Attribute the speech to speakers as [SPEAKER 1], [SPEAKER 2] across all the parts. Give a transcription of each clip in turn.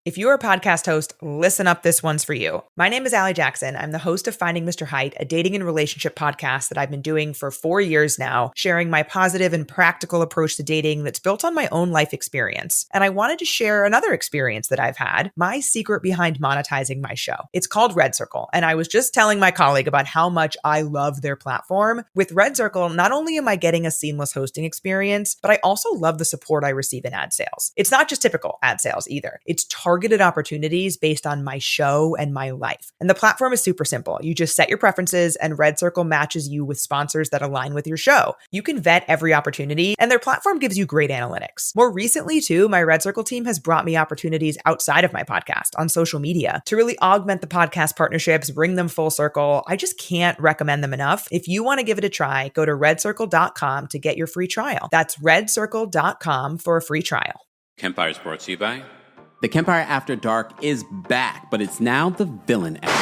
[SPEAKER 1] If you're a podcast host, listen up, this one's for you. My name is Allie Jackson. I'm the host of Finding Mr. Height, a dating and relationship podcast that I've been doing for 4 years now, sharing my positive and practical approach to dating that's built on my own life experience. And I wanted to share another experience that I've had, my secret behind monetizing my show. It's called Red Circle, and I was just telling my colleague about how much I love their platform. With Red Circle, not only am I getting a seamless hosting experience, but I also love the support I receive in ad sales. It's not just typical ad sales either. It's targeted opportunities based on my show and my life. And the platform is super simple. You just set your preferences and Red Circle matches you with sponsors that align with your show. You can vet every opportunity and their platform gives you great analytics. More recently too, my Red Circle team has brought me opportunities outside of my podcast on social media to really augment the podcast partnerships, bring them full circle. I just can't recommend them enough. If you want to give it a try, go to redcircle.com to get your free trial. That's redcircle.com for a free trial.
[SPEAKER 2] Kempire is brought to you by The Kempire After Dark is back, but it's now the villain era.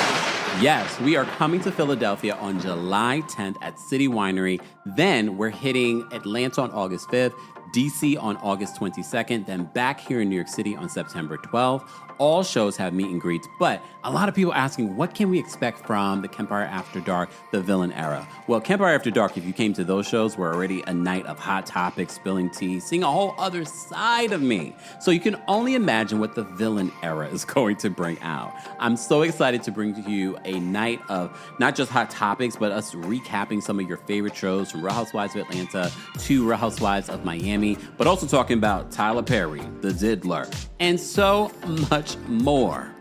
[SPEAKER 2] Yes, we are coming to Philadelphia on July 10th at City Winery. Then we're hitting Atlanta on August 5th, DC on August 22nd, then back here in New York City on September 12th. All shows have meet and greets, but a lot of people asking, what can we expect from the Kempire After Dark, the villain era? Well, Kempire After Dark, if you came to those shows, were already a night of hot topics, spilling tea, seeing a whole other side of me. So you can only imagine what the villain era is going to bring out. I'm so excited to bring to you a night of not just hot topics, but us recapping some of your favorite shows from Real Housewives of Atlanta to Real Housewives of Miami, but also talking about Tyler Perry, The Diddler, and so much more.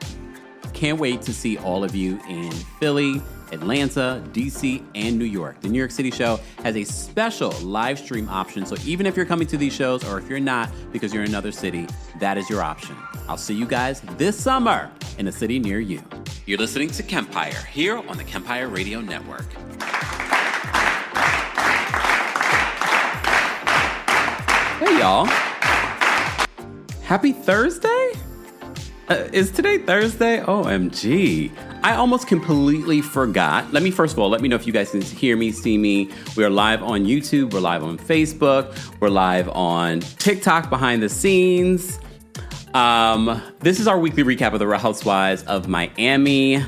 [SPEAKER 2] Can't wait to see all of you in Philly, Atlanta, DC, and New York. The New York City show has a special live stream option, so even if you're coming to these shows or if you're not because you're in another city, that is your option. I'll see you guys this summer in a city near you. You're listening to Kempire here on the Kempire Radio Network. Hey, y'all. Happy Thursday? Is today Thursday? OMG. I almost completely forgot. Let me know if you guys can hear me, see me. We are live on YouTube. We're live on Facebook. We're live on TikTok behind the scenes. This is our weekly recap of the Real Housewives of Miami.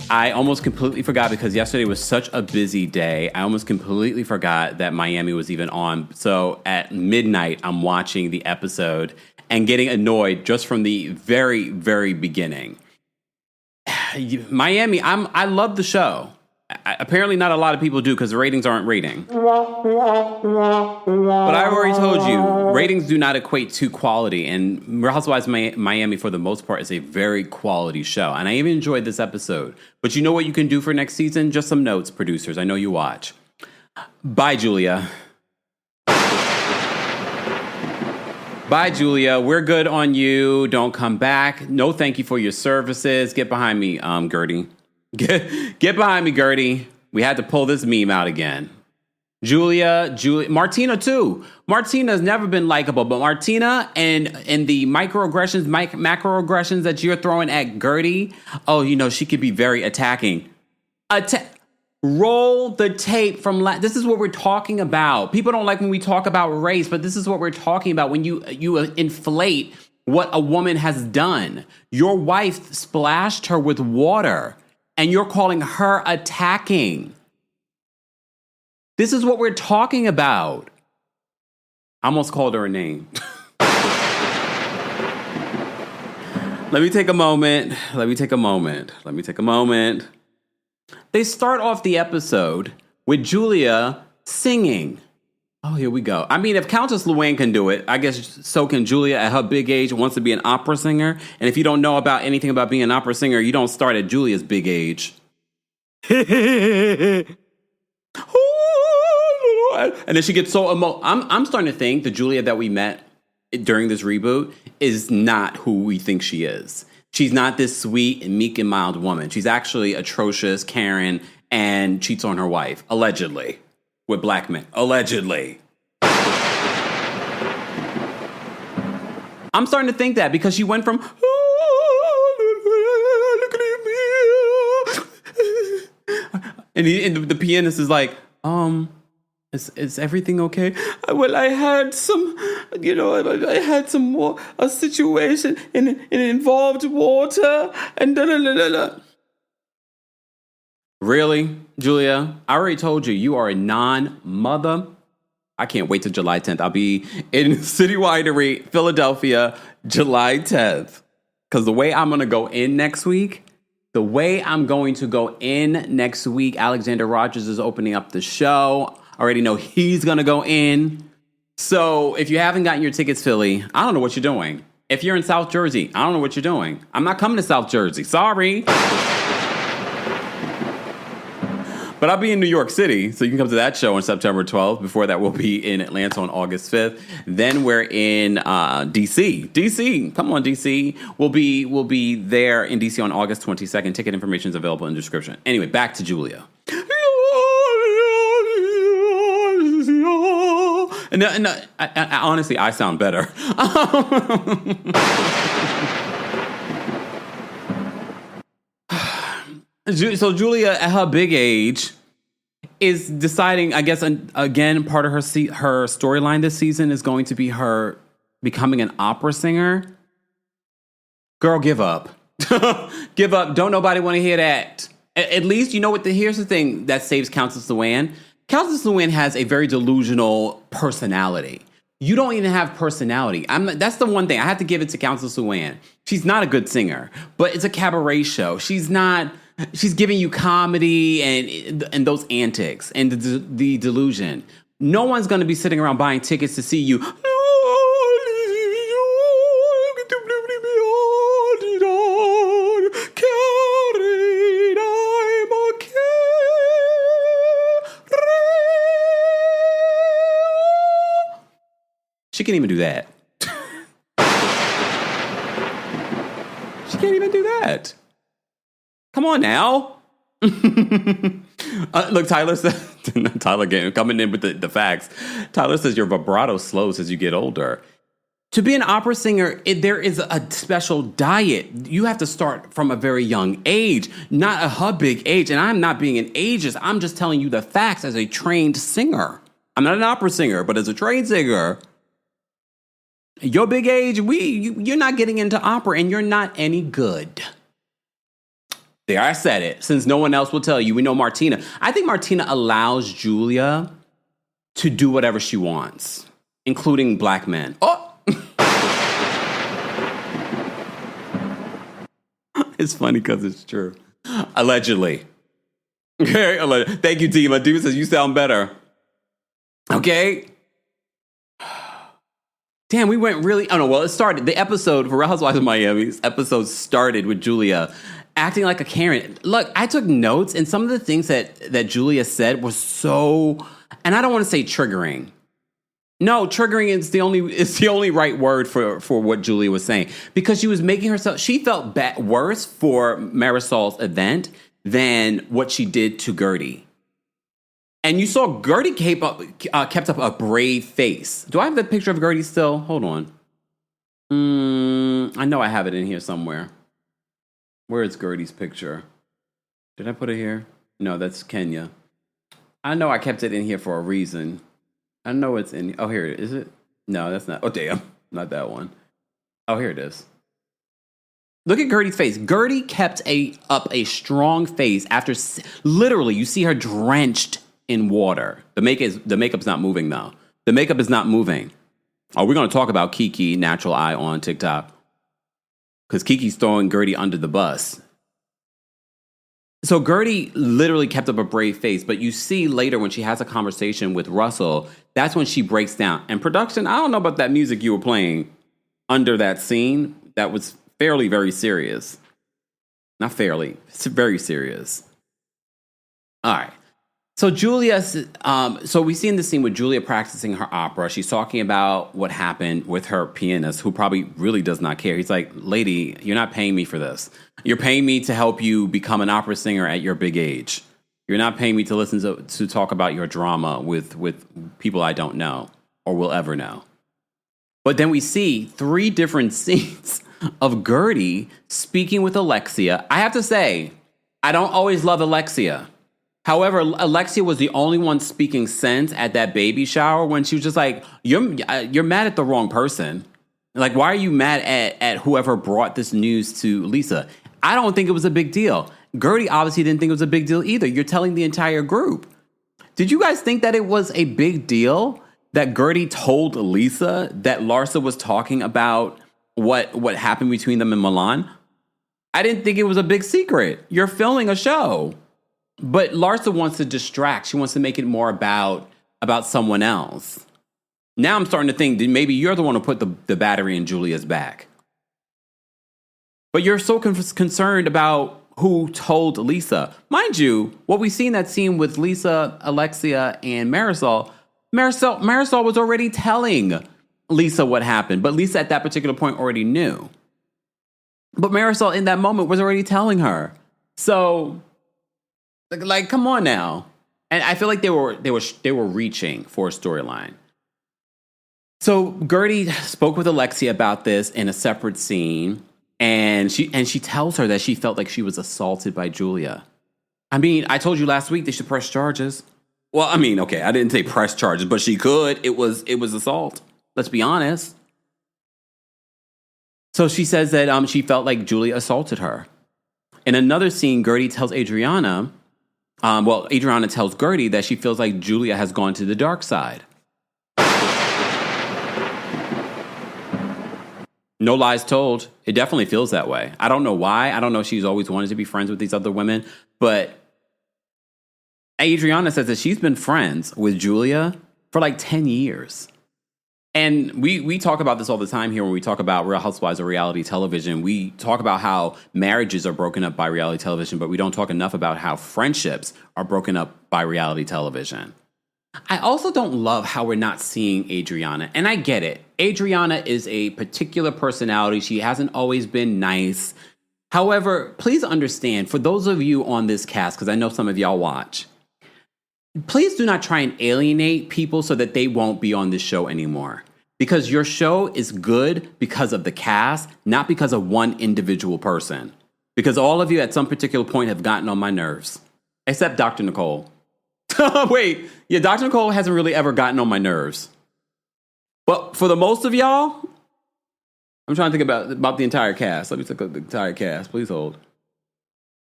[SPEAKER 2] I almost completely forgot because yesterday was such a busy day. I almost completely forgot that Miami was even on. So at midnight, I'm watching the episode and getting annoyed just from the very, very beginning. Miami, I love the show. Apparently not a lot of people do because the ratings aren't rating. But I've already told you, ratings do not equate to quality. And Real Housewives of Miami, for the most part, is a very quality show. And I even enjoyed this episode. But you know what you can do for next season? Just some notes, producers. I know you watch. Bye, Julia. Bye, Julia. We're good on you. Don't come back. No, thank you for your services. Get behind me, Guerdy. Get behind me, Guerdy. We had to pull this meme out again. Julia, Martina too. Martina's never been likable, but Martina and the microaggressions, macroaggressions that you're throwing at Guerdy, oh, you know, she could be very attacking. Roll the tape from this is what we're talking about. People don't like when we talk about race, but this is what we're talking about when you inflate what a woman has done. Your wife splashed her with water, and you're calling her attacking. This is what we're talking about. I almost called her a name. Let me take a moment. They start off the episode with Julia singing. Oh, here we go. I mean, if Countess Luann can do it, I guess so can Julia at her big age, wants to be an opera singer. And if you don't know about anything about being an opera singer, you don't start at Julia's big age. And then she gets so emotional. I'm starting to think the Julia that we met during this reboot is not who we think she is. She's not this sweet and meek and mild woman. She's actually atrocious, Karen, and cheats on her wife, allegedly, with black men. Allegedly. I'm starting to think that because she went from, and the pianist is like, is everything okay? Well, I had some
[SPEAKER 3] I had a situation and it involved water and da da da da da.
[SPEAKER 2] Really, Julia? I already told you, you are a non-mother. I can't wait till July 10th. I'll be in City Winery, Philadelphia, July 10th. Because the way I'm going to go in next week, Alexander Rogers is opening up the show. I already know he's going to go in. So if you haven't gotten your tickets, Philly, I don't know what you're doing. If you're in South Jersey, I don't know what you're doing. I'm not coming to South Jersey. Sorry. But I'll be in New York City, so you can come to that show on September 12th. Before that, we'll be in Atlanta on August 5th. Then we're in D.C. D.C., come on, D.C. We'll be there in D.C. on August 22nd. Ticket information is available in the description. Anyway, back to Julia. And I, honestly, I sound better. So Julia, at her big age, is deciding, I guess, again, part of her storyline this season is going to be her becoming an opera singer. Girl, give up. Give up. Don't nobody want to hear that. At least, you know what, here's the thing that saves Countess Luann. Countess Luann has a very delusional personality. You don't even have personality. That's the one thing. I have to give it to Countess Luann. She's not a good singer, but it's a cabaret show. She's giving you comedy and those antics and the delusion. No one's going to be sitting around buying tickets to see you. She can't even do that. She can't even do that. Come on now. Look, Tyler said, Tyler again, coming in with the facts. Tyler says your vibrato slows as you get older. To be an opera singer, there is a special diet. You have to start from a very young age, not a big age. And I'm not being an ageist. I'm just telling you the facts as a trained singer. I'm not an opera singer, but as a trained singer, your big age, you're not getting into opera and you're not any good. There, I said it. Since no one else will tell you, we know Martina. I think Martina allows Julia to do whatever she wants, including black men. Oh! It's funny because it's true. Allegedly. Okay, thank you, Dima. Dima says you sound better. Okay? Damn, we went really... Oh, no, well, it started... The episode for Real Housewives of Miami's episode started with Julia acting like a Karen. Look, I took notes, and some of the things that Julia said was so... And I don't want to say triggering. No, triggering is the only right word for what Julia was saying. Because she was making herself... She felt worse for Marysol's event than what she did to Guerdy. And you saw Guerdy kept up a brave face. Do I have the picture of Guerdy still? Hold on. I know I have it in here somewhere. Where is Guerdy's picture? Did I put it here? No, that's Kenya. I know I kept it in here for a reason. I know it's in... Oh, here it is. Is it? No, that's not... Oh, damn. Not that one. Oh, here it is. Look at Guerdy's face. Guerdy kept up a strong face after... Literally, you see her drenched in water. The makeup's not moving, though. The makeup is not moving. Oh, we're going to talk about Kiki Natural Eye on TikTok. Because Kiki's throwing Guerdy under the bus. So Guerdy literally kept up a brave face. But you see later when she has a conversation with Russell, that's when she breaks down. And production, I don't know about that music you were playing under that scene. That was very serious. Not fairly. It's very serious. All right. So so we see in the scene with Julia practicing her opera. She's talking about what happened with her pianist, who probably really does not care. He's like, lady, you're not paying me for this. You're paying me to help you become an opera singer at your big age. You're not paying me to listen to talk about your drama with people I don't know or will ever know. But then we see 3 different scenes of Guerdy speaking with Alexia. I have to say, I don't always love Alexia. However, Alexia was the only one speaking sense at that baby shower when she was just like, you're mad at the wrong person. Like, why are you mad at whoever brought this news to Lisa? I don't think it was a big deal. Guerdy obviously didn't think it was a big deal either. You're telling the entire group. Did you guys think that it was a big deal that Guerdy told Lisa that Larsa was talking about what happened between them in Milan? I didn't think it was a big secret. You're filming a show. But Larsa wants to distract. She wants to make it more about someone else. Now I'm starting to think that maybe you're the one who put the battery in Julia's back. But you're so concerned about who told Lisa. Mind you, what we see in that scene with Lisa, Alexia, and Marysol was already telling Lisa what happened. But Lisa at that particular point already knew. But Marysol in that moment was already telling her. So... like, come on now. And I feel like they were reaching for a storyline. So Guerdy spoke with Alexia about this in a separate scene, and she tells her that she felt like she was assaulted by Julia. I mean, I told you last week they should press charges. Well, I mean, okay, I didn't say press charges, but she could. It was assault. Let's be honest. So she says that she felt like Julia assaulted her. In another scene, Guerdy tells Adriana. Adriana tells Guerdy that she feels like Julia has gone to the dark side. No lies told. It definitely feels that way. I don't know why. I don't know if she's always wanted to be friends with these other women. But Adriana says that she's been friends with Julia for like 10 years. And we talk about this all the time here when we talk about Real Housewives of reality television. We talk about how marriages are broken up by reality television, but we don't talk enough about how friendships are broken up by reality television. I also don't love how we're not seeing Adriana. And I get it. Adriana is a particular personality. She hasn't always been nice. However, please understand, for those of you on this cast, because I know some of y'all watch, please do not try and alienate people so that they won't be on this show anymore. Because your show is good because of the cast, not because of one individual person. Because all of you at some particular point have gotten on my nerves. Except Dr. Nicole. Wait, yeah, Dr. Nicole hasn't really ever gotten on my nerves. But for the most of y'all, I'm trying to think about the entire cast. Let me look at the entire cast. Please hold.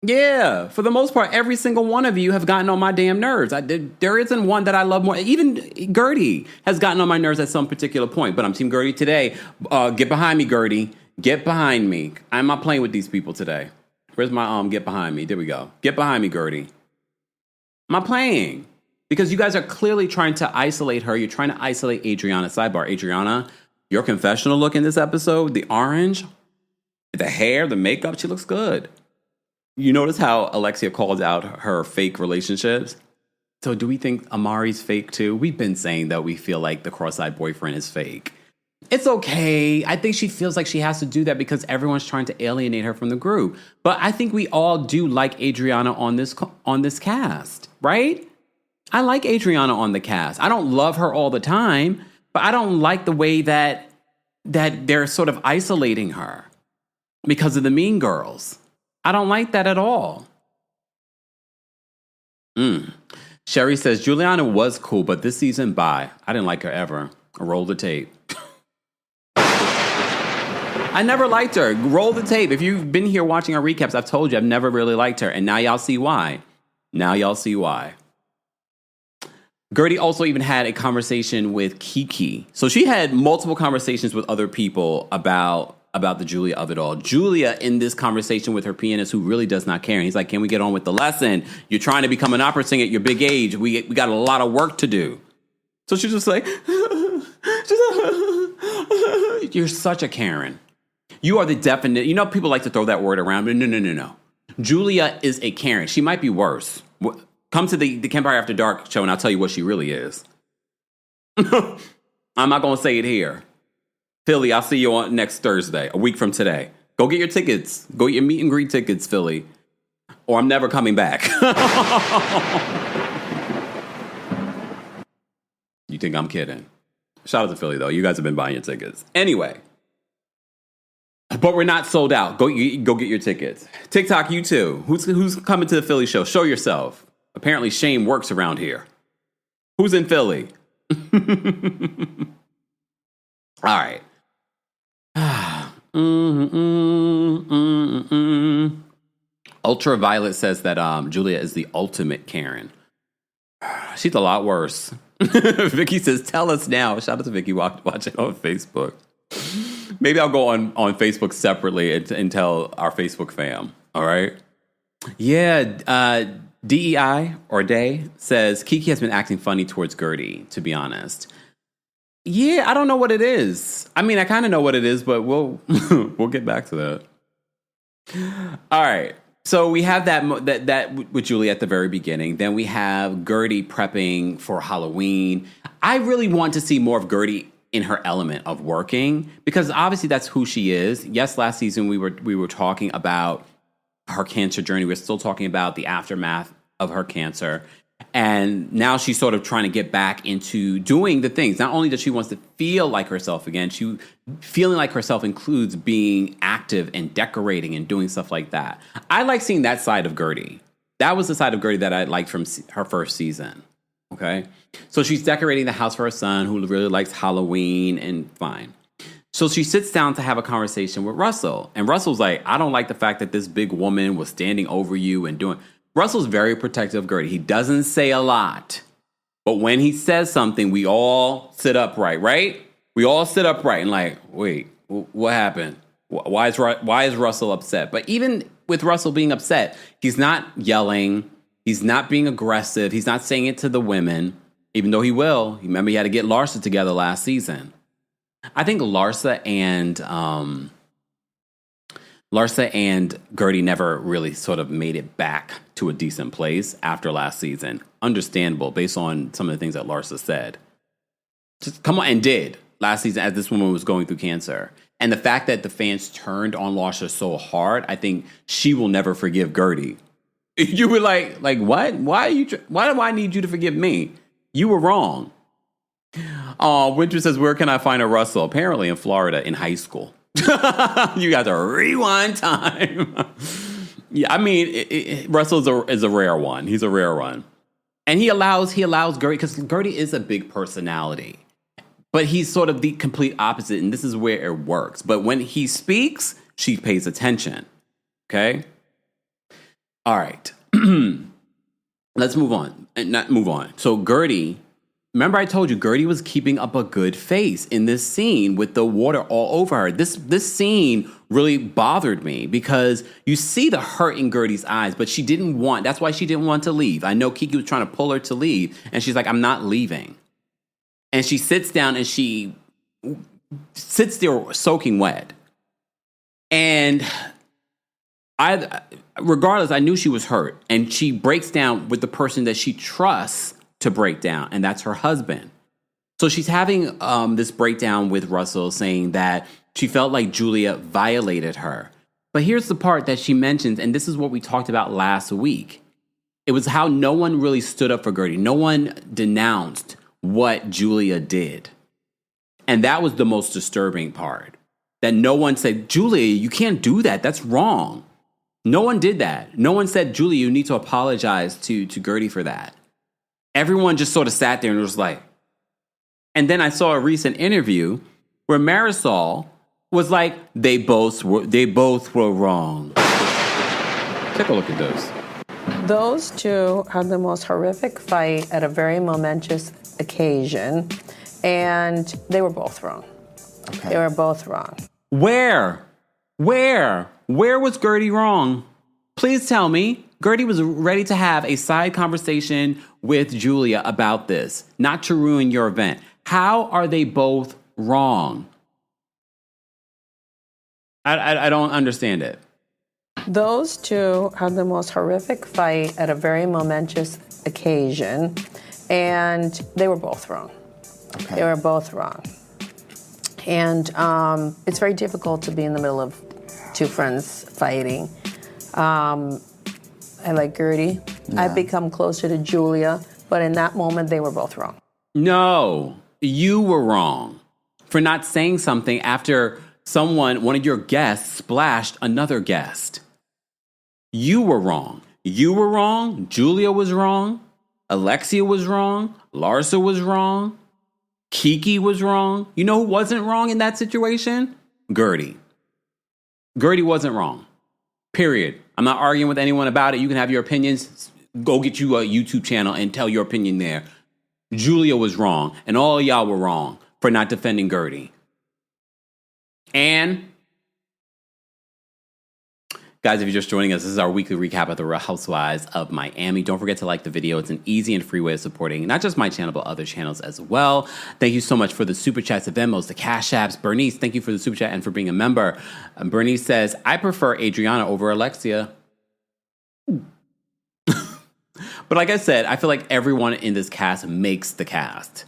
[SPEAKER 2] Yeah, for the most part, every single one of you have gotten on my damn nerves. There isn't one that I love more. Even Guerdy has gotten on my nerves at some particular point. But I'm Team Guerdy today. Get behind me, Guerdy. Get behind me. I'm not playing with these people today. Where's my get behind me? There we go. Get behind me, Guerdy. I'm not playing. Because you guys are clearly trying to isolate her. You're trying to isolate Adriana. Sidebar, Adriana, your confessional look in this episode, the orange, the hair, the makeup, she looks good. You notice how Alexia called out her fake relationships? So do we think Amari's fake too? We've been saying that we feel like the cross-eyed boyfriend is fake. It's okay. I think she feels like she has to do that because everyone's trying to alienate her from the group. But I think we all do like Adriana on this cast, right? I like Adriana on the cast. I don't love her all the time, but I don't like the way that they're sort of isolating her because of the Mean Girls. I don't like that at all. Sherry says, Juliana was cool, but this season, bye. I didn't like her ever. Roll the tape. I never liked her. Roll the tape. If you've been here watching our recaps, I've told you I've never really liked her. And now y'all see why. Guerdy also even had a conversation with Kiki. So she had multiple conversations with other people about the Julia of it all. Julia, in this conversation with her pianist, who really does not care. And he's like, can we get on with the lesson? You're trying to become an opera singer at your big age. We got a lot of work to do. So she's just like, you're such a Karen. You are the definite, people like to throw that word around. No. Julia is a Karen. She might be worse. Come to the Kempire After Dark show and I'll tell you what she really is. I'm not going to say it here. Philly, I'll see you on next Thursday, a week from today. Go get your tickets. Go get your meet and greet tickets, Philly. Or I'm never coming back. You think I'm kidding? Shout out to Philly, though. You guys have been buying your tickets. Anyway. But we're not sold out. Go get your tickets. TikTok, you too. Who's coming to the Philly show? Show yourself. Apparently shame works around here. Who's in Philly? All right. Ultraviolet says that Julia is the ultimate Karen. She's a lot worse. Vicky says, tell us now. Shout out to Vicky watching on Facebook. Maybe I'll go on Facebook separately and tell our Facebook fam. All right. Yeah. DEI or Day says Kiki has been acting funny towards Guerdy, to be honest. Yeah, I don't know what it is. I mean, I kind of know what it is, but we'll get back to that. All right. So we have that with Julia at the very beginning. Then we have Guerdy prepping for Halloween. I really want to see more of Guerdy in her element of working, because obviously that's who she is. Yes, last season we were talking about her cancer journey. We're still talking about the aftermath of her cancer. And now she's sort of trying to get back into doing the things. Not only does she wants to feel like herself again, feeling like herself includes being active and decorating and doing stuff like that. I like seeing that side of Guerdy. That was the side of Guerdy that I liked from her first season. Okay? So she's decorating the house for her son, who really likes Halloween, and fine. So she sits down to have a conversation with Russell. And Russell's like, I don't like the fact that this big woman was standing over you and doing... Russell's very protective of Guerdy. He doesn't say a lot. But when he says something, we all sit upright, right? We all sit upright and like, wait, what happened? Why is Russell upset? But even with Russell being upset, he's not yelling. He's not being aggressive. He's not saying it to the women, even though he will. Remember, he had to get Larsa together last season. I think Larsa and Guerdy never really sort of made it back to a decent place after last season. Understandable based on some of the things that Larsa said. Just come on, and did last season as this woman was going through cancer. And the fact that the fans turned on Larsa so hard, I think she will never forgive Guerdy. You were like what? Why do I need you to forgive me? You were wrong. Winter says, where can I find a Russell? Apparently in Florida in high school. You got to rewind time. Yeah, I mean, Russell is a rare one. He's a rare one. And he allows Guerdy, because Guerdy is a big personality. But he's sort of the complete opposite, and this is where it works. But when he speaks, she pays attention. Okay? All right. Let's move on. Not move on. So Guerdy... Remember I told you Guerdy was keeping up a good face in this scene with the water all over her. This scene really bothered me because you see the hurt in Guerdy's eyes, but that's why she didn't want to leave. I know Kiki was trying to pull her to leave, and she's like, I'm not leaving. And she sits down and she sits there soaking wet. And regardless, I knew she was hurt, and she breaks down with the person that she trusts to break down, and that's her husband. So she's having this breakdown with Russell, saying that she felt like Julia violated her. But here's the part that she mentions, and this is what we talked about last week. It was how no one really stood up for Guerdy. No one denounced what Julia did. And that was the most disturbing part. That no one said, Julia, you can't do that. That's wrong. No one did that. No one said, Julia, you need to apologize to Guerdy for that. Everyone just sort of sat there and was like, and then I saw a recent interview where Marysol was like, they both were wrong. Take a look at this.
[SPEAKER 4] Those two had the most horrific fight at a very momentous occasion, and they were both wrong. Okay. They were both wrong.
[SPEAKER 2] Where was Guerdy wrong? Please tell me. Guerdy was ready to have a side conversation with Julia about this, not to ruin your event. How are they both wrong? I don't understand it.
[SPEAKER 4] Those two had the most horrific fight at a very momentous occasion, and they were both wrong. Okay. They were both wrong. And it's very difficult to be in the middle of two friends fighting. I like Guerdy. Yeah. I've become closer to Julia, but in that moment, they were both wrong.
[SPEAKER 2] No, you were wrong for not saying something after one of your guests, splashed another guest. You were wrong. You were wrong. Julia was wrong. Alexia was wrong. Larsa was wrong. Kiki was wrong. You know who wasn't wrong in that situation? Guerdy. Guerdy wasn't wrong. Period. I'm not arguing with anyone about it. You can have your opinions. Go get you a YouTube channel and tell your opinion there. Julia was wrong, and all of y'all were wrong for not defending Guerdy. And guys, if you're just joining us, this is our weekly recap of the Real Housewives of Miami. Don't forget to like the video. It's an easy and free way of supporting not just my channel, but other channels as well. Thank you so much for the super chats, the VENMOs, the Cash Apps. Bernice, thank you for the super chat and for being a member. Bernice says, I prefer Adriana over Alexia. But like I said, I feel like everyone in this cast makes the cast.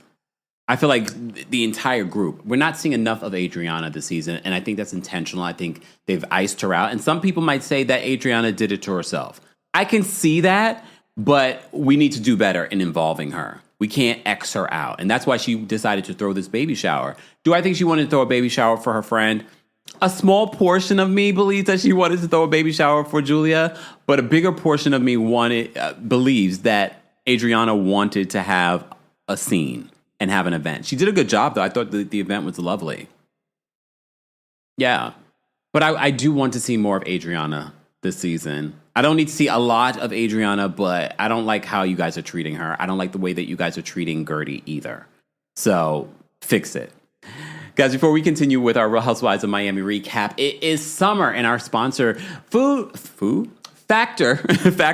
[SPEAKER 2] I feel like the entire group, we're not seeing enough of Adriana this season, and I think that's intentional. I think they've iced her out. And some people might say that Adriana did it to herself. I can see that, but we need to do better in involving her. We can't X her out. And that's why she decided to throw this baby shower. Do I think she wanted to throw a baby shower for her friend? A small portion of me believes that she wanted to throw a baby shower for Julia, but a bigger portion of me believes that Adriana wanted to have a scene and have an event. She did a good job, though. I thought the event was lovely. Yeah. But I do want to see more of Adriana this season. I don't need to see a lot of Adriana, but I don't like how you guys are treating her. I don't like the way that you guys are treating Guerdy either. So fix it. Guys, before we continue with our Real Housewives of Miami recap, it is summer, and our sponsor, Factor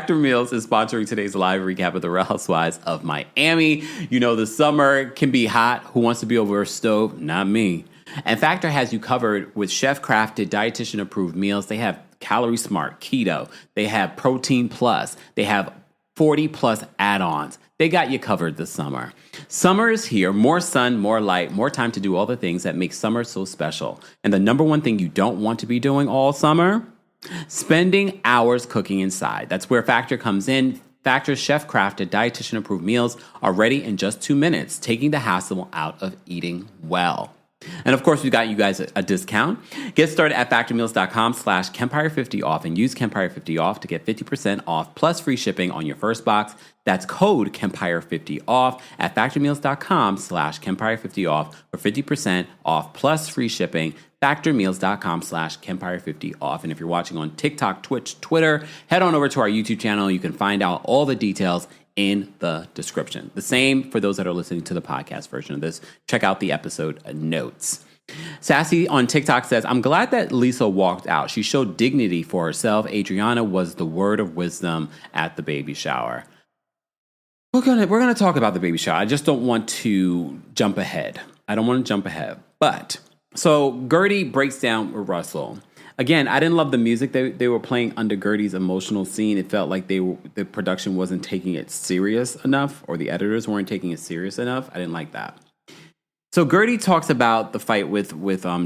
[SPEAKER 2] Meals, is sponsoring today's live recap of the Real Housewives of Miami. You know, the summer can be hot. Who wants to be over a stove? Not me. And Factor has you covered with chef-crafted, dietitian-approved meals. They have Calorie Smart, Keto. They have Protein Plus. They have 40-plus add-ons. They got you covered this summer. Summer is here. More sun, more light, more time to do all the things that make summer so special. And the number one thing you don't want to be doing all summer? Spending hours cooking inside. That's where Factor comes in. Factor's chef-crafted, dietitian-approved meals are ready in just 2 minutes, taking the hassle out of eating well. And of course, we got you guys a discount. Get started at factormeals.com/Kempire50 off and use Kempire50 off to get 50% off plus free shipping on your first box. That's code Kempire50 off at factormeals.com/Kempire50 off for 50% off plus free shipping. Factormeals.com/Kempire50 off. And if you're watching on TikTok, Twitch, Twitter, head on over to our YouTube channel. You can find out all the details in the description. The same for those that are listening to the podcast version of this. Check out the episode notes. Sassy on TikTok says, I'm glad that Lisa walked out. She showed dignity for herself. Adriana was the word of wisdom at the baby shower. We're gonna talk about the baby shower. I just don't want to jump ahead. But so Guerdy breaks down with Russell. Again, I didn't love the music they were playing under Guerdy's emotional scene. It felt like the production wasn't taking it serious enough, or the editors weren't taking it serious enough. I didn't like that. So Guerdy talks about the fight with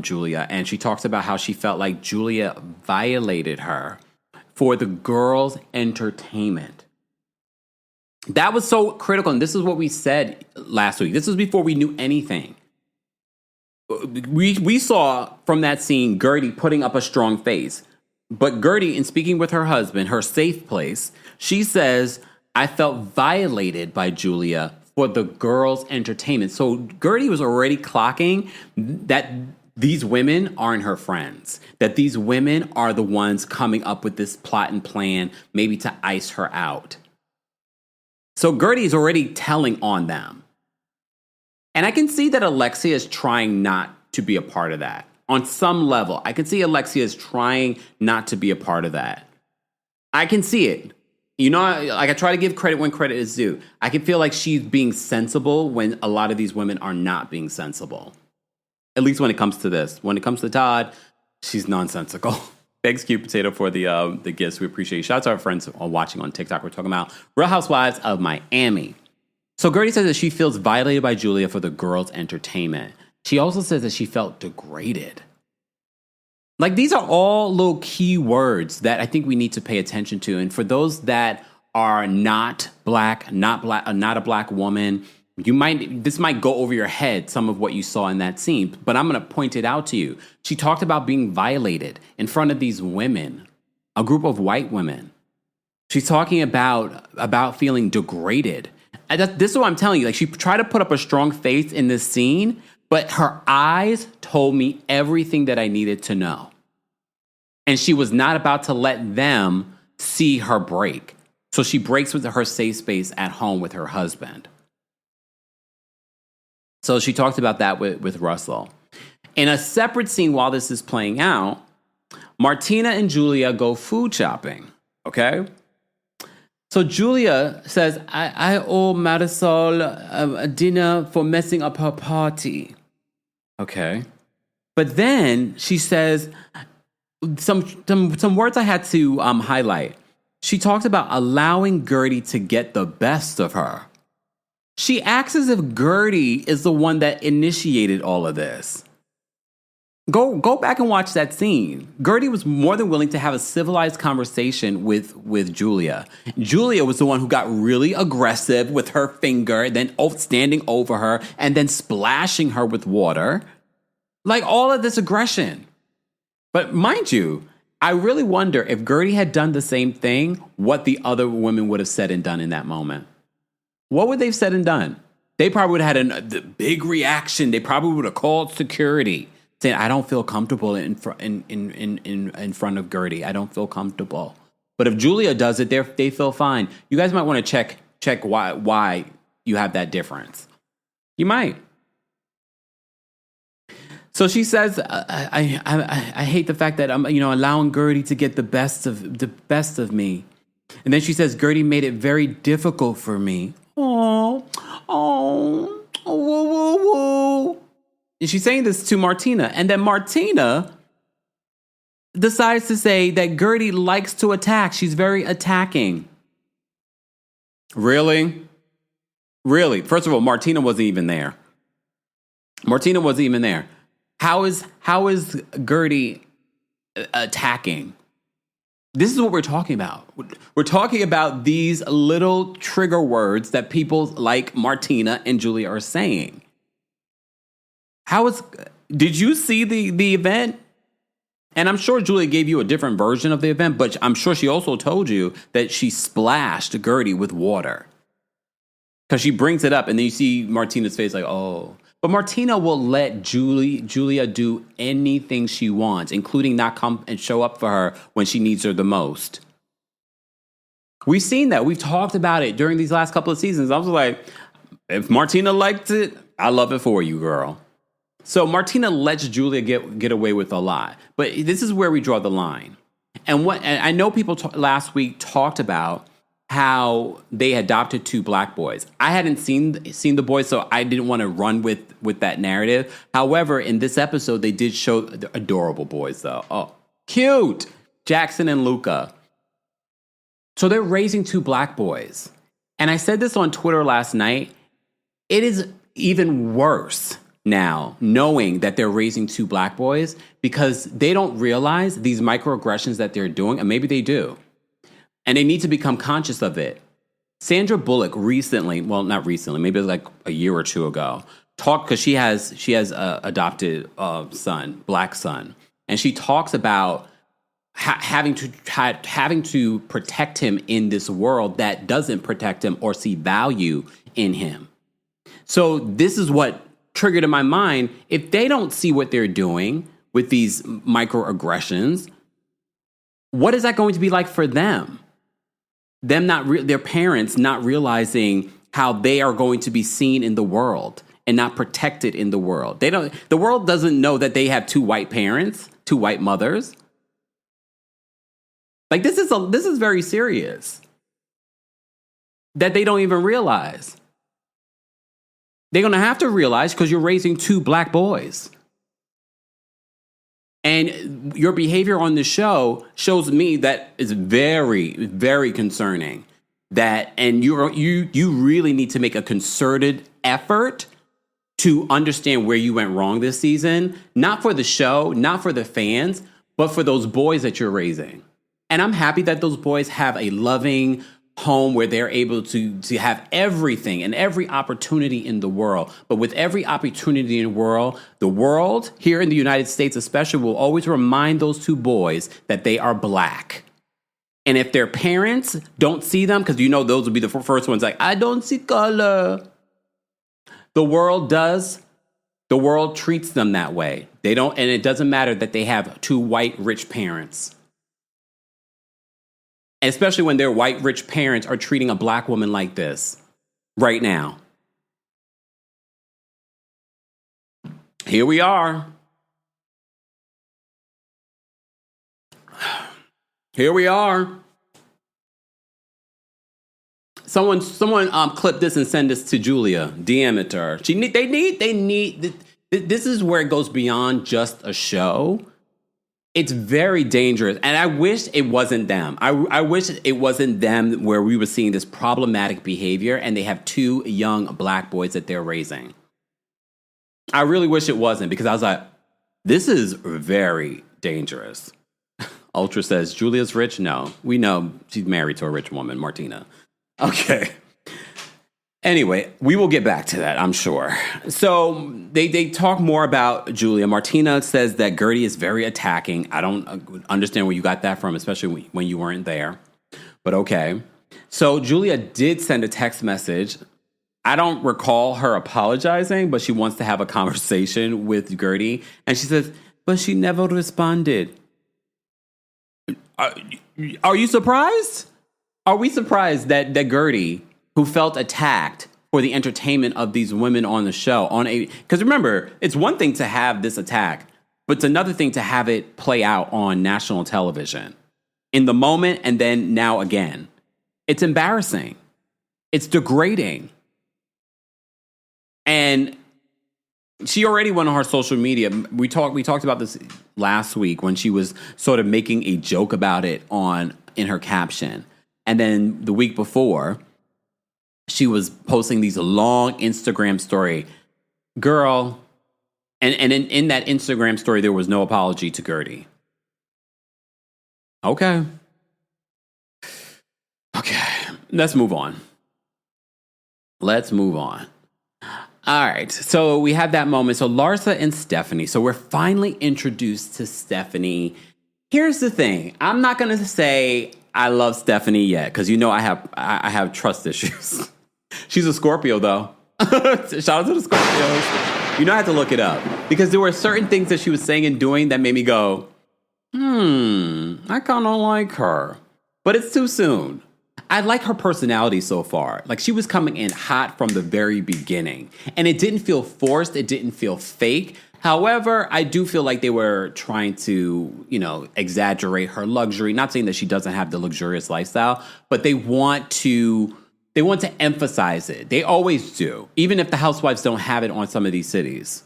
[SPEAKER 2] Julia, and she talks about how she felt like Julia violated her for the girls' entertainment. That was so critical, and this is what we said last week. This was before we knew anything. We saw from that scene Guerdy putting up a strong face. But Guerdy, in speaking with her husband, her safe place, she says, I felt violated by Julia for the girls' entertainment. So Guerdy was already clocking that these women aren't her friends, that these women are the ones coming up with this plot and plan, maybe to ice her out. So Guerdy is already telling on them. And I can see that Alexia is trying not to be a part of that. On some level, I can see Alexia is trying not to be a part of that. I can see it. You know, like I try to give credit when credit is due. I can feel like she's being sensible when a lot of these women are not being sensible. At least when it comes to this. When it comes to Todd, she's nonsensical. Thanks, Cute Potato, for the gifts. We appreciate you. Shout out to our friends watching on TikTok. We're talking about Real Housewives of Miami. So Guerdy says that she feels violated by Julia for the girls' entertainment. She also says that she felt degraded. Like, these are all little key words that I think we need to pay attention to. And for those that are not a black woman, this might go over your head, some of what you saw in that scene. But I'm going to point it out to you. She talked about being violated in front of these women, a group of white women. She's talking about feeling degraded. This is what I'm telling you. Like, she tried to put up a strong face in this scene, but her eyes told me everything that I needed to know. And she was not about to let them see her break. So she breaks with her safe space at home with her husband. So she talked about that with Russell. In a separate scene while this is playing out, Martina and Julia go food shopping, okay? So Julia says, I owe Marysol a dinner for messing up her party. Okay. But then she says some words I had to highlight. She talks about allowing Guerdy to get the best of her. She acts as if Guerdy is the one that initiated all of this. Go back and watch that scene. Guerdy was more than willing to have a civilized conversation with Julia. Julia was the one who got really aggressive with her finger, then standing over her, and then splashing her with water. Like, all of this aggression. But mind you, I really wonder if Guerdy had done the same thing, what the other women would have said and done in that moment. What would they have said and done? They probably would have had a big reaction. They probably would have called security, saying, I don't feel comfortable in front of Guerdy. I don't feel comfortable. But if Julia does it, they feel fine. You guys might want to check why you have that difference. You might. So she says, I hate the fact that I'm allowing Guerdy to get the best of me. And then she says, Guerdy made it very difficult for me. Oh, whoa, whoa, whoa. And she's saying this to Martina. And then Martina decides to say that Guerdy likes to attack. She's very attacking. Really? Really? First of all, Martina wasn't even there. How is Guerdy attacking? This is what we're talking about. We're talking about these little trigger words that people like Martina and Julia are saying. Did you see the event? And I'm sure Julia gave you a different version of the event, but I'm sure she also told you that she splashed Guerdy with water. Because she brings it up, and then you see Martina's face like, oh. But Martina will let Julia do anything she wants, including not come and show up for her when she needs her the most. We've seen that. We've talked about it during these last couple of seasons. I was like, if Martina liked it, I love it for you, girl. So Martina lets Julia get away with a lot. But this is where we draw the line. And I know people last week talked about how they adopted 2 black boys. I hadn't seen the boys, so I didn't want to run with that narrative. However, in this episode, they did show the adorable boys, though. Oh, cute! Jackson and Luca. So they're raising 2 black boys. And I said this on Twitter last night. It is even worse now knowing that they're raising 2 black boys because they don't realize these microaggressions that they're doing, and maybe they do. And they need to become conscious of it. Sandra Bullock recently, well, not recently, maybe it was like a year or 2 ago, talked because she has a adopted son, black son, and she talks about having to protect him in this world that doesn't protect him or see value in him. So this is what triggered in my mind. If they don't see what they're doing with these microaggressions, what is that going to be like for them? Them their parents not realizing how they are going to be seen in the world and not protected in the world. The world doesn't know that they have 2 white parents, 2 white mothers. Like, this is very serious. That they don't even realize. They're going to have to realize because you're raising 2 black boys. And your behavior on the show shows me that it's very, very concerning. And you really need to make a concerted effort to understand where you went wrong this season. Not for the show, not for the fans, but for those boys that you're raising. And I'm happy that those boys have a loving home where they're able to have everything and every opportunity in the world. But with every opportunity in the world here in the United States especially will always remind those 2 boys that they are black. And if their parents don't see them, because you know those will be the first ones like, I don't see color. The world does. The world treats them that way. They don't, and it doesn't matter that they have two white, rich parents. And especially when their white, rich parents are treating a black woman like this right now. Here we are. Here we are. Someone clip this and send this to Julia. DM it to her. They need. This is where it goes beyond just a show. It's very dangerous, and I wish it wasn't them. I wish it wasn't them where we were seeing this problematic behavior, and they have two young black boys that they're raising. I really wish it wasn't, because I was like, this is very dangerous. Ultra says, Julia's rich? No, we know she's married to a rich woman, Martina. Okay. Anyway, we will get back to that, I'm sure. So they talk more about Julia. Martina says that Guerdy is very attacking. I don't understand where you got that from, especially when you weren't there. But okay. So Julia did send a text message. I don't recall her apologizing, but she wants to have a conversation with Guerdy. And she says, but she never responded. Are you surprised? Are we surprised that Guerdy, who felt attacked for the entertainment of these women on the show, because remember, it's one thing to have this attack, but it's another thing to have it play out on national television in the moment and then now again. It's embarrassing. It's degrading. And she already went on her social media. We talked about this last week when she was sort of making a joke about it in her caption. And then the week before, she was posting these long Instagram story. Girl, and in that Instagram story, there was no apology to Guerdy. Okay, let's move on. All right, so we have that moment. So Larsa and Stephanie. So we're finally introduced to Stephanie. Here's the thing. I'm not going to say I love Stephanie yet, because you know I have trust issues. She's a Scorpio, though. Shout out to the Scorpios. You know I had to look it up, because there were certain things that she was saying and doing that made me go, I kind of like her. But it's too soon. I like her personality so far. Like, she was coming in hot from the very beginning. And it didn't feel forced. It didn't feel fake. However, I do feel like they were trying to, exaggerate her luxury. Not saying that she doesn't have the luxurious lifestyle, but they want to emphasize it. They always do, even if the housewives don't have it on some of these cities.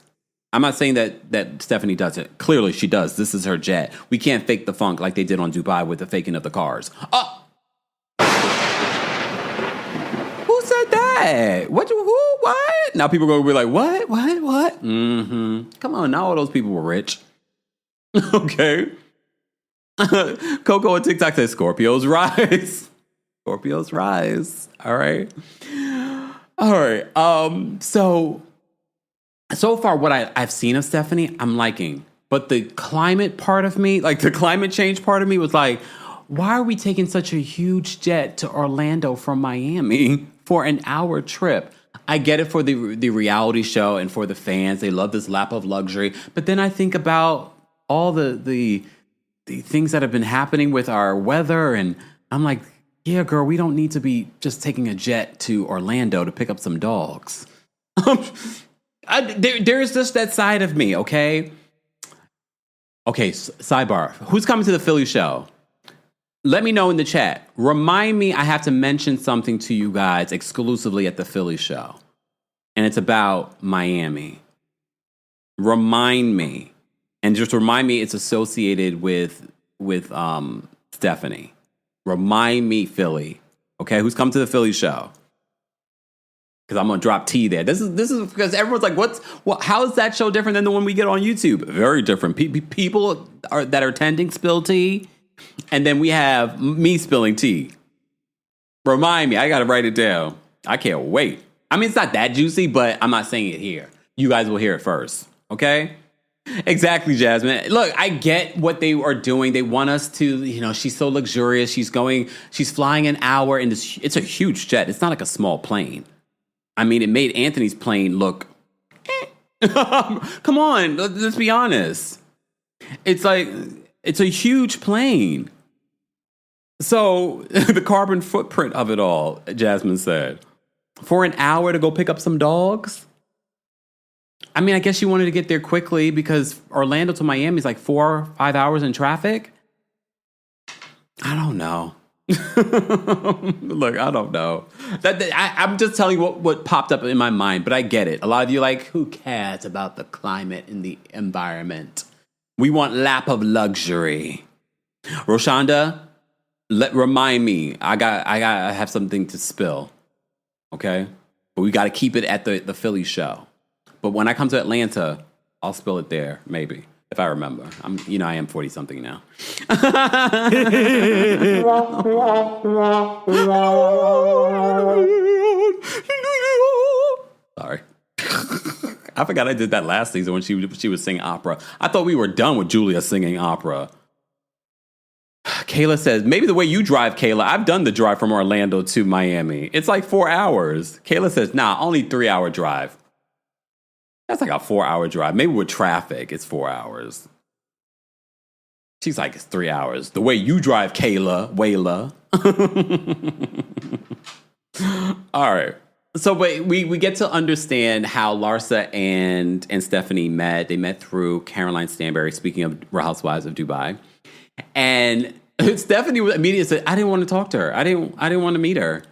[SPEAKER 2] I'm not saying that Stephanie does it. Clearly, she does. This is her jet. We can't fake the funk like they did on Dubai with the faking of the cars. Oh! Who said that? What? Who? What? Now people are going to be like, what? Mm-hmm. Come on, now all those people were rich. Okay. Coco on TikTok says, Scorpios rise. Scorpios rise. All right. So far what I've seen of Stephanie, I'm liking. But the climate part of me, like the climate change part of me was like, why are we taking such a huge jet to Orlando from Miami for an hour trip? I get it for the reality show and for the fans. They love this lap of luxury. But then I think about all the things that have been happening with our weather. And I'm like, yeah, girl, we don't need to be just taking a jet to Orlando to pick up some dogs. There's just that side of me, okay? Okay, sidebar. Who's coming to the Philly show? Let me know in the chat. Remind me I have to mention something to you guys exclusively at the Philly show. And it's about Miami. Remind me. And just remind me it's associated with Stephanie. Remind me, Philly. Okay, who's coming to the Philly show? Because I'm going to drop tea there. This is because everyone's like, how is that show different than the one we get on YouTube? Very different. People that are attending spill tea. And then we have me spilling tea. Remind me. I got to write it down. I can't wait. I mean, it's not that juicy, but I'm not saying it here. You guys will hear it first. Okay? Exactly, Jasmine. Look, I get what they are doing. They want us to, she's so luxurious. She's flying an hour in this. It's a huge jet. It's not like a small plane. I mean, it made Anthony's plane look. Come on, let's be honest. It's a huge plane. So the carbon footprint of it all, Jasmine said, for an hour to go pick up some dogs. I mean, I guess she wanted to get there quickly because Orlando to Miami is like 4 or 5 hours in traffic. I don't know. Look, I don't know. I'm just telling you what popped up in my mind, but I get it. A lot of you are like, who cares about the climate and the environment? We want lap of luxury. Roshonda, remind me. I have something to spill. Okay? But we got to keep it at the Philly show. But when I come to Atlanta, I'll spill it there, maybe, if I remember. I am 40-something now. Sorry. I forgot I did that last season when she was singing opera. I thought we were done with Julia singing opera. Kayla says, maybe the way you drive, Kayla. I've done the drive from Orlando to Miami. It's like 4 hours. Kayla says, nah, only 3-hour drive. That's like a 4-hour drive. Maybe with traffic, it's 4 hours. She's like, it's 3 hours. The way you drive, Kayla, Wayla. All right. So we get to understand how Larsa and Stephanie met. They met through Caroline Stanbury, speaking of Real Housewives of Dubai. And Stephanie immediately said, I didn't want to talk to her. I didn't want to meet her.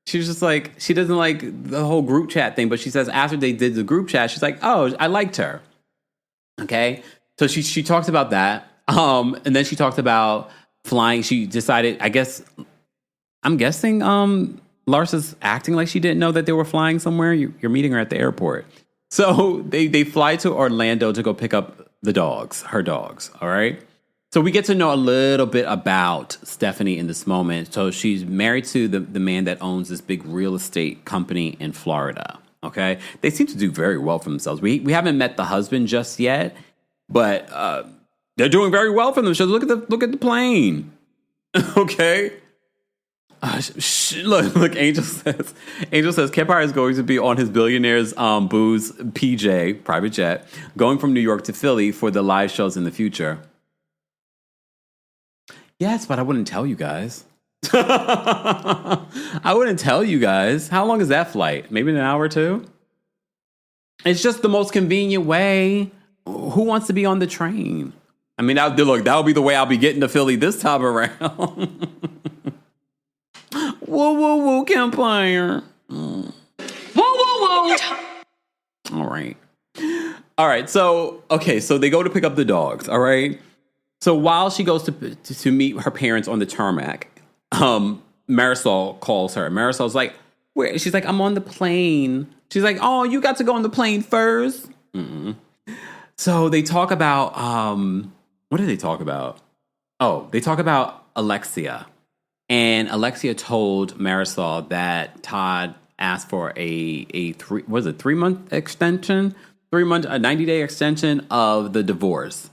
[SPEAKER 2] She was just like, she doesn't like the whole group chat thing, but she says after they did the group chat, she's like, oh, I liked her. Okay. So she talked about that. And then she talked about flying. She decided, I'm guessing Larsa's acting like she didn't know that they were flying somewhere. You're meeting her at the airport. So they fly to Orlando to go pick up her dogs. All right. So we get to know a little bit about Stephanie in this moment. So she's married to the man that owns this big real estate company in Florida. Okay. They seem to do very well for themselves. We haven't met the husband just yet, but they're doing very well for themselves. Look at the plane. Okay. Look, Angel says Kempire is going to be on his billionaire's booze PJ, private jet, going from New York to Philly for the live shows in the future. Yes, but I wouldn't tell you guys. I wouldn't tell you guys. How long is that flight? Maybe an hour or two? It's just the most convenient way. Who wants to be on the train? I mean, that'll be the way I'll be getting to Philly this time around. Whoa, whoa, whoa, Kempire. Whoa, whoa, whoa. All right. So they go to pick up the dogs. All right. So while she goes to meet her parents on the tarmac, Marysol calls her. Marysol's like, where? She's like, I'm on the plane. She's like, oh, you got to go on the plane first. Mm-mm. So they talk about, what do they talk about? Oh, they talk about Alexia. And Alexia told Marysol that Todd asked for a 3-month extension? A 90-day extension of the divorce.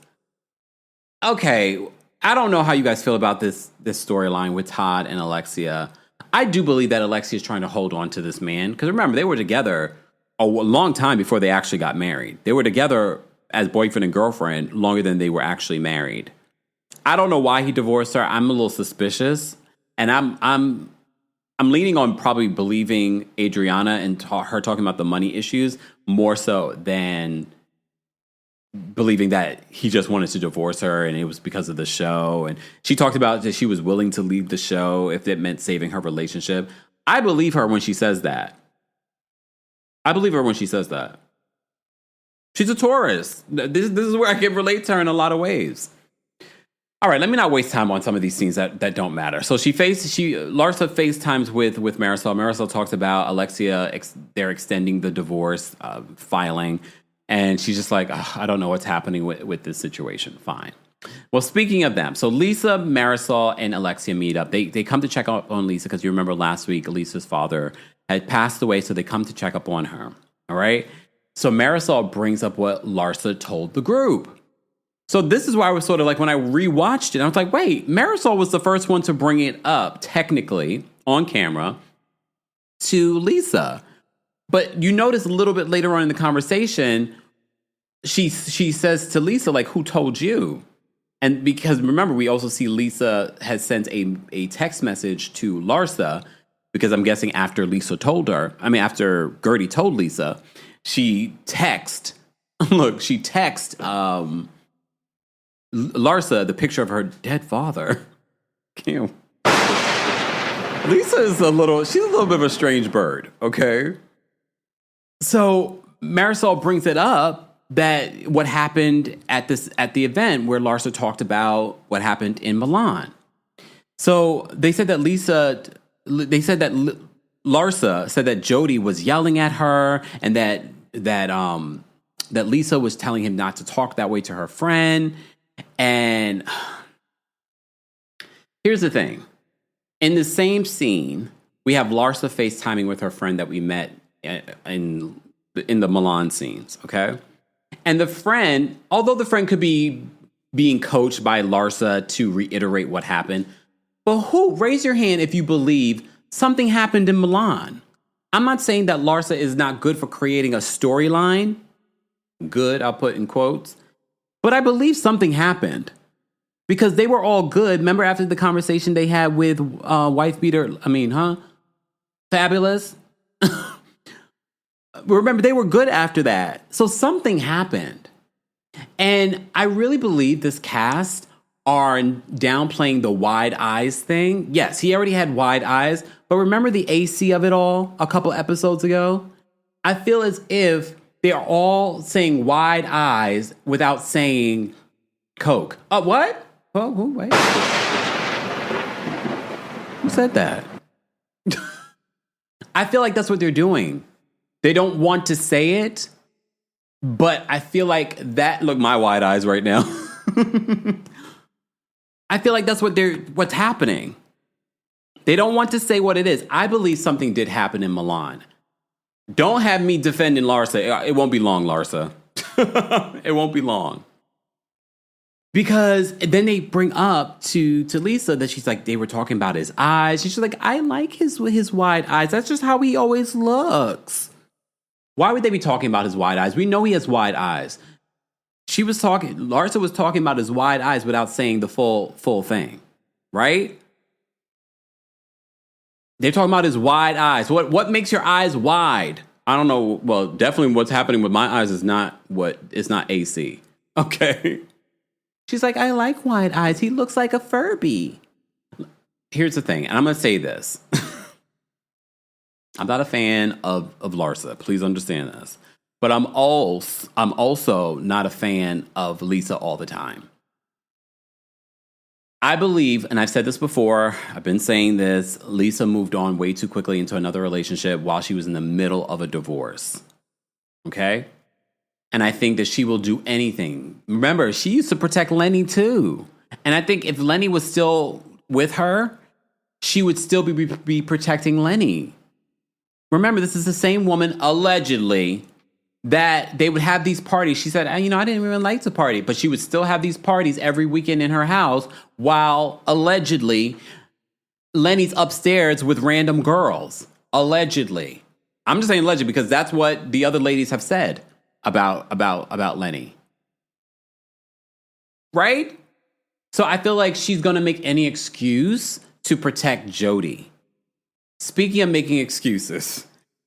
[SPEAKER 2] Okay, I don't know how you guys feel about this storyline with Todd and Alexia. I do believe that Alexia is trying to hold on to this man. Because remember, they were together a long time before they actually got married. They were together as boyfriend and girlfriend longer than they were actually married. I don't know why he divorced her. I'm a little suspicious. And I'm leaning on probably believing Adriana and her talking about the money issues more so than believing that he just wanted to divorce her and it was because of the show. And she talked about that she was willing to leave the show if it meant saving her relationship. I believe her when she says that. She's a Taurus. This is where I can relate to her in a lot of ways. All right, let me not waste time on some of these scenes that don't matter. So Larsa FaceTimes with Marysol. Marysol talks about Alexia, they're extending the divorce filing. And she's just like, I don't know what's happening with this situation. Fine. Well, speaking of them, so Lisa, Marysol, and Alexia meet up. They come to check up on Lisa because you remember last week, Lisa's father had passed away. So they come to check up on her. All right. So Marysol brings up what Larsa told the group. So this is why I was sort of like, when I rewatched it, I was like, wait, Marysol was the first one to bring it up, technically, on camera, to Lisa. But you notice a little bit later on in the conversation, she says to Lisa, like, who told you? And because, remember, we also see Lisa has sent a text message to Larsa, because I'm guessing after Guerdy told Lisa, she text Larsa the picture of her dead father. Lisa is she's a little bit of a strange bird, okay? So Marysol brings it up that what happened at the event where Larsa talked about what happened in Milan. So they said that Larsa said that Jody was yelling at her, and that Lisa was telling him not to talk that way to her friend. And here's the thing. In the same scene, we have Larsa FaceTiming with her friend that we met in the Milan scenes, okay? And the friend, although the friend could be being coached by Larsa to reiterate what happened, but raise your hand if you believe something happened in Milan. I'm not saying that Larsa is not good for creating a storyline. Good, I'll put in quotes. But I believe something happened. Because they were all good. Remember after the conversation they had with Fabulous? Remember, they were good after that. So something happened. And I really believe this cast are downplaying the wide eyes thing. Yes, he already had wide eyes. But remember the AC of it all a couple episodes ago? I feel as if they are all saying wide eyes without saying Coke. What? Oh, wait. Who said that? I feel like that's what they're doing. They don't want to say it, but I feel like that. Look, my wide eyes right now. I feel like that's what's happening. They don't want to say what it is. I believe something did happen in Milan. Don't have me defending Larsa. It won't be long, Larsa. It won't be long. Because then they bring up to Lisa that she's like, they were talking about his eyes. She's like, I like his wide eyes. That's just how he always looks. Why would they be talking about his wide eyes? We know he has wide eyes. Larsa was talking about his wide eyes without saying the full thing, right? They're talking about his wide eyes. What makes your eyes wide? I don't know. Well, definitely what's happening with my eyes is not AC. Okay. She's like, I like wide eyes. He looks like a Furby. Here's the thing, and I'm going to say this. I'm not a fan of Larsa. Please understand this. But I'm also not a fan of Lisa all the time. I believe, and I've said this before, I've been saying this, Lisa moved on way too quickly into another relationship while she was in the middle of a divorce. Okay? And I think that she will do anything. Remember, she used to protect Lenny too. And I think if Lenny was still with her, she would still be protecting Lenny. Remember, this is the same woman, allegedly, that they would have these parties. She said, I didn't even like to party. But she would still have these parties every weekend in her house while, allegedly, Lenny's upstairs with random girls. Allegedly. I'm just saying allegedly because that's what the other ladies have said about Lenny. Right? So I feel like she's going to make any excuse to protect Jody. Speaking of making excuses,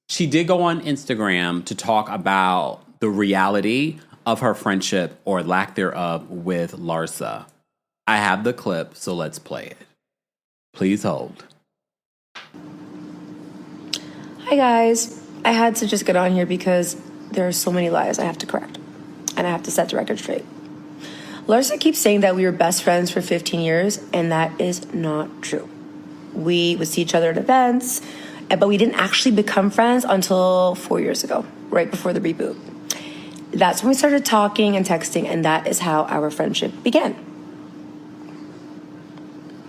[SPEAKER 2] she did go on Instagram to talk about the reality of her friendship or lack thereof with Larsa. I have the clip, so let's play it. Please hold.
[SPEAKER 5] Hi guys, I had to just get on here because there are so many lies I have to correct, and I have to set the record straight. Larsa keeps saying that we were best friends for 15 years, and that is not true. We would see each other at events, but we didn't actually become friends until 4 years ago, right before the reboot. That's when we started talking and texting, and that is how our friendship began.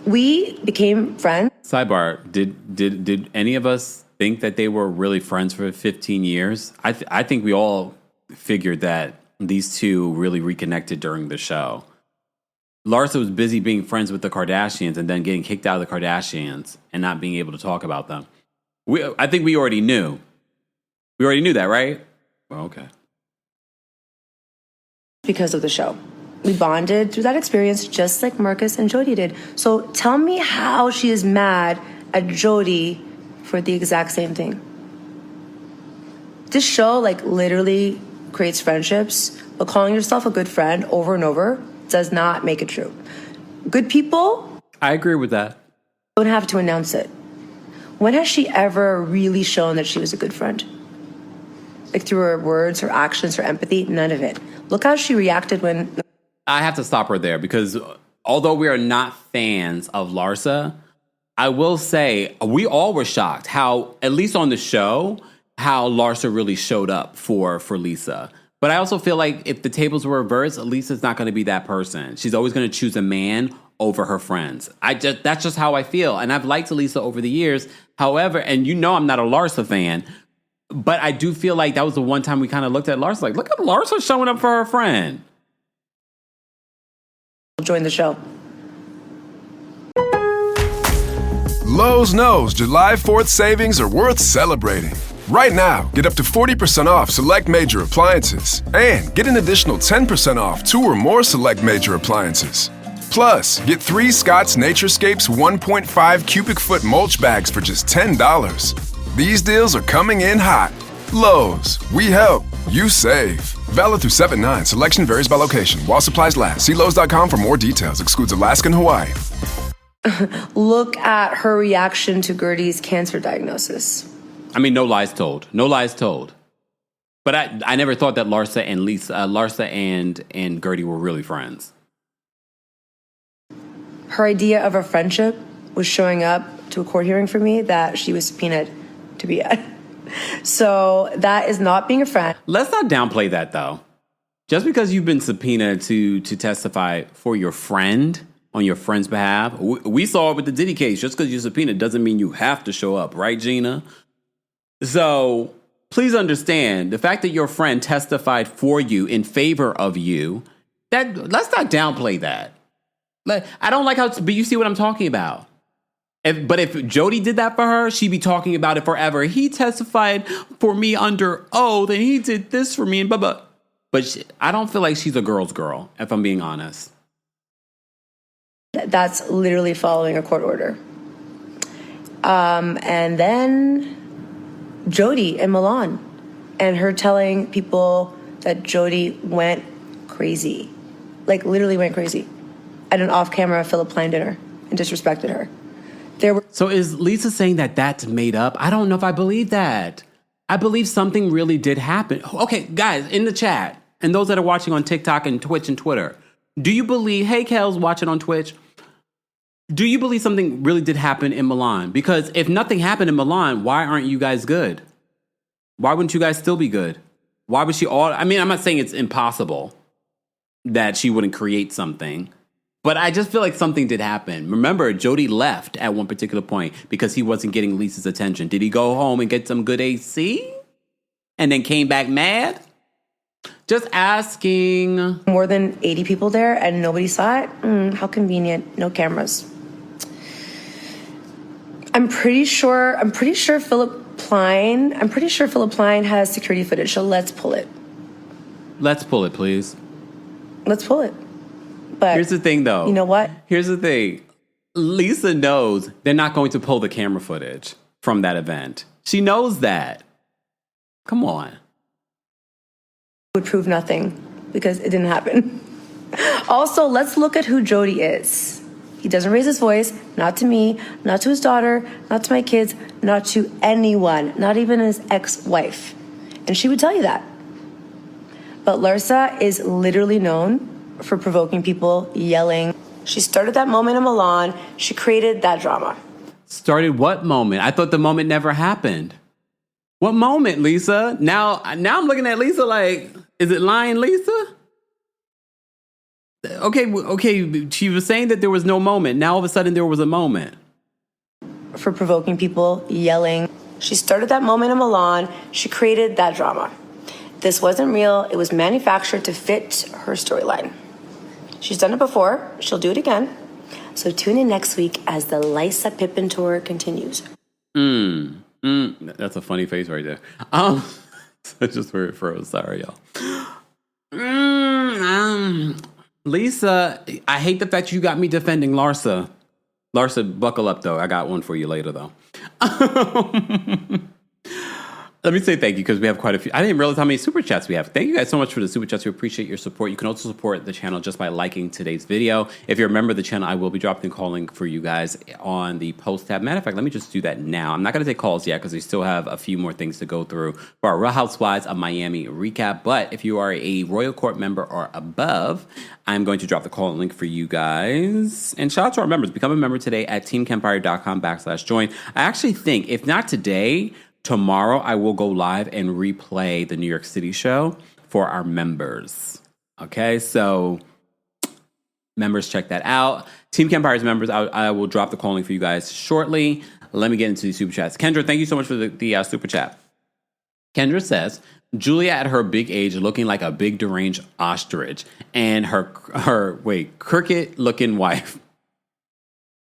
[SPEAKER 5] We became friends.
[SPEAKER 2] Sidebar, did any of us think that they were really friends for 15 years? I think we all figured that these two really reconnected during the show. Larsa was busy being friends with the Kardashians and then getting kicked out of the Kardashians and not being able to talk about them. I think we already knew. We already knew that, right? Well, okay.
[SPEAKER 5] Because of the show. We bonded through that experience just like Marcus and Jody did. So tell me how she is mad at Jody for the exact same thing. This show like literally creates friendships, but calling yourself a good friend over and over does not make it true. Good people,
[SPEAKER 2] I agree with that.
[SPEAKER 5] Don't have to announce it. When has she ever really shown that she was a good friend? Like through her words, her actions, her empathy? None of it. Look how she reacted when...
[SPEAKER 2] I have to stop her there because although we are not fans of Larsa, I will say we all were shocked how, at least on the show, how Larsa really showed up for Lisa. But I also feel like if the tables were reversed, Lisa's not going to be that person. She's always going to choose a man over her friends. That's just how I feel. And I've liked Lisa over the years. However, and you know I'm not a Larsa fan, but I do feel like that was the one time we kind of looked at Larsa like, look at Larsa showing up for her friend.
[SPEAKER 5] Join the show.
[SPEAKER 6] Lowe's knows July 4th savings are worth celebrating. Right now, get up to 40% off select major appliances and get an additional 10% off 2 or more select major appliances. Plus, get 3 Scott's Naturescapes 1.5 cubic foot mulch bags for just $10. These deals are coming in hot. Lowe's, we help, you save. Valid through 7/9. Selection varies by location. While supplies last. See Lowe's.com for more details. Excludes Alaska and Hawaii.
[SPEAKER 5] Look at her reaction to Guerdy's cancer diagnosis.
[SPEAKER 2] I mean, no lies told. No lies told. But I never thought that Larsa and Guerdy were really friends.
[SPEAKER 5] Her idea of a friendship was showing up to a court hearing for me that she was subpoenaed to be at. So that is not being a friend.
[SPEAKER 2] Let's not downplay that, though. Just because you've been subpoenaed to testify for your friend on your friend's behalf, we saw it with the Diddy case. Just because you're subpoenaed doesn't mean you have to show up, right, Gina? So please understand the fact that your friend testified for you in favor of you. Let's not downplay that. I don't like how, but you see what I'm talking about. But if Jody did that for her, she'd be talking about it forever. He testified for me under oath, and he did this for me, and blah, blah. But I don't feel like she's a girl's girl, if I'm being honest.
[SPEAKER 5] That's literally following a court order. And then Jody in Milan, and her telling people that Jody went crazy. Like, literally went crazy. At an off-camera Philip Plein dinner and disrespected her.
[SPEAKER 2] So is Lisa saying that that's made up? I don't know if I believe that. I believe something really did happen. Okay, guys, in the chat, and those that are watching on TikTok and Twitch and Twitter, do you believe, hey, Kel's watching on Twitch, do you believe something really did happen in Milan? Because if nothing happened in Milan, why aren't you guys good? Why wouldn't you guys still be good? Why would she I mean, I'm not saying it's impossible that she wouldn't create something, but I just feel like something did happen. Remember, Jody left at one particular point because he wasn't getting Lisa's attention. Did he go home and get some good AC? And then came back mad? Just asking.
[SPEAKER 5] More than 80 people there and nobody saw it? How convenient. No cameras. I'm pretty sure Philip Plein has security footage, so let's pull it.
[SPEAKER 2] Let's pull it, please.
[SPEAKER 5] Let's pull it. But
[SPEAKER 2] here's the thing, though.
[SPEAKER 5] You know what?
[SPEAKER 2] Here's the thing. Lisa knows they're not going to pull the camera footage from that event. She knows that. Come on.
[SPEAKER 5] Would prove nothing because it didn't happen. Also, let's look at who Jody is. He doesn't raise his voice, not to me, not to his daughter, not to my kids, not to anyone, not even his ex-wife. And she would tell you that. But Larsa is literally known for provoking people, yelling. She started that moment in Milan. She created that drama.
[SPEAKER 2] Started what moment? I thought the moment never happened. What moment, Lisa? Now I'm looking at Lisa like, is it lying, Lisa? Okay. She was saying that there was no moment. Now all of a sudden there was a moment.
[SPEAKER 5] For provoking people, yelling. She started that moment in Milan. She created that drama. This wasn't real. It was manufactured to fit her storyline. She's done it before. She'll do it again. So tune in next week as the Larsa Pippen tour continues.
[SPEAKER 2] That's a funny face right there. Just where it froze. Sorry, y'all. Lisa, I hate the fact you got me defending Larsa. Larsa, buckle up, though. I got one for you later, though. Let me say thank you because we have quite a few. I didn't realize how many super chats we have. Thank you guys so much for the super chats. We appreciate your support. You can also support the channel just by liking today's video. If you're a member of the channel, I will be dropping a call link for you guys on the post tab. Matter of fact, let me just do that now. I'm not going to take calls yet because we still have a few more things to go through for our Real Housewives of Miami recap. But if you are a Royal Court member or above, I'm going to drop the call link for you guys. And shout out to our members. Become a member today at TheKempire.com/join. I actually think, if not today, tomorrow I will go live and replay the New York City show for our members. Okay, so members, check that out. Team Kempire's members, I will drop the calling for you guys shortly. Let me get into the super chats. Kendra, thank you so much for the super chat. Kendra says, Julia at her big age looking like a big deranged ostrich and her crooked looking wife.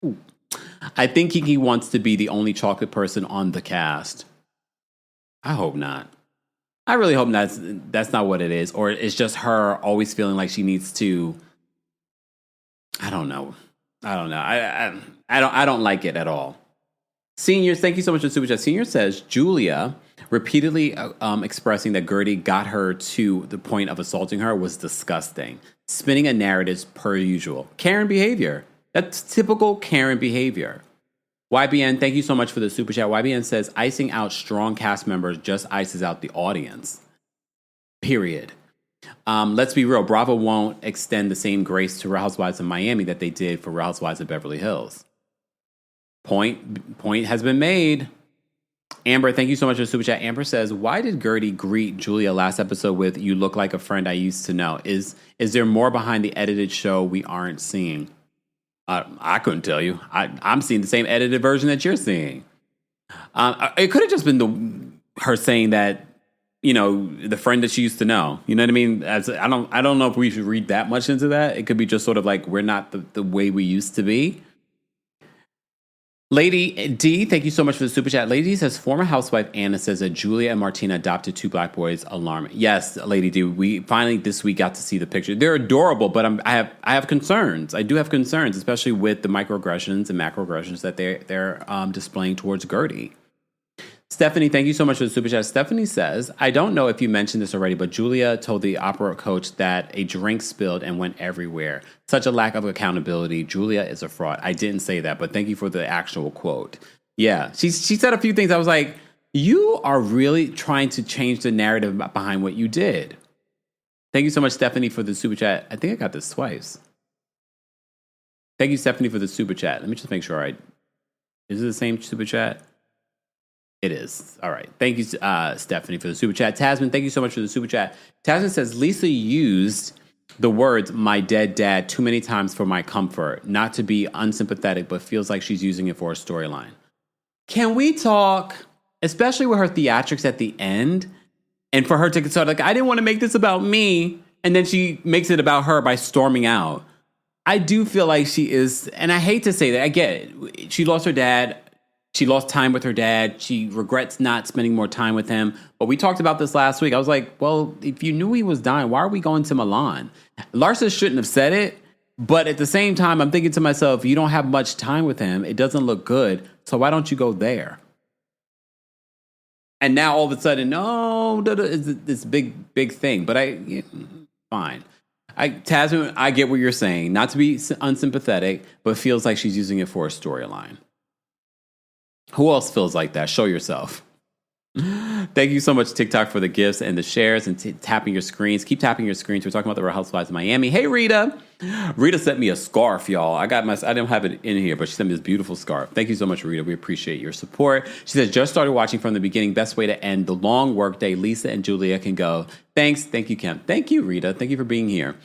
[SPEAKER 2] Ooh. I think Kiki wants to be the only chocolate person on the cast. I hope not. I really hope that's not what it is. Or it's just her always feeling like she needs to. I don't know. I don't like it at all. Seniors, thank you so much for the super chat. Senior says Julia repeatedly expressing that Guerdy got her to the point of assaulting her was disgusting. Spinning a narrative per usual. Karen behavior. That's typical Karen behavior. YBN, thank you so much for the super chat. YBN says, icing out strong cast members just ices out the audience. Period. Let's be real. Bravo won't extend the same grace to Real Housewives of Miami that they did for Real Housewives of Beverly Hills. Point has been made. Amber, thank you so much for the super chat. Amber says, why did Guerdy greet Julia last episode with, you look like a friend I used to know? Is there more behind the edited show we aren't seeing? I couldn't tell you. I'm seeing the same edited version that you're seeing. It could have just been her saying that, you know, the friend that she used to know. You know what I mean? I don't know if we should read that much into that. It could be just sort of like we're not the way we used to be. Lady D, thank you so much for the super chat. Lady D says, former housewife Anna says that Julia and Martina adopted 2 black boys. Alarming. Yes, Lady D, we finally this week got to see the picture. They're adorable, but I have concerns. I do have concerns, especially with the microaggressions and macroaggressions that they're displaying towards Guerdy. Stephanie, thank you so much for the super chat. Stephanie says, I don't know if you mentioned this already, but Julia told the opera coach that a drink spilled and went everywhere. Such a lack of accountability. Julia is a fraud. I didn't say that, but thank you for the actual quote. Yeah, she said a few things. I was like, you are really trying to change the narrative behind what you did. Thank you so much, Stephanie, for the super chat. I think I got this twice. Thank you, Stephanie, for the super chat. Let me just make sure is it the same super chat? It is. All right. Thank you, Stephanie, for the super chat. Tasman, thank you so much for the super chat. Tasman says, Lisa used the words, my dead dad, too many times for my comfort. Not to be unsympathetic, but feels like she's using it for a storyline. Can we talk, especially with her theatrics at the end, and for her to start like, I didn't want to make this about me, and then she makes it about her by storming out. I do feel like she is, and I hate to say that, I get it. She lost her dad. She lost time with her dad. She regrets not spending more time with him. But we talked about this last week. I was like, well, if you knew he was dying, why are we going to Milan? Larsa shouldn't have said it. But at the same time, I'm thinking to myself, you don't have much time with him. It doesn't look good. So why don't you go there? And now all of a sudden, no, it's this big thing. But fine. Tasman, I get what you're saying. Not to be unsympathetic, but feels like she's using it for a storyline. Who else feels like that? Show yourself. Thank you so much, TikTok, for the gifts and the shares and tapping your screens. Keep tapping your screens. We're talking about the Real Housewives of Miami. Hey, Rita. Rita sent me a scarf, y'all. I don't have it in here, but she sent me this beautiful scarf. Thank you so much, Rita. We appreciate your support. She says, just started watching from the beginning. Best way to end the long workday. Lisa and Julia can go. Thanks. Thank you, Kemp. Thank you, Rita. Thank you for being here.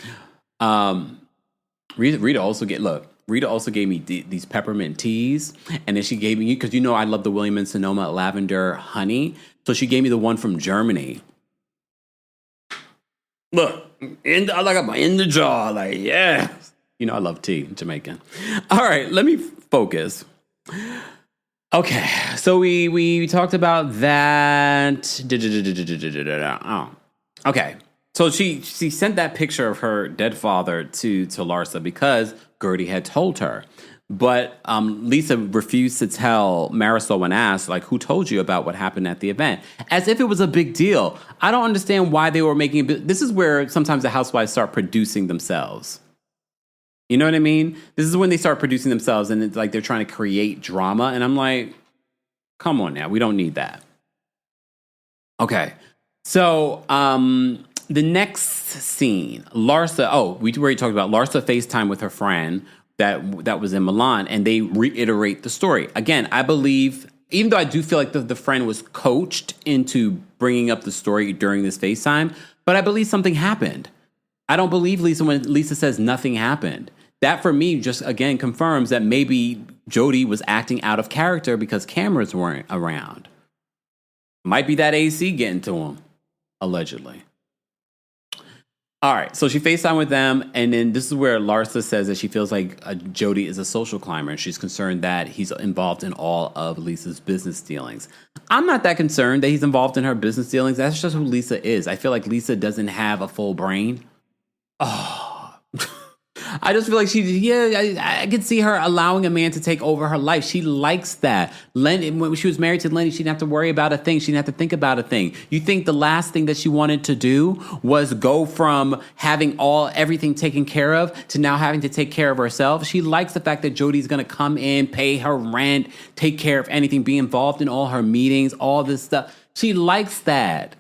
[SPEAKER 2] Rita also gave me these peppermint teas, and then she gave me, because you know I love the William & Sonoma lavender honey, so she gave me the one from Germany. Look, in the jaw, like, yeah. You know, I love tea, Jamaican. All right, let me focus. Okay, so we talked about that. Oh. Okay, so she sent that picture of her dead father to Larsa because Guerdy had told her. But Lisa refused to tell Marysol when asked, like, who told you about what happened at the event? As if it was a big deal. I don't understand why they were making it. This is where sometimes the housewives start producing themselves. You know what I mean? This is when they start producing themselves and it's like they're trying to create drama. And I'm like, come on now. We don't need that. Okay. So the next scene, Larsa. We already talked about Larsa FaceTime with her friend that was in Milan, and they reiterate the story. Again, I believe, even though I do feel like the friend was coached into bringing up the story during this FaceTime, but I believe something happened. I don't believe Lisa when Lisa says nothing happened. That, for me, just, again, confirms that maybe Jody was acting out of character because cameras weren't around. Might be that AC getting to him, allegedly. All right, so she FaceTimed with them, and then this is where Larsa says that she feels like Jody is a social climber, and she's concerned that he's involved in all of Lisa's business dealings. I'm not that concerned that he's involved in her business dealings. That's just who Lisa is. I feel like Lisa doesn't have a full brain. Oh, I just feel like I could see her allowing a man to take over her life. She likes that. When she was married to Lenny, she didn't have to worry about a thing. She didn't have to think about a thing. You think the last thing that she wanted to do was go from having everything taken care of to now having to take care of herself? She likes the fact that Jody's going to come in, pay her rent, take care of anything, be involved in all her meetings, all this stuff. She likes that.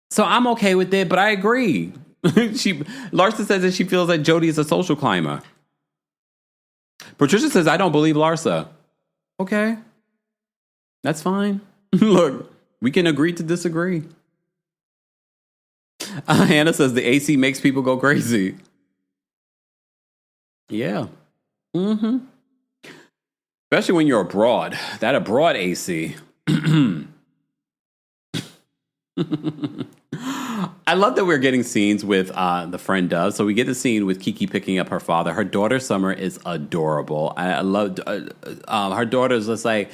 [SPEAKER 2] So I'm okay with it, but I agree. Larsa says that she feels like Jody is a social climber. Patricia says, I don't believe Larsa. Okay. That's fine. Look, we can agree to disagree. Hannah says the AC makes people go crazy. Yeah. Mm-hmm. Especially when you're abroad. That abroad AC. I love that we're getting scenes with the friend Dove. So we get the scene with Kiki picking up her father. Her daughter Summer is adorable. I love her daughter's just like,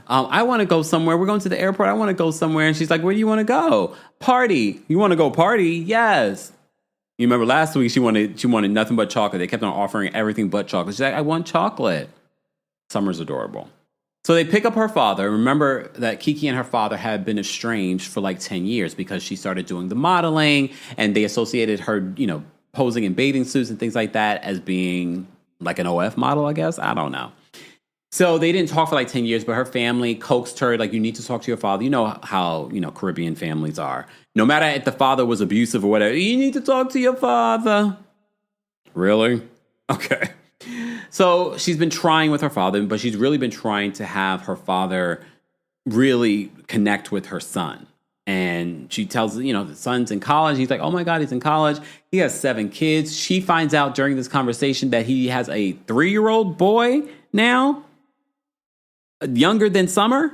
[SPEAKER 2] I want to go somewhere. We're going to the airport. I want to go somewhere. And she's like, where do you want to go? Party. You want to go party? Yes. You remember last week she wanted nothing but chocolate. They kept on offering everything but chocolate. She's like, I want chocolate. Summer's adorable. So they pick up her father. Remember that Kiki and her father had been estranged for like 10 years because she started doing the modeling and they associated her, posing in bathing suits and things like that as being like an OF model, I guess. I don't know. So they didn't talk for like 10 years, but her family coaxed her, like, you need to talk to your father. You know how, Caribbean families are. No matter if the father was abusive or whatever, you need to talk to your father. Really? Okay. So she's been trying with her father, but she's really been trying to have her father really connect with her son. And she tells, the son's in college. He's like, oh my God, he's in college. He has 7 kids. She finds out during this conversation that he has a 3-year-old boy now, younger than Summer.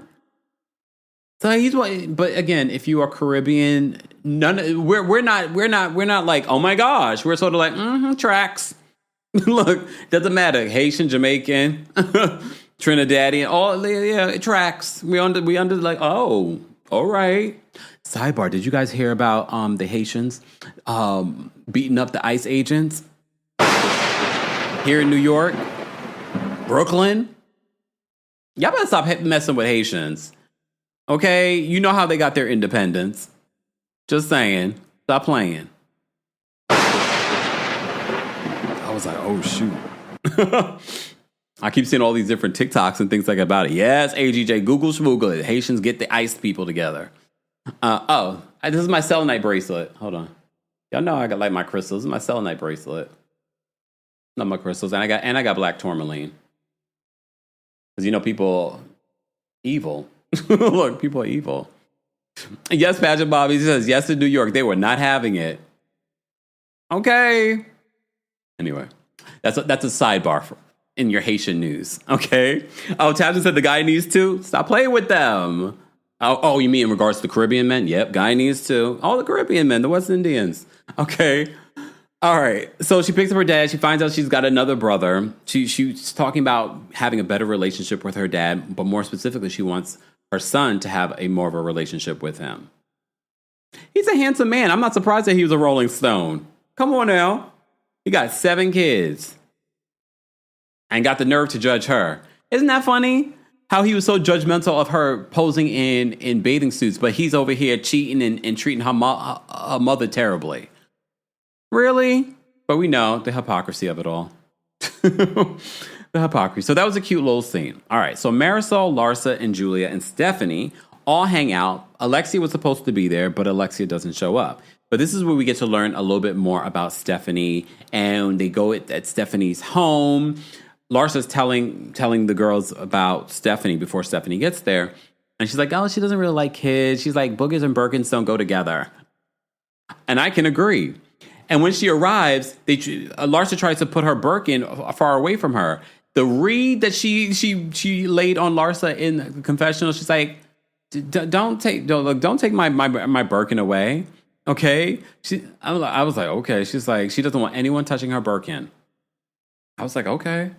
[SPEAKER 2] So but again, if you are Caribbean, we're not like, oh my gosh. We're sort of like, tracks. Look, doesn't matter. Haitian, Jamaican, Trinidadian, all it tracks. We under like, oh, all right. Sidebar, did you guys hear about the Haitians beating up the ICE agents here in New York, Brooklyn? Y'all better stop messing with Haitians. Okay, you know how they got their independence. Just saying, stop playing. I was like, oh, shoot. I keep seeing all these different TikToks and things like about it. Yes, AGJ, Google schmoogle it. Haitians get the ICE people together. This is my selenite bracelet. Hold on. Y'all know I got like my crystals. This is my selenite bracelet. Not my crystals. And I got black tourmaline. Because people evil. Look, people are evil. Yes, Pageant Bobby says yes to New York. They were not having it. Okay. Anyway, that's a sidebar in your Haitian news, okay? Oh, Tabitha said the guy needs to stop playing with them. Oh, you mean in regards to the Caribbean men? Yep, Guyanese too. All the Caribbean men, the West Indians. Okay. All right. So she picks up her dad. She finds out she's got another brother. She's talking about having a better relationship with her dad, but more specifically, she wants her son to have a more of a relationship with him. He's a handsome man. I'm not surprised that he was a Rolling Stone. Come on now. He got 7 kids and got the nerve to judge her. Isn't that funny? How he was so judgmental of her posing in bathing suits, but he's over here cheating and treating her mother terribly. Really? But we know the hypocrisy of it all. The hypocrisy. So that was a cute little scene. All right. So Marysol, Larsa, and Julia and Stephanie all hang out. Alexia was supposed to be there, but Alexia doesn't show up. But this is where we get to learn a little bit more about Stephanie. And they go at Stephanie's home. Larsa's telling the girls about Stephanie before Stephanie gets there. And she's like, oh, she doesn't really like kids. She's like, Boogers and Birkins don't go together. And I can agree. And when she arrives, Larsa tries to put her Birkin far away from her. The read that she laid on Larsa in the confessional, she's like, don't take my Birkin away. Okay. I was like, okay. She's like, she doesn't want anyone touching her Birkin. I was like, okay.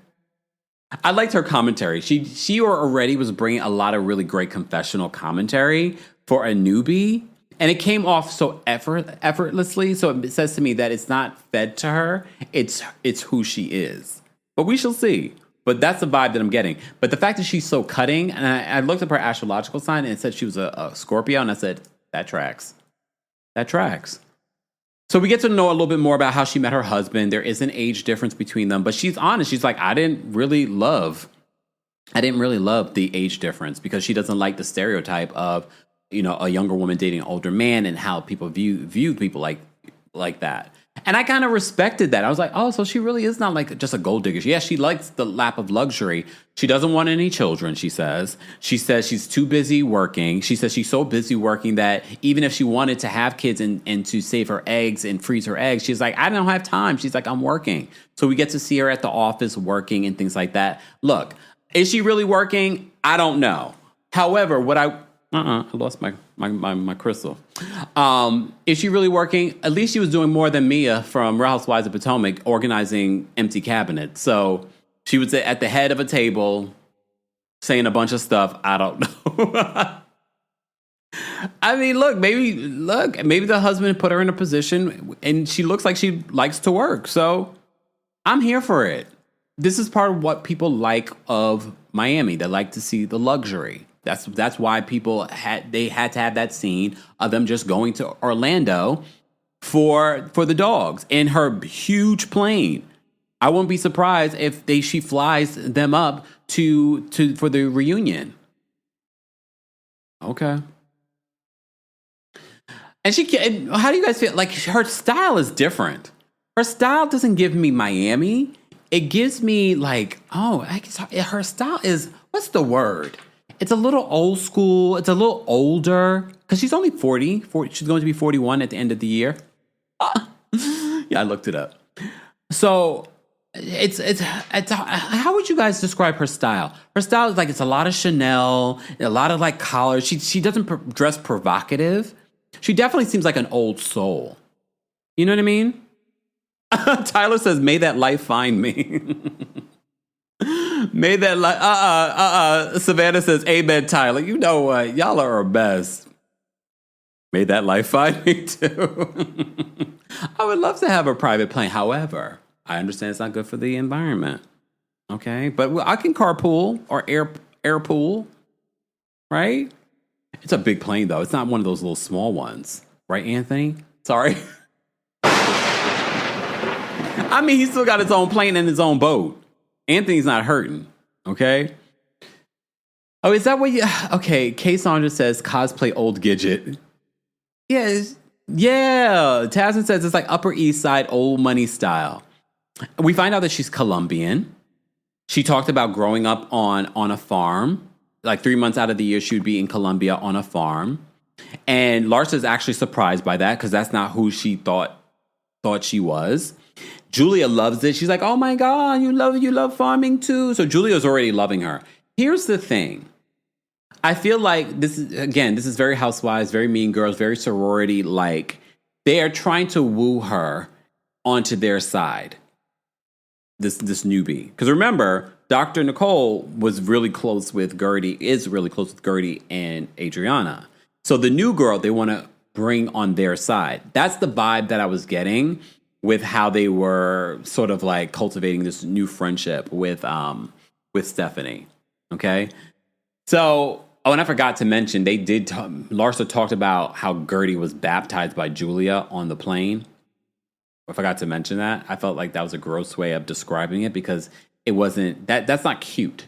[SPEAKER 2] I liked her commentary. She already was bringing a lot of really great confessional commentary for a newbie. And it came off so effortlessly. So it says to me that it's not fed to her. It's who she is. But we shall see. But that's the vibe that I'm getting. But the fact that she's so cutting, and I looked up her astrological sign and it said she was a Scorpio. And I said, that tracks. That tracks. So we get to know a little bit more about how she met her husband. There is an age difference between them. But she's honest. She's like, I didn't really love the age difference because she doesn't like the stereotype of, you know, a younger woman dating an older man and how people view people like that. And I kind of respected that. I was like, oh, so she really is not like just a gold digger. Yeah, she likes the lap of luxury. She doesn't want any children, she says. She says she's too busy working. She says she's so busy working that even if she wanted to have kids and to save her eggs and freeze her eggs, she's like, I don't have time. She's like, I'm working. So we get to see her at the office working and things like that. Look, is she really working? I don't know. However, I lost my crystal. Is she really working? At least she was doing more than Mia from Real Housewives of Potomac organizing empty cabinets. So she was at the head of a table saying a bunch of stuff. I don't know. I mean, maybe the husband put her in a position and she looks like she likes to work. So I'm here for it. This is part of what people like of Miami. They like to see the luxury. That's why people had to have that scene of them just going to Orlando for the dogs in her huge plane. I won't be surprised if she flies them up for the reunion. Okay. And how do you guys feel? Like, her style is different. Her style doesn't give me Miami. It gives me like, I guess her style is, what's the word? It's a little old school. It's a little older because she's only 40. She's going to be 41 at the end of the year. Yeah, I looked it up. So it's how would you guys describe her style? Her style is like, it's a lot of Chanel, a lot of like collars. She doesn't dress provocative. She definitely seems like an old soul. You know what I mean? Tyler says, may that life find me. May that life, Savannah says, amen, Tyler. You know what? Y'all are our best. May that life find me too. I would love to have a private plane. However, I understand it's not good for the environment. Okay. But I can carpool or airpool, right? It's a big plane though. It's not one of those little small ones. Right, Anthony? Sorry. I mean, he's still got his own plane and his own boat. Anthony's not hurting, okay? Oh, is that what you... Okay, Kay Sandra says, cosplay old Gidget. Yes. Yeah. Tasman says it's like Upper East Side old money style. We find out that she's Colombian. She talked about growing up on a farm. Like 3 months out of the year, she would be in Colombia on a farm. And Larsa is actually surprised by that because that's not who she thought she was. Julia loves it. She's like, oh my God, you love farming too. So Julia's already loving her. Here's the thing. I feel like this is very Housewives, very Mean Girls, very sorority. Like, they are trying to woo her onto their side. This newbie. Because remember, Dr. Nicole was really close with Guerdy, is really close with Guerdy and Adriana. So the new girl, they want to bring on their side. That's the vibe that I was getting with how they were sort of like cultivating this new friendship with Stephanie. Okay? So, and I forgot to mention, Larsa talked about how Guerdy was baptized by Julia on the plane. I forgot to mention that. I felt like that was a gross way of describing it because it wasn't, that's not cute.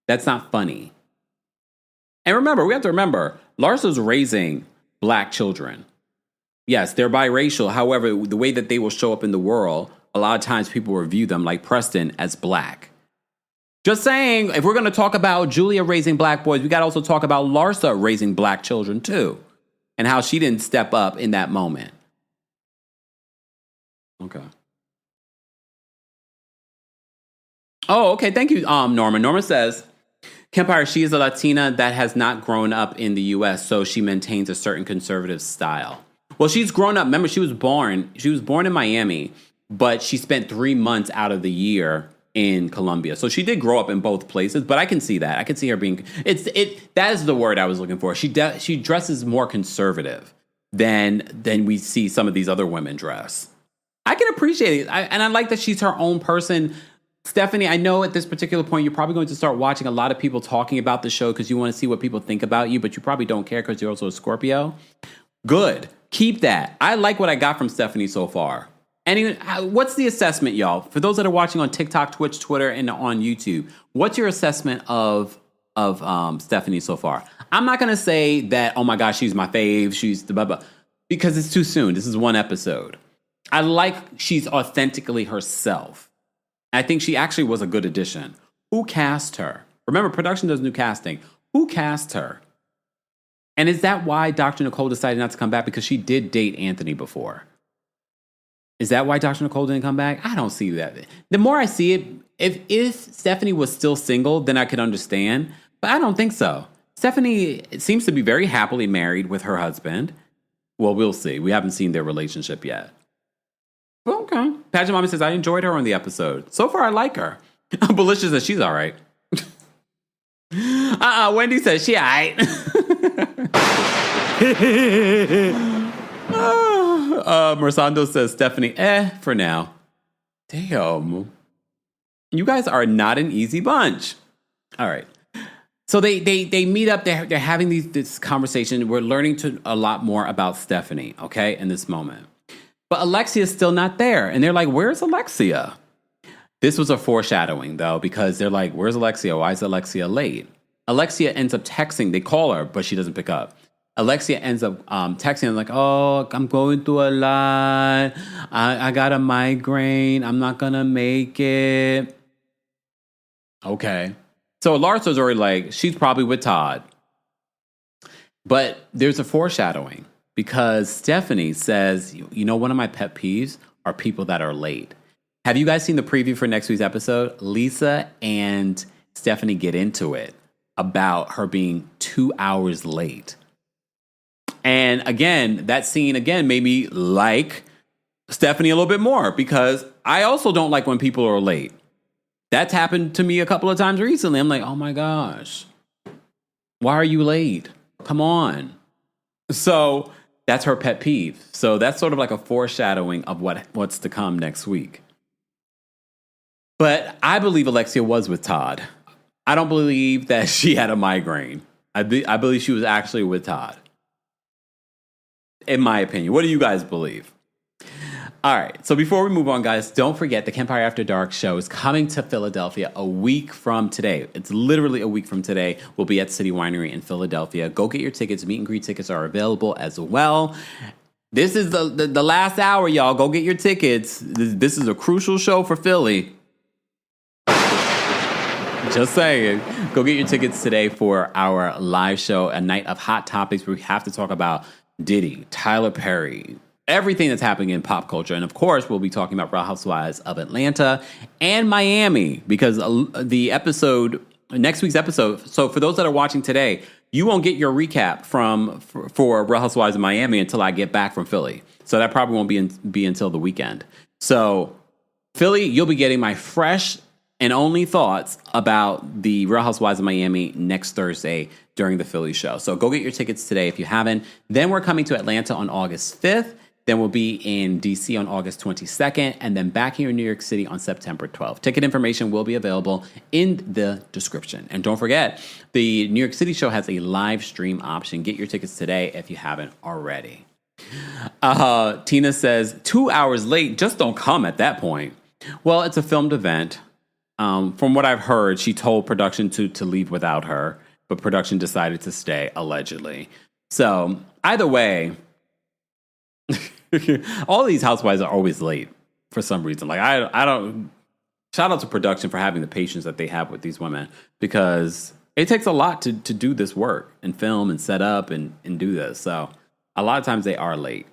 [SPEAKER 2] That's not funny. And remember, we have to remember, Larsa's raising black children. Yes, they're biracial. However, the way that they will show up in the world, a lot of times people will view them, like Preston, as black. Just saying, if we're going to talk about Julia raising black boys, we got to also talk about Larsa raising black children too. And how she didn't step up in that moment. Okay. Oh, okay. Thank you, Norma. Norma says, Kempire, she is a Latina that has not grown up in the U.S., so she maintains a certain conservative style. Well, she's grown up. Remember, she was born in Miami, but she spent 3 months out of the year in Colombia. So she did grow up in both places, but I can see that. I can see her being, that is the word I was looking for. She dresses more conservative than we see some of these other women dress. I can appreciate it. And I like that she's her own person. Stephanie, I know at this particular point, you're probably going to start watching a lot of people talking about the show because you want to see what people think about you, but you probably don't care because you're also a Scorpio. Good. Keep that. I like what I got from Stephanie so far. And what's the assessment, y'all? For those that are watching on TikTok, Twitch, Twitter, and on YouTube, what's your assessment of Stephanie so far? I'm not going to say that, oh my gosh, she's my fave, she's the blah, blah, because it's too soon. This is one episode. I like she's authentically herself. I think she actually was a good addition. Who cast her? Remember, production does new casting. Who cast her? And is that why Dr. Nicole decided not to come back? Because she did date Anthony before. Is that why Dr. Nicole didn't come back? I don't see that. The more I see it, if Stephanie was still single, then I could understand. But I don't think so. Stephanie seems to be very happily married with her husband. Well, we'll see. We haven't seen their relationship yet. Well, okay. Pageant Mommy says, I enjoyed her on the episode. So far, I like her. Belisha says, she's all right. Wendy says, she all right. Mersando says, Stephanie, for now. Damn. You guys are not an easy bunch. All right. So they meet up. They're having this conversation. We're learning a lot more about Stephanie, okay, in this moment. But Alexia's still not there. And they're like, where's Alexia? This was a foreshadowing, though, because they're like, where's Alexia? Why is Alexia late? Alexia ends up texting. They call her, but she doesn't pick up. Alexia ends up texting like, oh, I'm going through a lot. I got a migraine. I'm not going to make it. Okay. So Larsa's already like, she's probably with Todd. But there's a foreshadowing because Stephanie says, you know, one of my pet peeves are people that are late. Have you guys seen the preview for next week's episode? Lisa and Stephanie get into it about her being 2 hours late. And again, that scene again made me like Stephanie a little bit more because I also don't like when people are late. That's happened to me a couple of times recently. I'm like, oh my gosh, why are you late? Come on. So that's her pet peeve. So that's sort of like a foreshadowing of what's to come next week. But I believe Alexia was with Todd. I don't believe that she had a migraine. I believe she was actually with Todd. In my opinion. What do you guys believe? All right. So before we move on, guys, don't forget the Kempire After Dark show is coming to Philadelphia a week from today. It's literally a week from today. We'll be at City Winery in Philadelphia. Go get your tickets. Meet and greet tickets are available as well. This is the last hour, y'all. Go get your tickets. This is a crucial show for Philly. Just saying. Go get your tickets today for our live show, a night of hot topics where we have to talk about Diddy, Tyler Perry, everything that's happening in pop culture. And of course, we'll be talking about Real Housewives of Atlanta and Miami because the episode, next week's episode. So for those that are watching today, you won't get your recap for Real Housewives of Miami until I get back from Philly. So that probably won't be until the weekend. So Philly, you'll be getting my fresh and only thoughts about the Real Housewives of Miami next Thursday during the Philly show. So go get your tickets today if you haven't. Then we're coming to Atlanta on August 5th. Then we'll be in DC on August 22nd, and then back here in New York City on September 12th. Ticket information will be available in the description. And don't forget, the New York City show has a live stream option. Get your tickets today if you haven't already. Tina says, 2 hours late, just don't come at that point. Well, it's a filmed event. From what I've heard, she told production to leave without her, but production decided to stay, allegedly. So either way, all these housewives are always late for some reason. Like I don't. Shout out to production for having the patience that they have with these women, because it takes a lot to do this work and film and set up and do this. So a lot of times they are late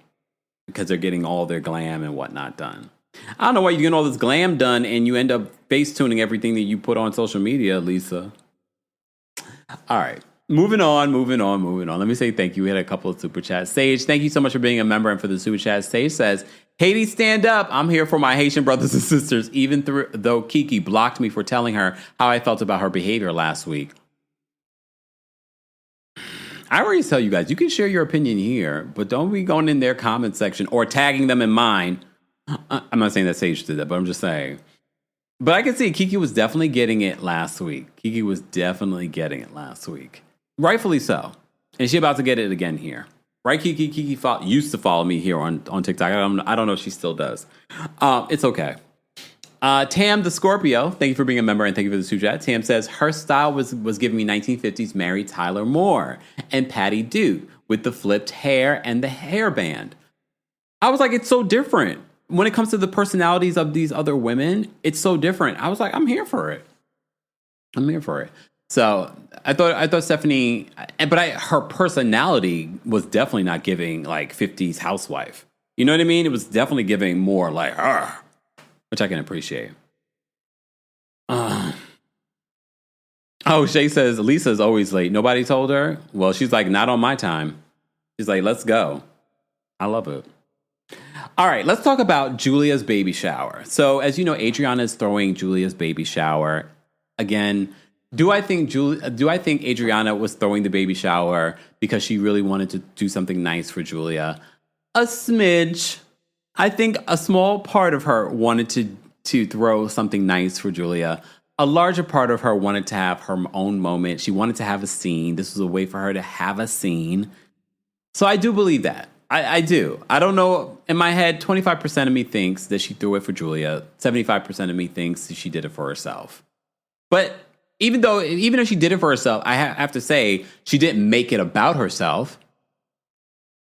[SPEAKER 2] because they're getting all their glam and whatnot done. I don't know why you get all this glam done and you end up face tuning everything that you put on social media, Lisa. All right. Moving on. Let me say thank you. We had a couple of super chats. Sage, thank you so much for being a member and for the super chat. Sage says, Haiti, stand up. I'm here for my Haitian brothers and sisters, even though Kiki blocked me for telling her how I felt about her behavior last week. I already tell you guys, you can share your opinion here, but don't be going in their comment section or tagging them in mine. I'm not saying that Sage did that, but I'm just saying. But I can see Kiki was definitely getting it last week. Rightfully so. And she's about to get it again here. Right, Kiki? Kiki used to follow me here on TikTok. I don't know if she still does. It's okay. Tam the Scorpio, thank you for being a member and thank you for the super chat. Tam says, her style was giving me 1950s Mary Tyler Moore and Patty Duke with the flipped hair and the hairband. I was like, it's so different. When it comes to the personalities of these other women, it's so different. I was like, I'm here for it. So I thought Stephanie, but her personality was definitely not giving like 50s housewife. You know what I mean? It was definitely giving more like her, which I can appreciate. Oh, Shay says, Lisa's always late. Nobody told her? Well, she's like, not on my time. She's like, let's go. I love it. All right, let's talk about Julia's baby shower. So as you know, Adriana is throwing Julia's baby shower. Again, do I think Adriana was throwing the baby shower because she really wanted to do something nice for Julia? A smidge. I think a small part of her wanted to throw something nice for Julia. A larger part of her wanted to have her own moment. She wanted to have a scene. This was a way for her to have a scene. So I do believe that. I do. I don't know. In my head, 25% of me thinks that she threw it for Julia. 75% of me thinks that she did it for herself. But even if she did it for herself, I have to say she didn't make it about herself.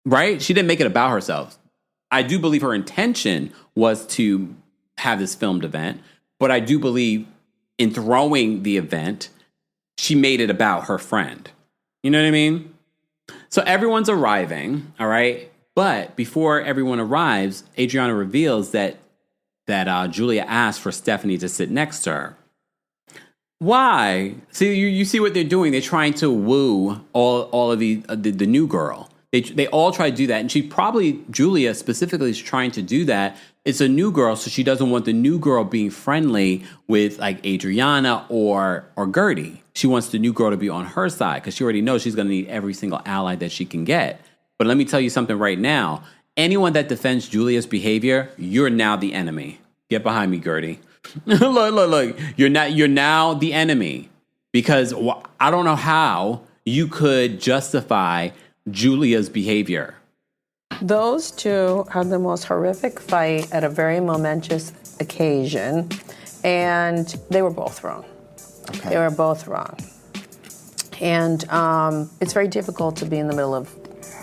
[SPEAKER 2] Right? She didn't make it about herself. I do believe her intention was to have this filmed event, but I do believe in throwing the event, she made it about her friend. You know what I mean? So everyone's arriving, all right? But before everyone arrives, Adriana reveals that Julia asked for Stephanie to sit next to her. Why? See, you see what they're doing. They're trying to woo all of the new girl. They all try to do that. And Julia specifically is trying to do that. It's a new girl, so she doesn't want the new girl being friendly with like Adriana or Guerdy. She wants the new girl to be on her side because she already knows she's going to need every single ally that she can get. But let me tell you something right now. Anyone that defends Julia's behavior, you're now the enemy. Get behind me, Guerdy. Look. You're now the enemy because I don't know how you could justify Julia's behavior.
[SPEAKER 4] Those two had the most horrific fight at a very momentous occasion, and they were both wrong. Okay. They were both wrong. And it's very difficult to be in the middle of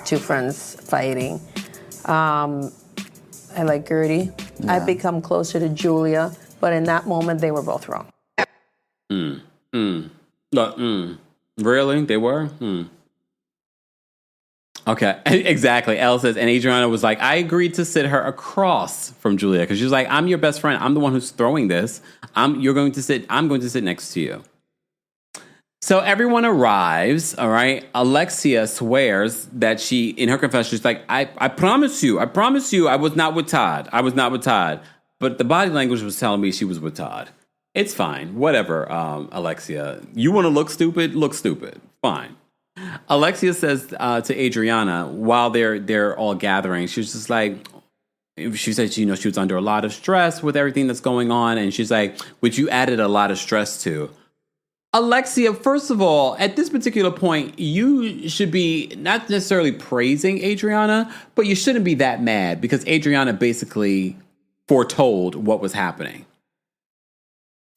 [SPEAKER 4] two friends fighting. I like Guerdy. Yeah. I've become closer to Julia, but in that moment, they were both wrong.
[SPEAKER 2] Really? They were? Okay, exactly. Elle says, and Adriana was like, I agreed to sit her across from Julia because she was like, I'm your best friend. I'm the one who's throwing this. I'm going to sit next to you. So everyone arrives, all right? Alexia swears that in her confession, she's like, I promise you, I was not with Todd. But the body language was telling me she was with Todd. It's fine. Whatever, Alexia. You want to look stupid? Look stupid. Fine. Alexia says to Adriana, while they're all gathering, she was just like, she said, she was under a lot of stress with everything that's going on. And she's like, which you added a lot of stress to. Alexia, first of all, at this particular point, you should be not necessarily praising Adriana, but you shouldn't be that mad because Adriana basically foretold what was happening.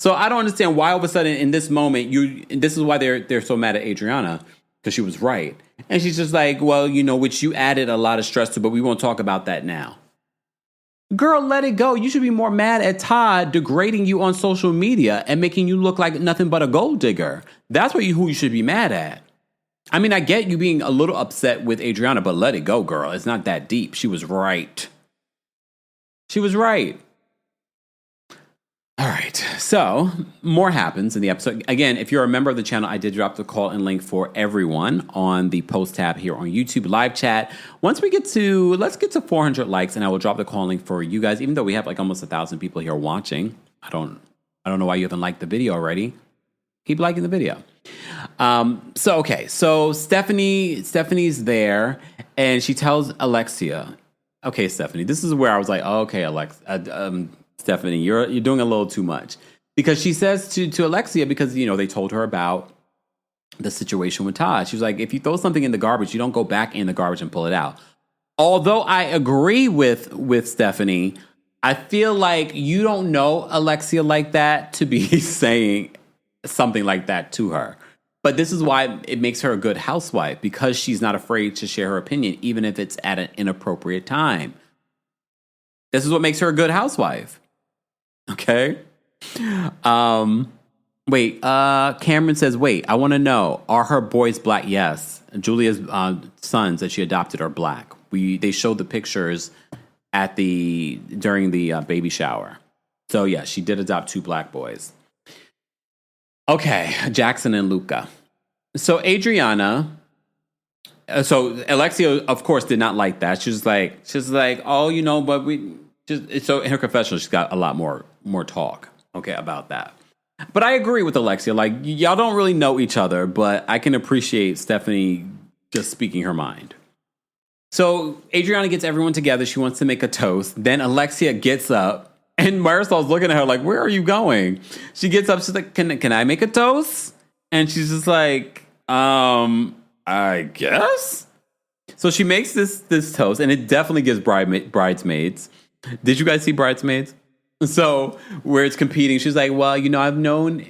[SPEAKER 2] So I don't understand why all of a sudden in this moment, this is why they're so mad at Adriana, because she was right. And she's just like, well, which you added a lot of stress to, but we won't talk about that now. Girl, let it go. You should be more mad at Todd degrading you on social media and making you look like nothing but a gold digger. That's who you should be mad at. I mean, I get you being a little upset with Adriana, but let it go, girl. It's not that deep. She was right. All right, so more happens in the episode. Again, if you're a member of the channel, I did drop the call-in link for everyone on the post tab here on YouTube live chat. Once we let's get to 400 likes, and I will drop the call link for you guys. Even though we have like almost 1,000 people here watching, I don't know why you haven't liked the video already. Keep liking the video. So Stephanie's there, and she tells Alexia, "Okay, Stephanie, this is where I was like, oh, okay, Stephanie, you're doing a little too much." Because she says to Alexia, because, they told her about the situation with Todd. She was like, if you throw something in the garbage, you don't go back in the garbage and pull it out. Although I agree with Stephanie, I feel like you don't know Alexia like that to be saying something like that to her. But this is why it makes her a good housewife, because she's not afraid to share her opinion, even if it's at an inappropriate time. This is what makes her a good housewife. Okay. Cameron says, wait, I want to know, are her boys black? Yes. Julia's sons that she adopted are black. They showed the pictures during the baby shower. So yeah, she did adopt 2 black boys. Okay. Jackson and Luca. So Alexia, of course, did not like that. She's like, oh, but so in her confessional, she's got a lot more talk, okay, about that. But I agree with Alexia. Like, y'all don't really know each other, but I can appreciate Stephanie just speaking her mind. So Adriana gets everyone together. She wants to make a toast. Then Alexia gets up, and Marysol's looking at her like, where are you going? She gets up. She's like, can I make a toast? And she's just like, I guess. So she makes this toast, and it definitely gives bridesmaids. Did you guys see Bridesmaids? So where it's competing, she's like, well, I've known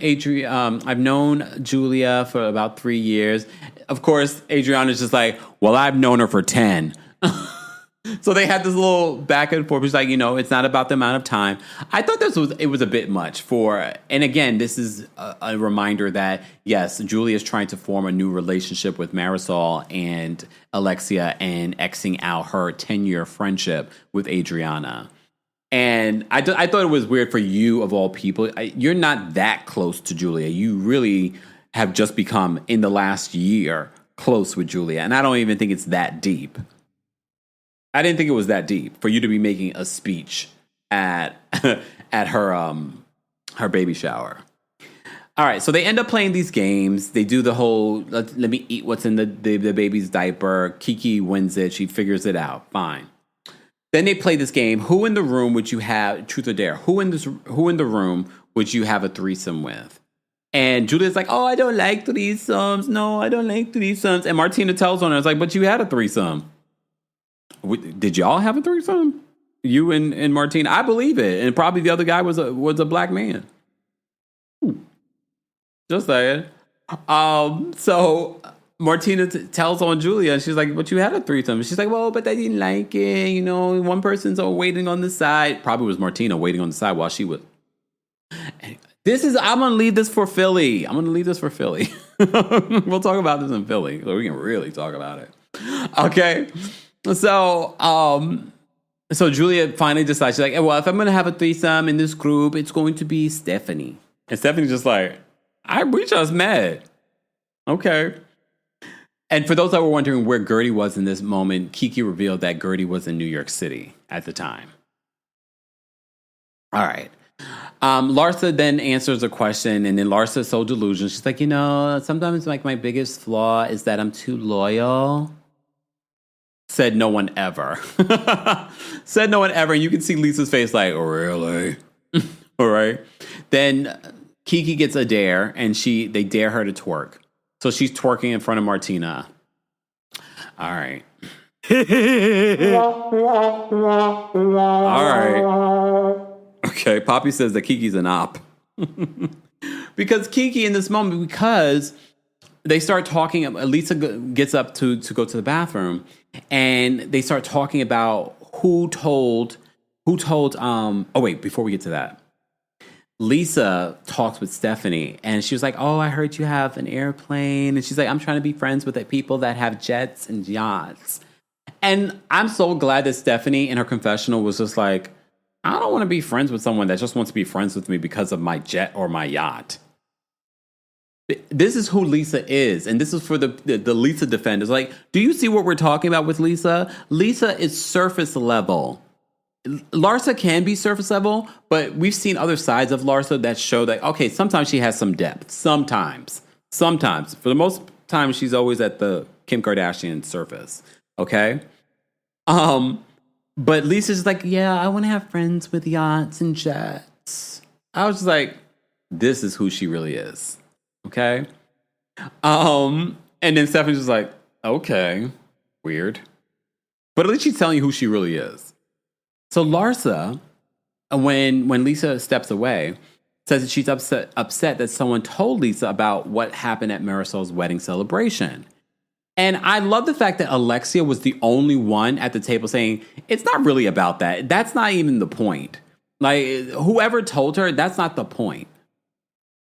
[SPEAKER 2] Julia for about 3 years. Of course, Adriana's just like, well, I've known her for 10. So they had this little back and forth. She's like, it's not about the amount of time. I thought it was a bit much and again, this is a reminder that, yes, Julia is trying to form a new relationship with Marysol and Alexia and Xing out her 10-year friendship with Adriana. And I thought it was weird for you, of all people. You're not that close to Julia. You really have just become, in the last year, close with Julia. And I don't even think it's that deep. I didn't think it was that deep for you to be making a speech at her baby shower. All right, so they end up playing these games. They do the whole, let me eat what's in the baby's diaper. Kiki wins it. She figures it out. Fine. Then they play this game. Who in the room would you have, truth or dare, who in the room would you have a threesome with? And Julia's like, oh, I don't like threesomes. No, I don't like threesomes. And Martina tells on her, it's like, but you had a threesome. Did y'all have a threesome? You and Martina? I believe it. And probably the other guy was a black man. Just saying. So Martina tells on Julia, and she's like, but you had a threesome. And she's like, well, but I didn't like it. One person's waiting on the side. Probably was Martina waiting on the side while she was. I'm going to leave this for Philly. We'll talk about this in Philly, so we can really talk about it. Okay. So Julia finally decides, she's like, well, if I'm going to have a threesome in this group, it's going to be Stephanie. And Stephanie's just like, we just met. Okay. And for those that were wondering where Guerdy was in this moment, Kiki revealed that Guerdy was in New York City at the time. All right. Larsa then answers a question, and then Larsa is so delusional. She's like, sometimes like my biggest flaw is that I'm too loyal. Said no one ever. Said no one ever. And you can see Lisa's face like, oh, really? All right. Then Kiki gets a dare, and they dare her to twerk. So she's twerking in front of Martina. All right. All right. Okay, Poppy says that Kiki's an op. Because Kiki in this moment, because they start talking, Lisa gets up to go to the bathroom, and they start talking about before we get to that. Lisa talks with Stephanie, and she was like, oh, I heard you have an airplane. And she's like, I'm trying to be friends with the people that have jets and yachts. And I'm so glad that Stephanie in her confessional was just like, I don't want to be friends with someone that just wants to be friends with me because of my jet or my yacht. This is who Lisa is. And this is for the Lisa defenders. Like, do you see what we're talking about with Lisa? Lisa is surface level. Larsa can be surface level, but we've seen other sides of Larsa that show that, okay, sometimes she has some depth. Sometimes. For the most time, she's always at the Kim Kardashian surface. Okay? But Lisa's like, yeah, I want to have friends with yachts and jets. I was just like, this is who she really is. Okay? And then Stephanie's just like, okay, weird. But at least she's telling you who she really is. So Larsa, when Lisa steps away, says that she's upset that someone told Lisa about what happened at Marysol's wedding celebration. And I love the fact that Alexia was the only one at the table saying, it's not really about that. That's not even the point. Like, whoever told her, that's not the point.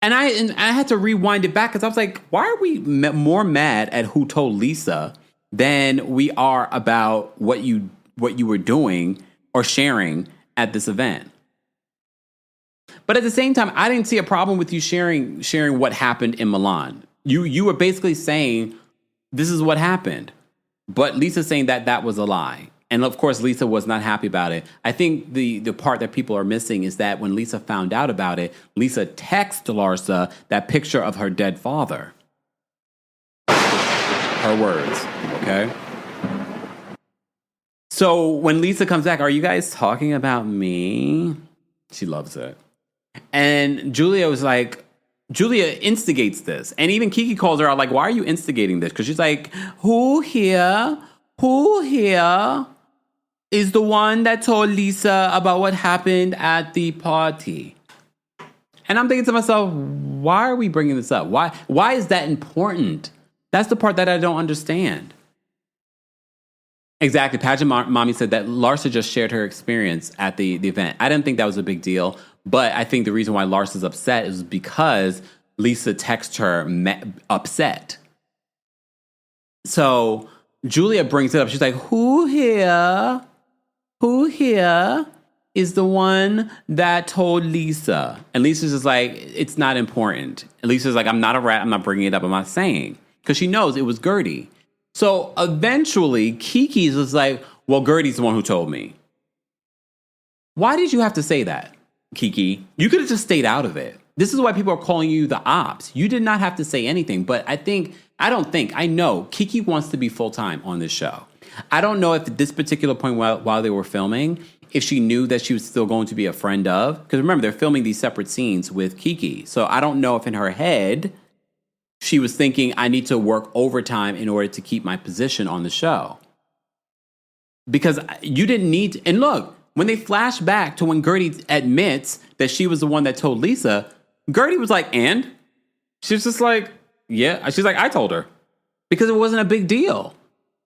[SPEAKER 2] And I had to rewind it back because I was like, why are we more mad at who told Lisa than we are about what you were doing or sharing at this event? But at the same time, I didn't see a problem with you sharing what happened in Milan. You were basically saying, this is what happened. But Lisa's saying that was a lie. And of course, Lisa was not happy about it. I think the part that people are missing is that when Lisa found out about it, Lisa texted Larsa that picture of her dead father. Her words, okay? So when Lisa comes back, are you guys talking about me? She loves it. And Julia instigates this. And even Kiki calls her out like, why are you instigating this? Because she's like, who here is the one that told Lisa about what happened at the party? And I'm thinking to myself, why are we bringing this up? Why is that important? That's the part that I don't understand. Exactly. Pageant Mommy said that Larsa just shared her experience at the event. I didn't think that was a big deal, but I think the reason why Larsa's upset is because Lisa texted her upset. So Julia brings it up. She's like, who here is the one that told Lisa? And Lisa's just like, it's not important. And Lisa's like, I'm not a rat. I'm not bringing it up. I'm not saying. Because she knows it was Guerdy. So eventually, Kiki's was like, well, Guerdy's the one who told me. Why did you have to say that, Kiki? You could have just stayed out of it. This is why people are calling you the ops. You did not have to say anything. But I know Kiki wants to be full-time on this show. I don't know if at this particular point while they were filming, if she knew that she was still going to be a friend of. Because remember, they're filming these separate scenes with Kiki. So I don't know if in her head she was thinking, I need to work overtime in order to keep my position on the show. Because you didn't need to. And look, when they flash back to when Guerdy admits that she was the one that told Lisa, Guerdy was like, and? She's just like, yeah. She's like, I told her. Because it wasn't a big deal.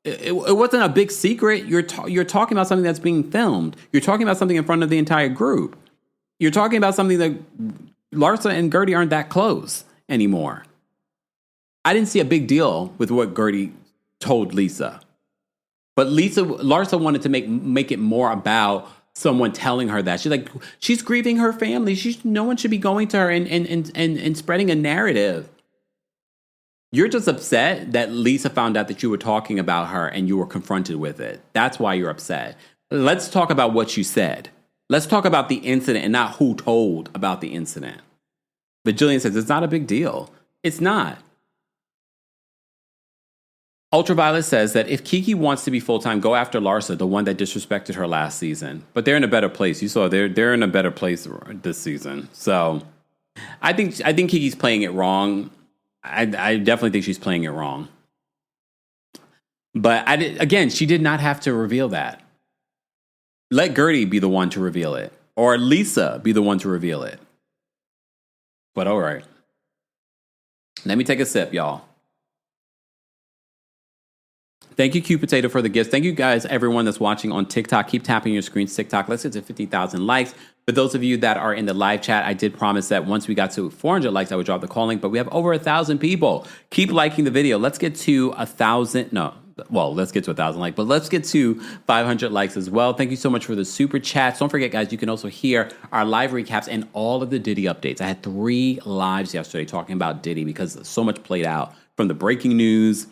[SPEAKER 2] It wasn't a big secret. You're talking about something that's being filmed. You're talking about something in front of the entire group. You're talking about something that Larsa and Guerdy aren't that close anymore. I didn't see a big deal with what Guerdy told Lisa. But Larsa wanted to make it more about someone telling her that. She's like, she's grieving her family. No one should be going to her and spreading a narrative. You're just upset that Lisa found out that you were talking about her and you were confronted with it. That's why you're upset. Let's talk about what you said. Let's talk about the incident and not who told about the incident. But Jillian says it's not a big deal. It's not. Ultraviolet says that if Kiki wants to be full-time, go after Larsa, the one that disrespected her last season. But they're in a better place. You saw they're in a better place this season. So I think Kiki's playing it wrong. I definitely think she's playing it wrong. But again, she did not have to reveal that. Let Guerdy be the one to reveal it. Or Lisa be the one to reveal it. But all right. Let me take a sip, y'all. Thank you, Q Potato, for the gifts. Thank you guys, everyone that's watching on TikTok. Keep tapping your screens, TikTok. Let's get to 50,000 likes. For those of you that are in the live chat, I did promise that once we got to 400 likes, I would drop the call link. But we have over 1,000 people. Keep liking the video. Let's get to 1,000. No, well, let's get to 1,000 likes, but let's get to 500 likes as well. Thank you so much for the super chats. Don't forget, guys, you can also hear our live recaps and all of the Diddy updates. I had 3 lives yesterday talking about Diddy because so much played out, from the breaking news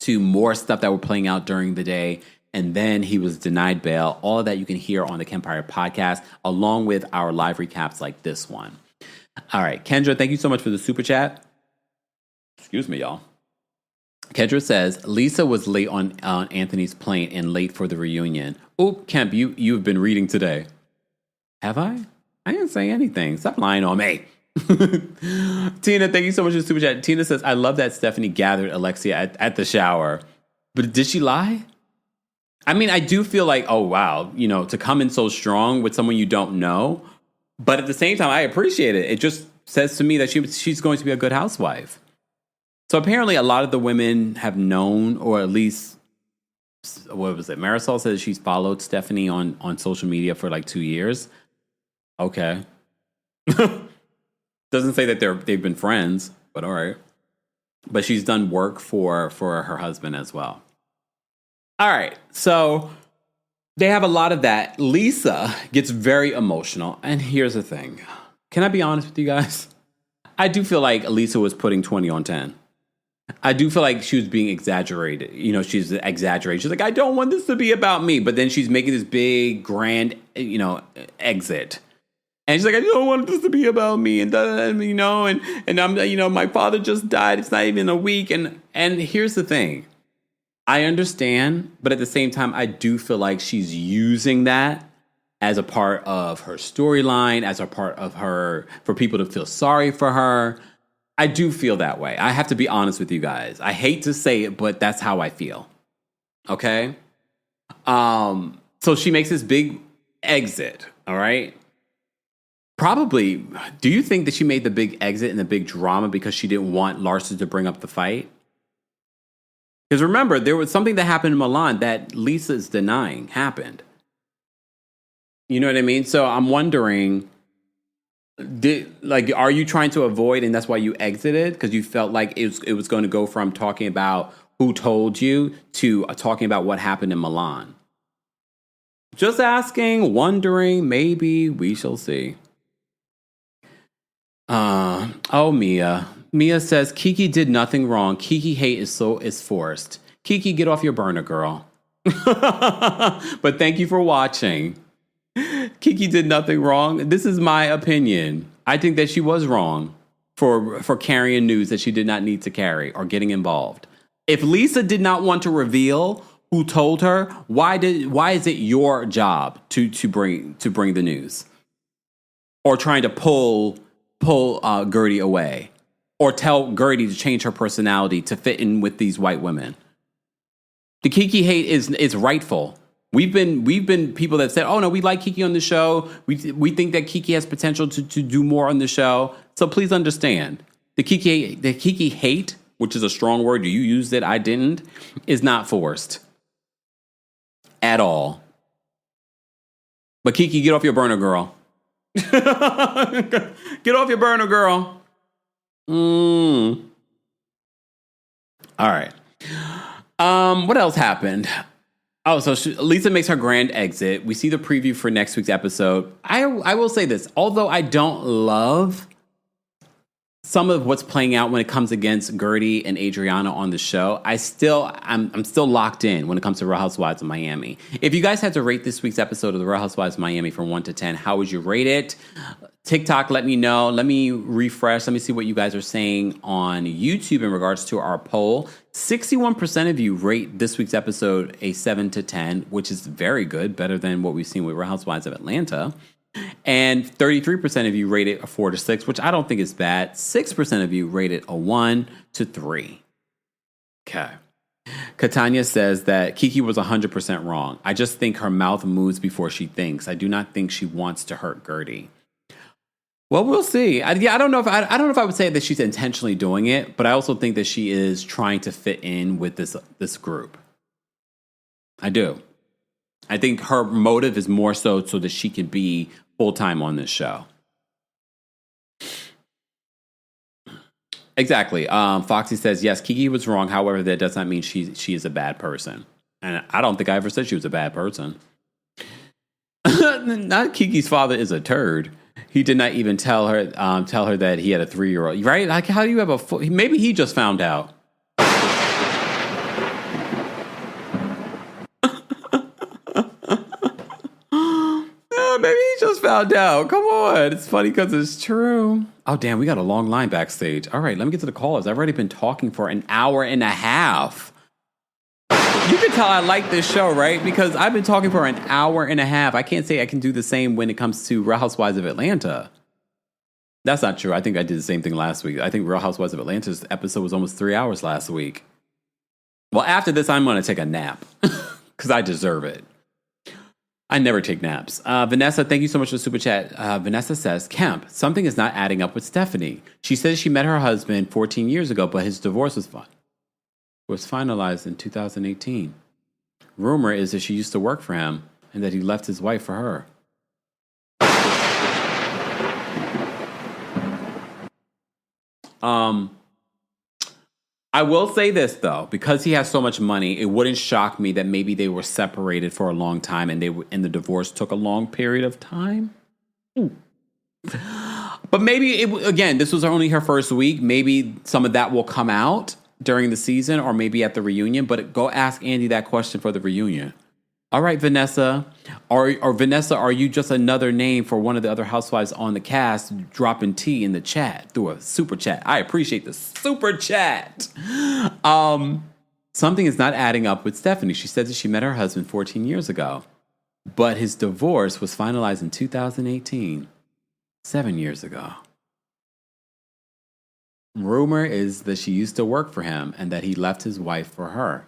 [SPEAKER 2] to more stuff that were playing out during the day. And then he was denied bail. All of that you can hear on the Kempire podcast, along with our live recaps like this one. All right, Kendra, thank you so much for the super chat. Excuse me, y'all. Kendra says, Lisa was late on Anthony's plane and late for the reunion. Oh, Kemp, you've been reading today. Have I? I didn't say anything. Stop lying on me. Tina, thank you so much for the super chat. Tina says, I love that Stephanie gathered Alexia at the shower. But did she lie? I mean, I do feel like, oh, wow, to come in so strong with someone you don't know. But at the same time, I appreciate it. It just says to me that she's going to be a good housewife. So apparently a lot of the women have known, or at least, what was it? Marysol says she's followed Stephanie on social media for like 2 years. Okay. Doesn't say that they've been friends, but all right. But she's done work for her husband as well. All right, so they have a lot of that. Lisa gets very emotional. And here's the thing. Can I be honest with you guys? I do feel like Lisa was putting 20 on 10. I do feel like she was being exaggerated. She's exaggerating. She's like, I don't want this to be about me. But then she's making this big, grand, exit. And she's like, I don't want this to be about me. And I'm, my father just died. It's not even a week. And here's the thing. I understand, but at the same time, I do feel like she's using that as a part of her storyline, as a part of for people to feel sorry for her. I do feel that way. I have to be honest with you guys. I hate to say it, but that's how I feel. Okay? So she makes this big exit, all right? Probably, do you think that she made the big exit and the big drama because she didn't want Larsa to bring up the fight? Because remember, there was something that happened in Milan that Lisa's denying happened. You know what I mean? So I'm wondering, are you trying to avoid, and that's why you exited? Because you felt like it was going to go from talking about who told you to talking about what happened in Milan. Just asking, wondering, maybe, we shall see. Mia. Mia says, Kiki did nothing wrong. Kiki hate is forced. Kiki, get off your burner, girl. But thank you for watching. Kiki did nothing wrong. This is my opinion. I think that she was wrong for carrying news that she did not need to carry or getting involved. If Lisa did not want to reveal who told her, why is it your job to bring the news? Or trying to pull Guerdy away? Or tell Guerdy to change her personality to fit in with these white women. The Kiki hate is rightful. We've been people that said, oh no, we like Kiki on the show. We think that Kiki has potential to do more on the show. So please understand, the Kiki hate, which is a strong word, you used it, I didn't, is not forced at all. But Kiki, get off your burner, girl. Get off your burner, girl. All right. What else happened? Oh, so Lisa makes her grand exit. We see the preview for next week's episode. I will say this. Although I don't love some of what's playing out when it comes against Guerdy and Adriana on the show, I'm still locked in when it comes to Real Housewives of Miami. If you guys had to rate this week's episode of the Real Housewives of Miami from 1 to 10, how would you rate it? TikTok, let me know. Let me refresh. Let me see what you guys are saying on YouTube in regards to our poll. 61% of you rate this week's episode a 7 to 10, which is very good, better than what we've seen with Real Housewives of Atlanta. And 33% of you rate it a 4 to 6, which I don't think is bad. 6% of you rate it a 1 to 3. Okay. Katanya says that Kiki was 100% wrong. I just think her mouth moves before she thinks. I do not think she wants to hurt Guerdy. Well, we'll see. I don't know if I would say that she's intentionally doing it, but I also think that she is trying to fit in with this group. I do. I think her motive is more so that she can be full-time on this show. Exactly. Foxy says, yes, Kiki was wrong. However, that does not mean she is a bad person. And I don't think I ever said she was a bad person. Not Kiki's father is a turd. He did not even tell her that he had a 3-year-old. Right? Like, how do you have maybe he just found out. Maybe he just found out. Come on. It's funny because it's true. Oh, damn. We got a long line backstage. All right. Let me get to the callers. I've already been talking for an hour and a half. You can tell I like this show, right? Because I've been talking for an hour and a half. I can't say I can do the same when it comes to Real Housewives of Atlanta. That's not true. I think I did the same thing last week. I think Real Housewives of Atlanta's episode was almost 3 hours last week. Well, after this, I'm going to take a nap because I deserve it. I never take naps. Vanessa, thank you so much for the super chat. Vanessa says, Kemp, something is not adding up with Stephanie. She says she met her husband 14 years ago, but his divorce was finalized in 2018. Rumor is that she used to work for him and that he left his wife for her. I will say this, though, because he has so much money, it wouldn't shock me that maybe they were separated for a long time and the divorce took a long period of time. Ooh. But maybe, again, this was only her first week. Maybe some of that will come out during the season or maybe at the reunion. But go ask Andy that question for the reunion. All right, Vanessa. Or Vanessa, are you just another name for one of the other housewives on the cast dropping tea in the chat through a super chat? I appreciate the super chat. Something is not adding up with Stephanie. She said that she met her husband 14 years ago, but his divorce was finalized in 2018, 7 years ago. Rumor is that she used to work for him and that he left his wife for her.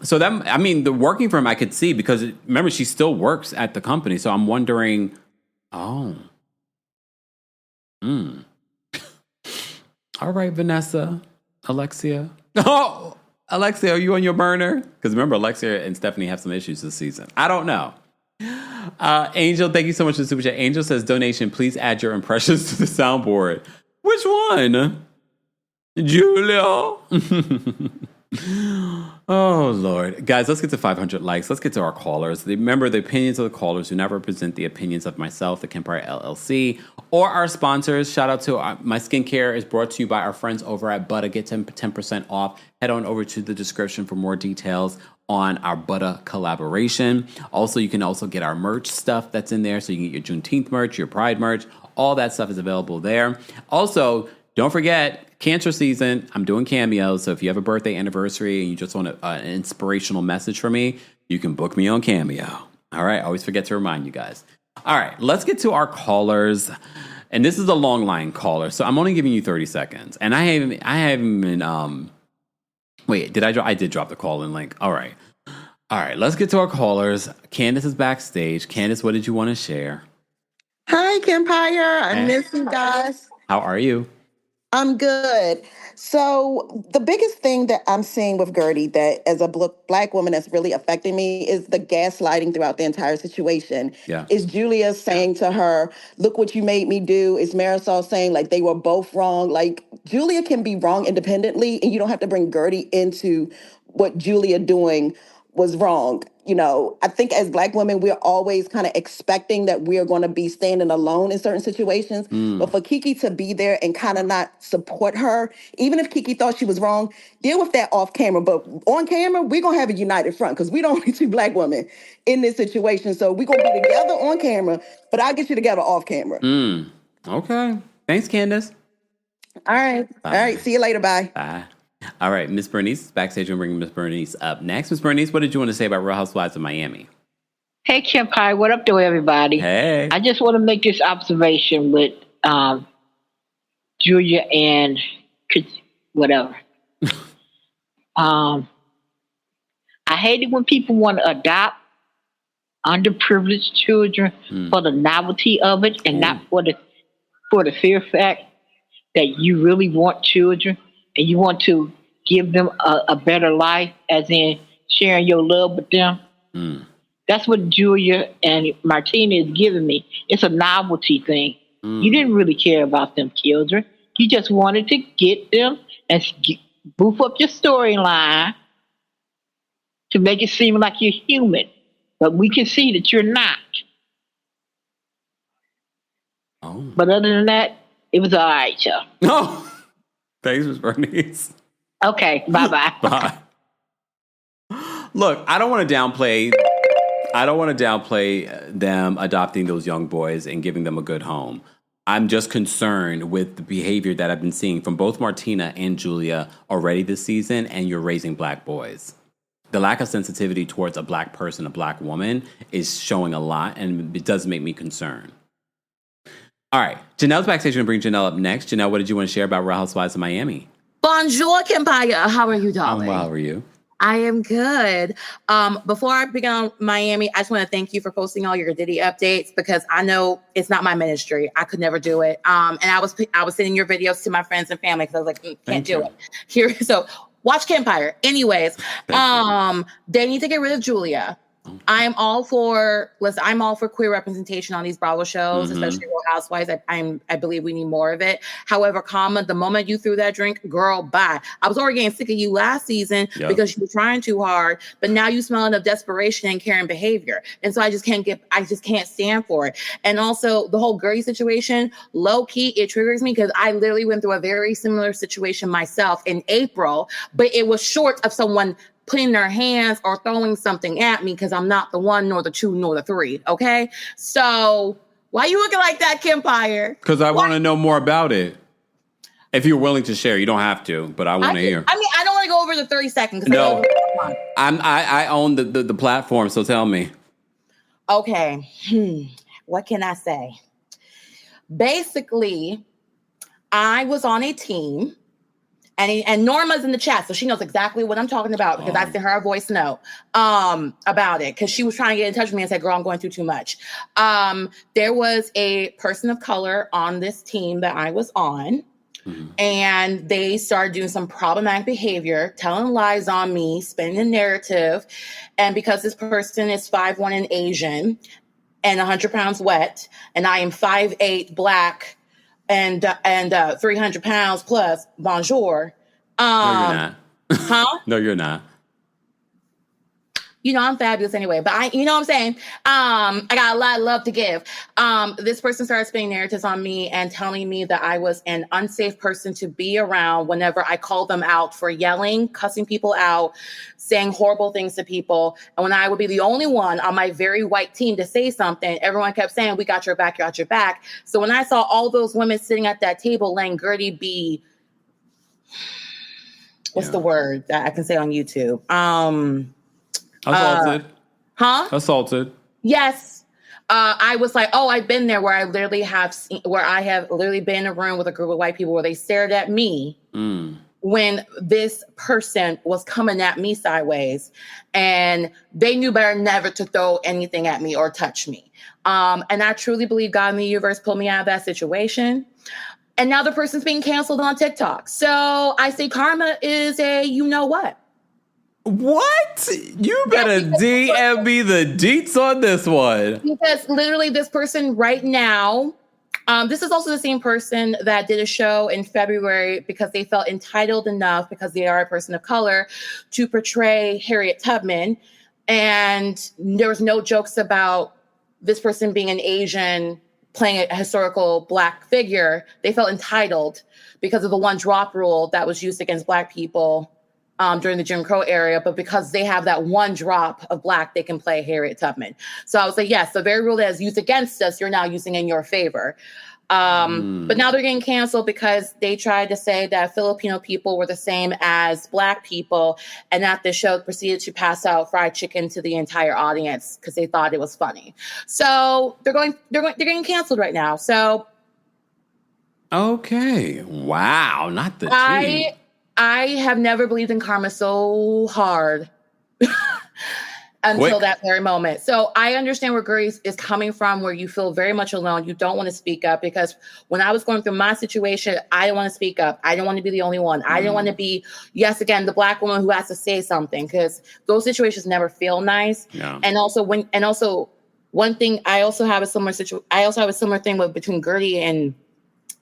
[SPEAKER 2] So that, I mean, the working for him I could see because remember she still works at the company. So I'm wondering, All right, Vanessa, Alexia. Oh, Alexia, are you on your burner? Because remember, Alexia and Stephanie have some issues this season. I don't know. Angel, thank you so much for the super chat. Angel says, donation, please add your impressions to the soundboard. Which one? Julia. Oh, Lord. Guys, let's get to 500 likes. Let's get to our callers. Remember, the opinions of the callers do not represent the opinions of myself, the Kempire LLC, or our sponsors. Shout out to my skincare is brought to you by our friends over at Butter. Get 10% off. Head on over to the description for more details on our Butter collaboration. Also, you can also get our merch stuff that's in there. So you can get your Juneteenth merch, your Pride merch. All that stuff is available there. Also, don't forget, cancer season, I'm doing cameos. So if you have a birthday, anniversary, and you just want an inspirational message from me, you can book me on Cameo. All right. I always forget to remind you guys. All right. Let's get to our callers. And this is a long line caller. So I'm only giving you 30 seconds. And I haven't been, wait, I did drop the call in link. All right. All right. Let's get to our callers. Candace is backstage. Candace, what did you want to share?
[SPEAKER 7] Hi, Kempire. I miss you guys.
[SPEAKER 2] How are you?
[SPEAKER 7] I'm good. So the biggest thing that I'm seeing with Guerdy that as a Black woman that's really affecting me is the gaslighting throughout the entire situation.
[SPEAKER 2] Yeah.
[SPEAKER 7] Is Julia saying to her, look what you made me do? Is Marysol saying like they were both wrong? Like Julia can be wrong independently and you don't have to bring Guerdy into what Julia doing was wrong. I think as Black women, we're always kind of expecting that we're going to be standing alone in certain situations. But for Kiki to be there and kind of not support her, even if Kiki thought she was wrong, deal with that off camera. But on camera, we're going to have a united front because we don't need two Black women in this situation. So we're going to be together on camera, but I'll get you together off camera.
[SPEAKER 2] Okay. Thanks, Candace.
[SPEAKER 7] All right.
[SPEAKER 2] Bye.
[SPEAKER 7] All right. See you later. Bye.
[SPEAKER 2] Bye. All right, Miss Bernice, backstage. I'm bringing Miss Bernice up next. Miss Bernice, what did you want to say about Real Housewives of Miami?
[SPEAKER 8] Hey, Kempire, what up, though, everybody?
[SPEAKER 2] Hey.
[SPEAKER 8] I just want to make this observation with Julia and whatever. I hate it when people want to adopt underprivileged children for the novelty of it and not for the fear fact that you really want children and you want to give them a better life, as in sharing your love with them. That's what Julia and Martina is giving me. It's a novelty thing. You didn't really care about them children. You just wanted to get them and boof up your storyline to make it seem like you're human. But we can see that you're not. But other than that, it was all right, y'all.
[SPEAKER 2] Oh, thanks, Miss Bernice.
[SPEAKER 8] Okay, bye-bye.
[SPEAKER 2] Bye. Look, I don't want to downplay them adopting those young boys and giving them a good home. I'm just concerned with the behavior that I've been seeing from both Martina and Julia already this season, and you're raising Black boys. The lack of sensitivity towards a Black person, a Black woman, is showing a lot, and it does make me concerned. All right, Janelle's backstage. We're going to bring Janelle up next. Janelle, what did you want to share about Real Housewives of Miami?
[SPEAKER 9] Bonjour, Kempire. How are you, darling?
[SPEAKER 2] I'm well. How are you?
[SPEAKER 9] I am good. Before I begin on Miami, I just want to thank you for posting all your Diddy updates because I know it's not my ministry. I could never do it. And I was sending your videos to my friends and family because I was like, can't do it. Here, so watch Kempire. Anyways, they need to get rid of Julia. I'm all for queer representation on these Bravo shows, especially Real Housewives. I believe we need more of it. However, the moment you threw that drink, girl, bye. I was already getting sick of you last season because you were trying too hard, but now you smelling of desperation and caring behavior. And so I just can't stand for it. And also the whole Guerdy situation, low key, it triggers me because I literally went through a very similar situation myself in April, but it was short of someone putting their hands or throwing something at me because I'm not the one, nor the two, nor the three. Okay? So why are you looking like that, Kempire?
[SPEAKER 2] Because I want to know more about it. If you're willing to share, you don't have to, but I want to hear.
[SPEAKER 9] I mean, I don't want to go over the 30 seconds.
[SPEAKER 2] No. I own the platform, so tell me.
[SPEAKER 9] Okay. What can I say? Basically, I was on a team. And Norma's in the chat, so she knows exactly what I'm talking about because I sent her a voice note about it because she was trying to get in touch with me and said, girl, I'm going through too much. There was a person of color on this team that I was on, and they started doing some problematic behavior, telling lies on me, spinning the narrative. And because this person is 5'1" and Asian and 100 pounds wet, and I am 5'8" Black, and 300 pounds plus, bonjour.
[SPEAKER 2] No, you're not.
[SPEAKER 9] Huh?
[SPEAKER 2] No, you're not.
[SPEAKER 9] You know, I'm fabulous anyway, but you know what I'm saying? I got a lot of love to give. This person started spinning narratives on me and telling me that I was an unsafe person to be around whenever I called them out for yelling, cussing people out, saying horrible things to people. And when I would be the only one on my very white team to say something, everyone kept saying, we got your back, you got your back. So when I saw all those women sitting at that table letting Guerdy be, what's the word that I can say on YouTube?
[SPEAKER 2] Assaulted. Assaulted.
[SPEAKER 9] Yes. I was like, oh, I've been there where I have literally been in a room with a group of white people where they stared at me when this person was coming at me sideways and they knew better never to throw anything at me or touch me. And I truly believe God in the universe pulled me out of that situation. And now the person's being canceled on TikTok. So I say karma is a you know what.
[SPEAKER 2] What? You better DM me the deets on this one.
[SPEAKER 9] Because literally this person right now, this is also the same person that did a show in February because they felt entitled enough because they are a person of color to portray Harriet Tubman. And there was no jokes about this person being an Asian playing a historical Black figure. They felt entitled because of the one drop rule that was used against Black people during the Jim Crow era. But because they have that one drop of Black, they can play Harriet Tubman. So I was like, yes, the very rule that is used against us, you're now using in your favor. But now they're getting canceled because they tried to say that Filipino people were the same as Black people, and that the show proceeded to pass out fried chicken to the entire audience because they thought it was funny. So they're getting canceled right now. So
[SPEAKER 2] okay, wow, not the tea.
[SPEAKER 9] I have never believed in karma so hard. Until that very moment. So I understand where Guerdy is coming from, where you feel very much alone. You don't want to speak up, because when I was going through my situation, I didn't want to speak up. I didn't want to be the only one. I didn't want to be, yes, again, the Black woman who has to say something, because those situations never feel nice. Yeah. And also one thing, I also have a similar thing between Guerdy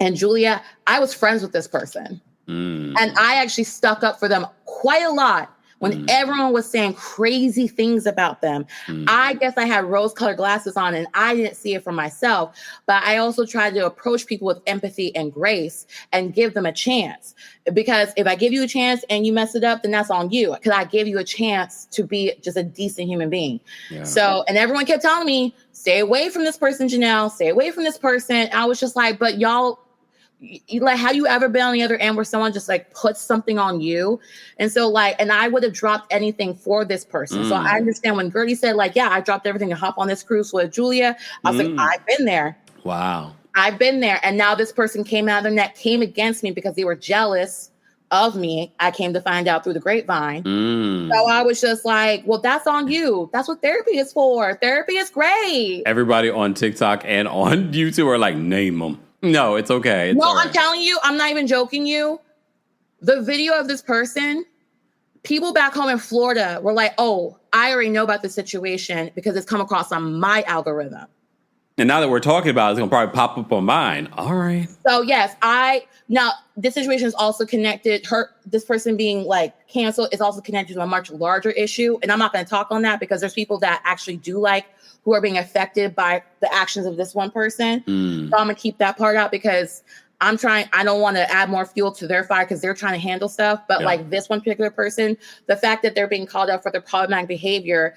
[SPEAKER 9] and Julia. I was friends with this person. And I actually stuck up for them quite a lot. When everyone was saying crazy things about them, I guess I had rose-colored glasses on and I didn't see it for myself. But I also tried to approach people with empathy and grace and give them a chance. Because if I give you a chance and you mess it up, then that's on you. Because I gave you a chance to be just a decent human being. Yeah. So, and everyone kept telling me, stay away from this person, Janelle. Stay away from this person. I was just like, but y'all, like, have you ever been on the other end where someone just like puts something on you? And so like, and I would have dropped anything for this person. So I understand when Guerdy said like, yeah, I dropped everything to hop on this cruise with Julia. I was like, I've been there.
[SPEAKER 2] Wow.
[SPEAKER 9] I've been there. And now this person came out of their neck, came against me because they were jealous of me. I came to find out through the grapevine. So I was just like, well, that's on you. That's what therapy is for. Therapy is great.
[SPEAKER 2] Everybody on TikTok and on YouTube are like, name them. No, it's okay. It's
[SPEAKER 9] I'm telling you, I'm not even joking you. The video of this person, people back home in Florida were like, oh, I already know about the situation because it's come across on my algorithm.
[SPEAKER 2] And now that we're talking about it, it's going to probably pop up on mine. All right.
[SPEAKER 9] So yes, now this situation is also connected. This person being like canceled is also connected to a much larger issue. And I'm not going to talk on that because there's people that actually who are being affected by the actions of this one person. So I'm going to keep that part out because I don't want to add more fuel to their fire because they're trying to handle stuff. But like this one particular person, the fact that they're being called out for their problematic behavior,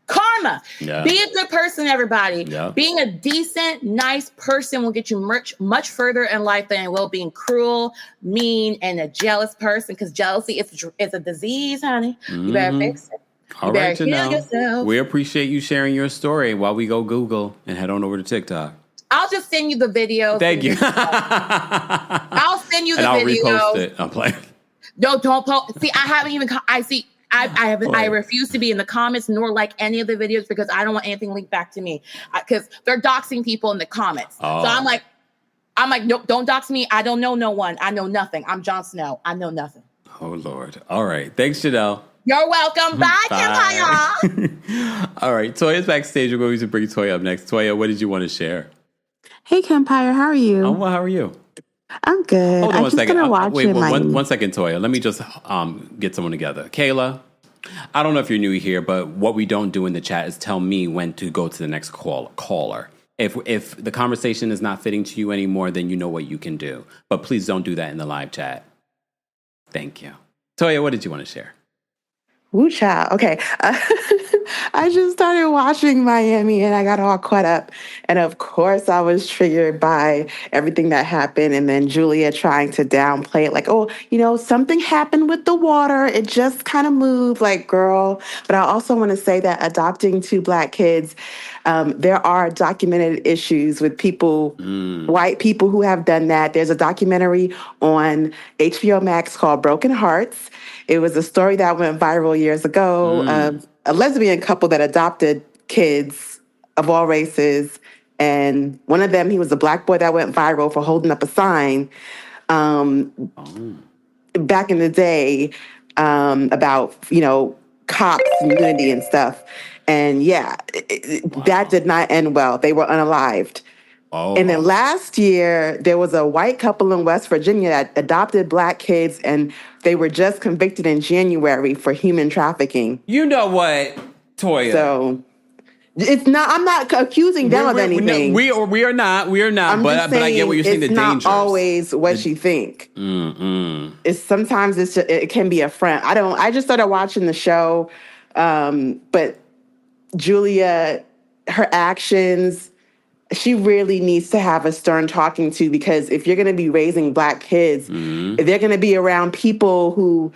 [SPEAKER 9] karma. Yeah. Be a good person, everybody. Yeah. Being a decent, nice person will get you much further in life than it will being cruel, mean, and a jealous person, because jealousy is a disease, honey. You better fix it.
[SPEAKER 2] All right, Janelle. We appreciate you sharing your story while we go Google and head on over to TikTok.
[SPEAKER 9] I'll just send you the video.
[SPEAKER 2] Thank you.
[SPEAKER 9] I'll send you the video.
[SPEAKER 2] And I'll repost it. I'm playing.
[SPEAKER 9] No, don't post. See, I haven't even. I refuse to be in the comments nor like any of the videos because I don't want anything linked back to me because they're doxing people in the comments. Oh. So I'm like, nope, don't dox me. I don't know no one. I know nothing. I'm Jon Snow. I know nothing.
[SPEAKER 2] Oh Lord. All right. Thanks, Janelle.
[SPEAKER 9] You're welcome. Bye, Kempire.
[SPEAKER 2] All right. Toya's backstage. We're going to bring Toya up next. Toya, what did you want to share?
[SPEAKER 10] Hey, Kempire. How are you?
[SPEAKER 2] I'm well. How are you?
[SPEAKER 10] I'm good.
[SPEAKER 2] Hold on one second.
[SPEAKER 10] Wait,
[SPEAKER 2] one second, Toya. Let me just get someone together. Kayla, I don't know if you're new here, but what we don't do in the chat is tell me when to go to the next caller. If the conversation is not fitting to you anymore, then you know what you can do. But please don't do that in the live chat. Thank you. Toya, what did you want to share?
[SPEAKER 10] Woo child. Okay. I just started watching Miami and I got all caught up. And of course, I was triggered by everything that happened. And then Julia trying to downplay it like, oh, something happened with the water. It just kind of moved, like, girl. But I also want to say that adopting 2 Black kids, there are documented issues with people, white people who have done that. There's a documentary on HBO Max called Broken Hearts. It was a story that went viral years ago of a lesbian couple that adopted kids of all races. And one of them, he was a Black boy that went viral for holding up a sign back in the day about, cops and unity and stuff. And that did not end well. They were unalived. Oh. And then last year, there was a white couple in West Virginia that adopted Black kids and They were just convicted in January for human trafficking.
[SPEAKER 2] You know what, Toya?
[SPEAKER 10] So it's not. I'm not accusing them of anything.
[SPEAKER 2] We are not. But I get what you're saying. The
[SPEAKER 10] It's
[SPEAKER 2] dangers.
[SPEAKER 10] not always what you think. It's sometimes it can be a front. I just started watching the show, but Julia, her actions, she really needs to have a stern talking to, because if you're going to be raising Black kids, if they're going to be around people who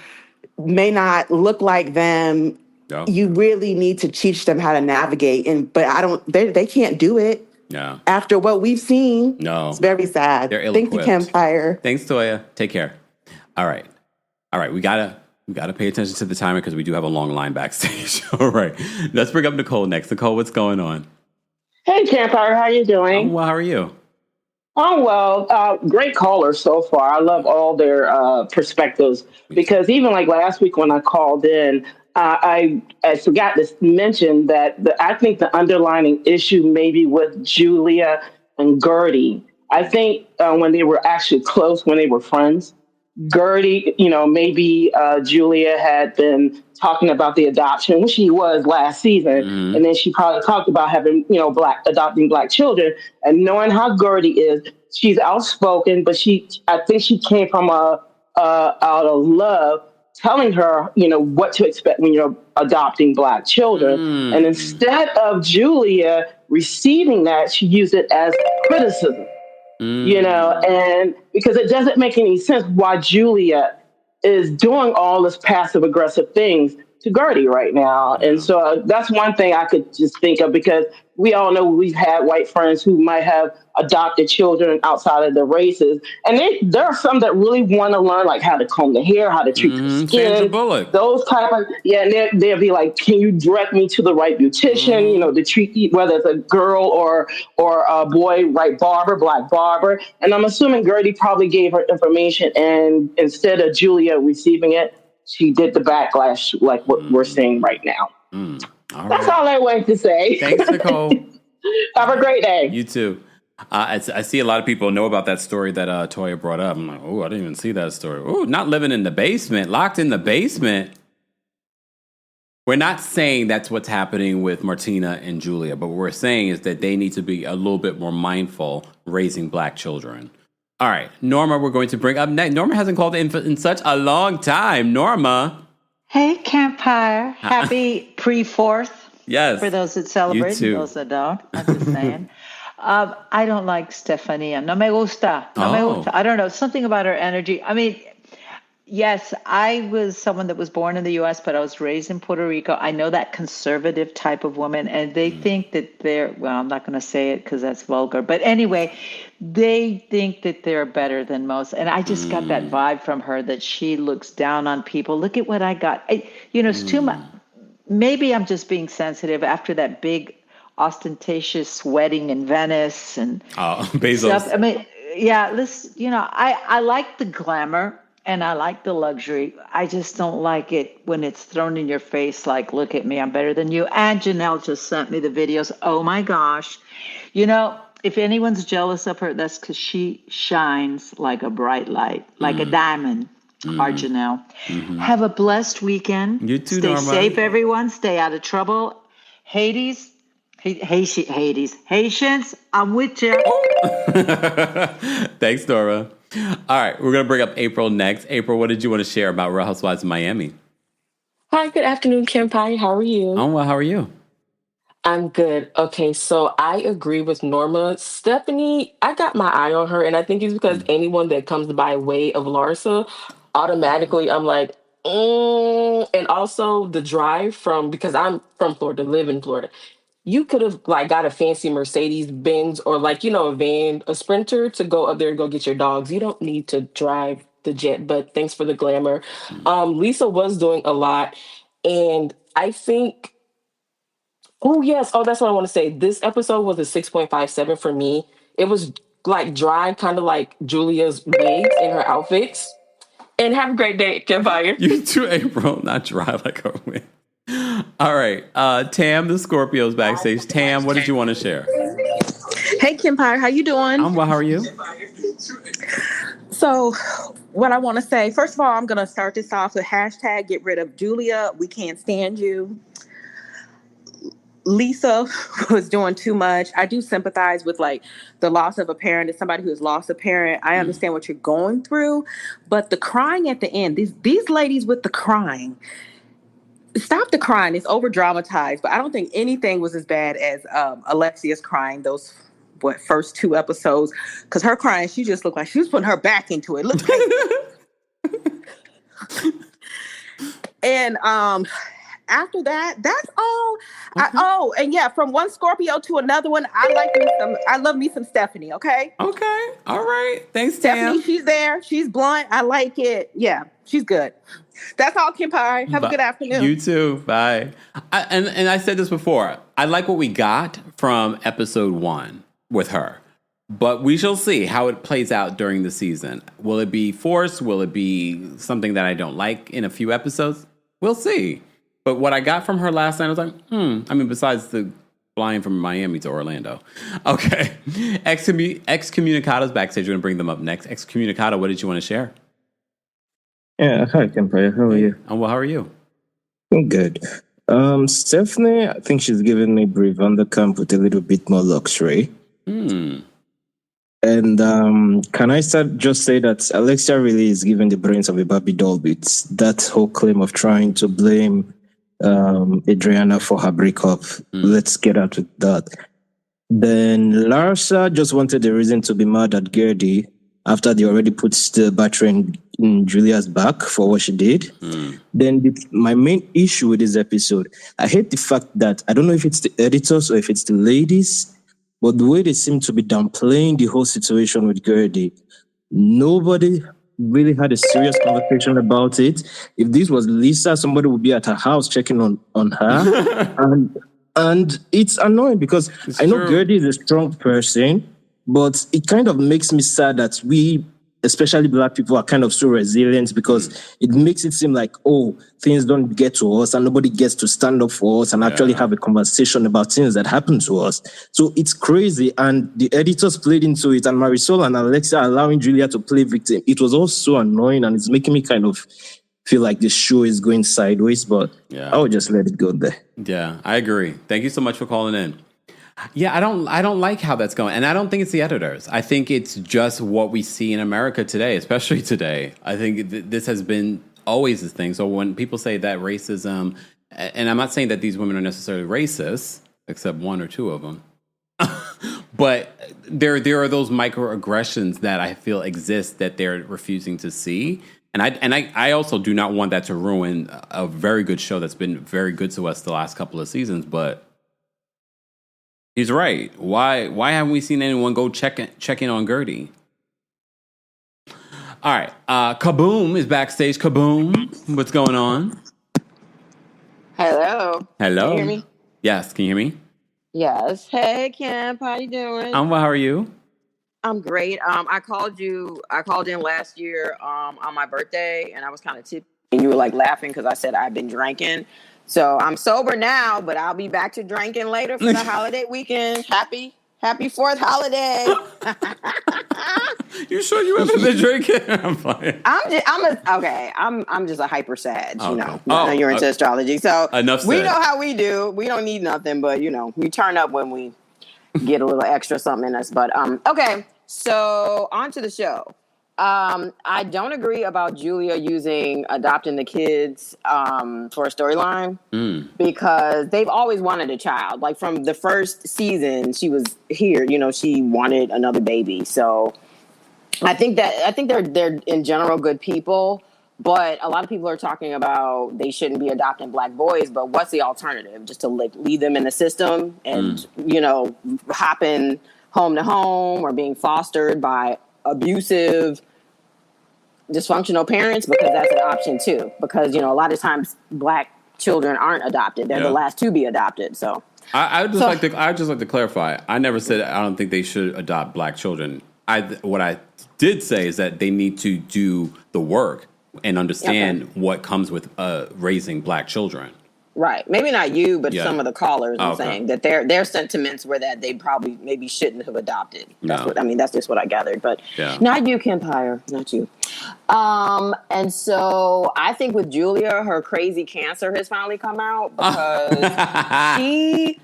[SPEAKER 10] may not look like them, you really need to teach them how to navigate. They can't do it.
[SPEAKER 2] No.
[SPEAKER 10] After what we've seen.
[SPEAKER 2] No.
[SPEAKER 10] It's very sad.
[SPEAKER 2] They're
[SPEAKER 10] Thank you, Kempire.
[SPEAKER 2] Thanks, Toya. Take care. All right. We gotta pay attention to the timer because we do have a long line backstage. All right. Let's bring up Nicole next. Nicole, what's going on?
[SPEAKER 11] Hey, Kempire, how you doing?
[SPEAKER 2] Well, how are you?
[SPEAKER 11] Oh, well, great callers so far. I love all their perspectives, because even like last week when I called in, I forgot to mention that I think the underlying issue maybe with Julia and Guerdy. I think when they were actually close, when they were friends, Guerdy, maybe Julia had been talking about the adoption, which she was last season. And then she probably talked about having, adopting Black children. And knowing how Guerdy is, she's outspoken, but I think she came from out of love, telling her, what to expect when you're adopting Black children. And instead of Julia receiving that, she used it as criticism. And because it doesn't make any sense why Julia is doing all this passive aggressive things to Guerdy right now. And so that's one thing I could just think of, because we all know we've had white friends who might have adopted children outside of the races. And there are some that really want to learn, like, how to comb the hair, how to treat the skin, those type of, and they'll be like, can you direct me to the right beautician, to treat, whether it's a girl or a boy, right barber, Black barber. And I'm assuming Guerdy probably gave her information, and instead of Julia receiving it, she did the backlash like what we're seeing right now. That's all I wanted to say.
[SPEAKER 2] Thanks, Nicole.
[SPEAKER 11] Have a great day.
[SPEAKER 2] You too. I see a lot of people know about that story that Toya brought up. I'm like, oh, I didn't even see that story. Oh, not living in the basement, locked in the basement. We're not saying that's what's happening with Martina and Julia, but what we're saying is that they need to be a little bit more mindful raising Black children. All right, Norma, we're going to bring up next. Norma hasn't called in such a long time. Norma.
[SPEAKER 12] Hey, Kempire. Happy pre-4th.
[SPEAKER 2] Yes.
[SPEAKER 12] For those that celebrate and those that don't. I'm just saying. I don't like Stefania. No me gusta. No me gusta. I don't know. Something about her energy. I mean, yes, I was someone that was born in the U.S., but I was raised in Puerto Rico. I know that conservative type of woman, and they think that I'm not going to say it because that's vulgar. But anyway, they think that they're better than most. And I just got that vibe from her that she looks down on people. Look at what I got. It's too much. Maybe I'm just being sensitive after that big ostentatious wedding in Venice and
[SPEAKER 2] Bezos.
[SPEAKER 12] Stuff. I mean, yeah, I like the glamour and I like the luxury. I just don't like it when it's thrown in your face like, look at me, I'm better than you. And Janelle just sent me the videos. Oh my gosh. If anyone's jealous of her, that's because she shines like a bright light, like a diamond. Our Janelle. Have a blessed weekend.
[SPEAKER 2] You too,
[SPEAKER 12] Stay
[SPEAKER 2] Norma.
[SPEAKER 12] safe, everyone. Stay out of trouble. Haitians, I'm with you.
[SPEAKER 2] Thanks, Norma. All right, we're going to bring up April next. April, what did you want to share about Real Housewives of Miami?
[SPEAKER 13] Hi, good afternoon, Kempire. How are you?
[SPEAKER 2] Oh, well, how are you?
[SPEAKER 13] I'm good. Okay, so I agree with Norma. Stephanie, I got my eye on her, and I think it's because anyone that comes by way of Larsa, automatically I'm like, and also the drive because I'm from Florida, live in Florida. You could have got a fancy Mercedes Benz or a van, a Sprinter to go up there and go get your dogs. You don't need to drive the jet, but thanks for the glamour. Lisa was doing a lot, and I think, that's what I want to say. This episode was a 6.57 for me. It was dry, kind of like Julia's wigs and her outfits. And have a great day, Kempire.
[SPEAKER 2] You too, April. Not dry like a wig. All right. Tam, the Scorpio's backstage. Tam, what did you want to share?
[SPEAKER 14] Hey, Kempire. How you doing?
[SPEAKER 2] I'm well. How are you?
[SPEAKER 14] So what I want to say, first of all, I'm going to start this off with hashtag get rid of Julia. We can't stand you. Lisa was doing too much. I do sympathize with like the loss of a parent. As somebody who has lost a parent, I understand what you're going through, but the crying at the end, these ladies with the crying, stop the crying. It's over dramatized, but I don't think anything was as bad as Alexia's crying those first 2 episodes, because her crying, she just looked like she was putting her back into it. Look and after that, that's all. And yeah, from one Scorpio to another one, I love me some Stephanie. Okay.
[SPEAKER 2] All right. Thanks,
[SPEAKER 14] Stephanie.
[SPEAKER 2] Tam.
[SPEAKER 14] She's there. She's blunt. I like it. Yeah, she's good. That's all, Kempire. Have a good afternoon.
[SPEAKER 2] You too. Bye. And I said this before. I like what we got from episode 1 with her, but we shall see how it plays out during the season. Will it be forced? Will it be something that I don't like in a few episodes? We'll see. But what I got from her last night, I was like, I mean, besides the flying from Miami to Orlando. Okay. Excommunicado's backstage. We're going to bring them up next. Excommunicado, what did you want to share?
[SPEAKER 15] Yeah, hi, Kempire. How are you?
[SPEAKER 2] Well, how are you?
[SPEAKER 15] I'm good. Stephanie, I think she's given me Brief on the camp with a little bit more luxury. And can I just say that Alexia really is giving the brains of a Barbie doll with that whole claim of trying to blame Adriana for her breakup. Let's get out with that. Then Larsa just wanted a reason to be mad at Guerdy after they already put the battery in Julia's back for what she did. Then my main issue with this episode, I hate the fact that, I don't know if it's the editors or if it's the ladies, but the way they seem to be downplaying the whole situation with Guerdy, nobody really had a serious conversation about it. If this was Lisa, somebody would be at her house checking on her. and it's annoying because I know Guerdy is a strong person, but it kind of makes me sad that we, especially Black people, are kind of so resilient because it makes it seem like, things don't get to us and nobody gets to stand up for us and actually have a conversation about things that happen to us. So it's crazy. And the editors played into it, and Marysol and Alexia allowing Julia to play victim. It was all so annoying, and it's making me kind of feel like the show is going sideways, but I would just let it go there.
[SPEAKER 2] Yeah, I agree. Thank you so much for calling in. Yeah, I don't like how that's going. And I don't think it's the editors. I think it's just what we see in America today, especially today. I think this has been always this thing. So when people say that racism, and I'm not saying that these women are necessarily racist, except 1 or 2 of them, but there are those microaggressions that I feel exist that they're refusing to see. And I also do not want that to ruin a very good show that's been very good to us the last couple of seasons, but he's right. Why haven't we seen anyone go check in on Guerdy? All right. Kaboom is backstage. Kaboom. What's going on?
[SPEAKER 16] Hello.
[SPEAKER 2] Hello.
[SPEAKER 16] Can you hear me?
[SPEAKER 2] Yes. Can you hear me?
[SPEAKER 16] Yes. Hey, Kemp. How you doing?
[SPEAKER 2] Well, how are you?
[SPEAKER 16] I'm great. I called in last year on my birthday, and I was kind of tippy. And you were like laughing because I said I've been drinking. So I'm sober now, but I'll be back to drinking later for the holiday weekend. Happy 4th holiday.
[SPEAKER 2] You sure you haven't been drinking? I'm fine.
[SPEAKER 16] I'm just a hyper sag, you know. I know you're into astrology. So
[SPEAKER 2] enough said.
[SPEAKER 16] We know how we do. We don't need nothing, but we turn up when we get a little extra something in us. But okay. So on to the show. I don't agree about Julia adopting the kids for a storyline because they've always wanted a child. Like from the first season, she was here. She wanted another baby. So I think they're in general good people. But a lot of people are talking about they shouldn't be adopting Black boys. But what's the alternative? Just to leave them in the system and hopping home to home or being fostered by abusive, dysfunctional parents, because that's an option too. Because a lot of times Black children aren't adopted; they're the last to be adopted. So
[SPEAKER 2] I would just like to clarify. I never said I don't think they should adopt Black children. What I did say is that they need to do the work and understand what comes with raising Black children.
[SPEAKER 16] Right. Maybe not you, but
[SPEAKER 2] Yeah.
[SPEAKER 16] some of the callers are
[SPEAKER 2] Okay.
[SPEAKER 16] saying that their sentiments were that they probably maybe shouldn't have adopted. That's
[SPEAKER 2] No.
[SPEAKER 16] what I mean. That's just what I gathered. But
[SPEAKER 2] Yeah.
[SPEAKER 16] not you, Kempire. Not you. And so I think with Julia, her crazy cancer has finally come out because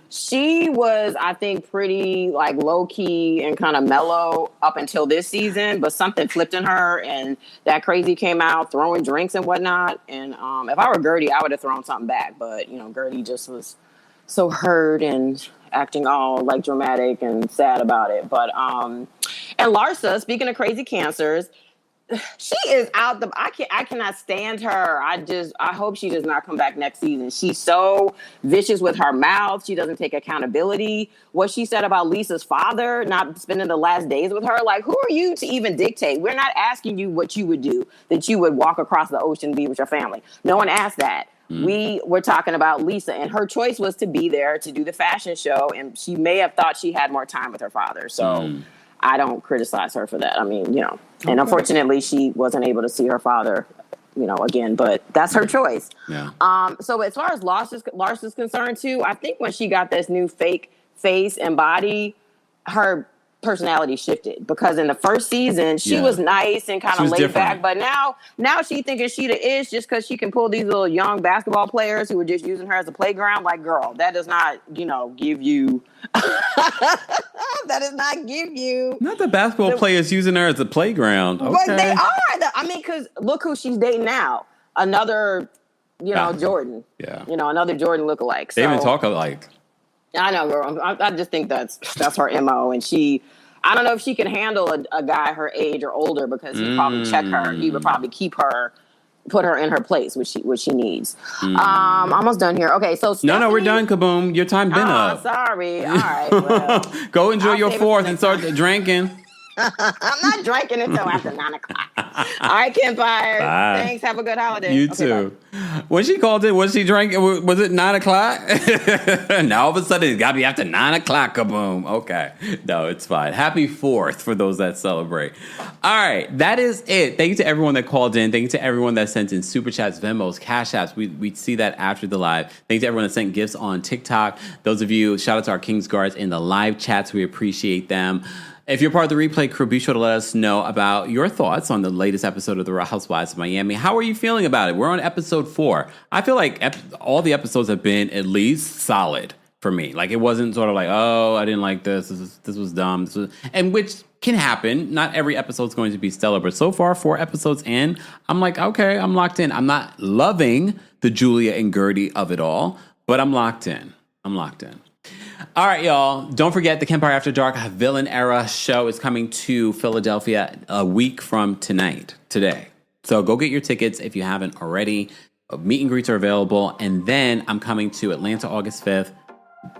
[SPEAKER 16] she was, I think, pretty like low key and kind of mellow up until this season, but something flipped in her and that crazy came out, throwing drinks and whatnot. And if I were Guerdy, I would have thrown something back, but Guerdy just was so hurt and acting all like dramatic and sad about it. But and Larsa, speaking of crazy cancers, she is out the. I cannot stand her. I hope she does not come back next season. She's so vicious with her mouth. She doesn't take accountability. What she said about Lisa's father not spending the last days with her. Like, who are you to even dictate? We're not asking you what you would do. That you would walk across the ocean and be with your family. No one asked that. We were talking about Lisa, and her choice was to be there to do the fashion show, and she may have thought she had more time with her father. So. I don't criticize her for that. I mean, and unfortunately she wasn't able to see her father, again, but that's her choice.
[SPEAKER 2] Yeah.
[SPEAKER 16] So as far as Larsa's concerned too, I think when she got this new fake face and body, her personality shifted because in the first season she was nice and kind of laid back, but now she thinking she the ish just because she can pull these little young basketball players who were just using her as a playground. Like, girl, that does not, give you that does not give you
[SPEAKER 2] Not the basketball players using her as a playground. Okay.
[SPEAKER 16] But they are. Because look who she's dating now. Another, Jordan.
[SPEAKER 2] Yeah.
[SPEAKER 16] Another Jordan lookalike.
[SPEAKER 2] They even talk alike.
[SPEAKER 16] I know, girl. I just think that's her MO. And I don't know if she can handle a guy her age or older because he'd probably check her. He would probably put her in her place, which she needs. Almost done here. Okay, so Stephanie,
[SPEAKER 2] No, we're done, Kaboom. Your time been up.
[SPEAKER 16] Sorry. All right. Well,
[SPEAKER 2] go enjoy your fourth and start drinking.
[SPEAKER 16] I'm not drinking until after 9 o'clock. All right, Kempire.
[SPEAKER 2] Bye.
[SPEAKER 16] Thanks. Have a good holiday.
[SPEAKER 2] You too. When she called it, was she drinking? Was it 9 o'clock? Now all of a sudden it's got to be after 9 o'clock. Kaboom. Okay. No, it's fine. Happy 4th for those that celebrate. All right. That is it. Thank you to everyone that called in. Thank you to everyone that sent in super chats, Venmos, Cash Apps. We see that after the live. Thank you to everyone that sent gifts on TikTok. Those of you, shout out to our Kings Guards in the live chats. We appreciate them. If you're part of the replay crew, be sure to let us know about your thoughts on the latest episode of The Real Housewives of Miami. How are you feeling about it? We're on episode 4. I feel like all the episodes have been at least solid for me. Like, it wasn't sort of like, oh, I didn't like this. This was dumb. And which can happen. Not every episode's going to be stellar. But so far, 4 episodes in, I'm like, okay, I'm locked in. I'm not loving the Julia and Guerdy of it all, but I'm locked in. All right, y'all. Don't forget the Kempire After Dark Villain Era show is coming to Philadelphia a week from today. So go get your tickets if you haven't already. Meet and greets are available. And then I'm coming to Atlanta August 5th,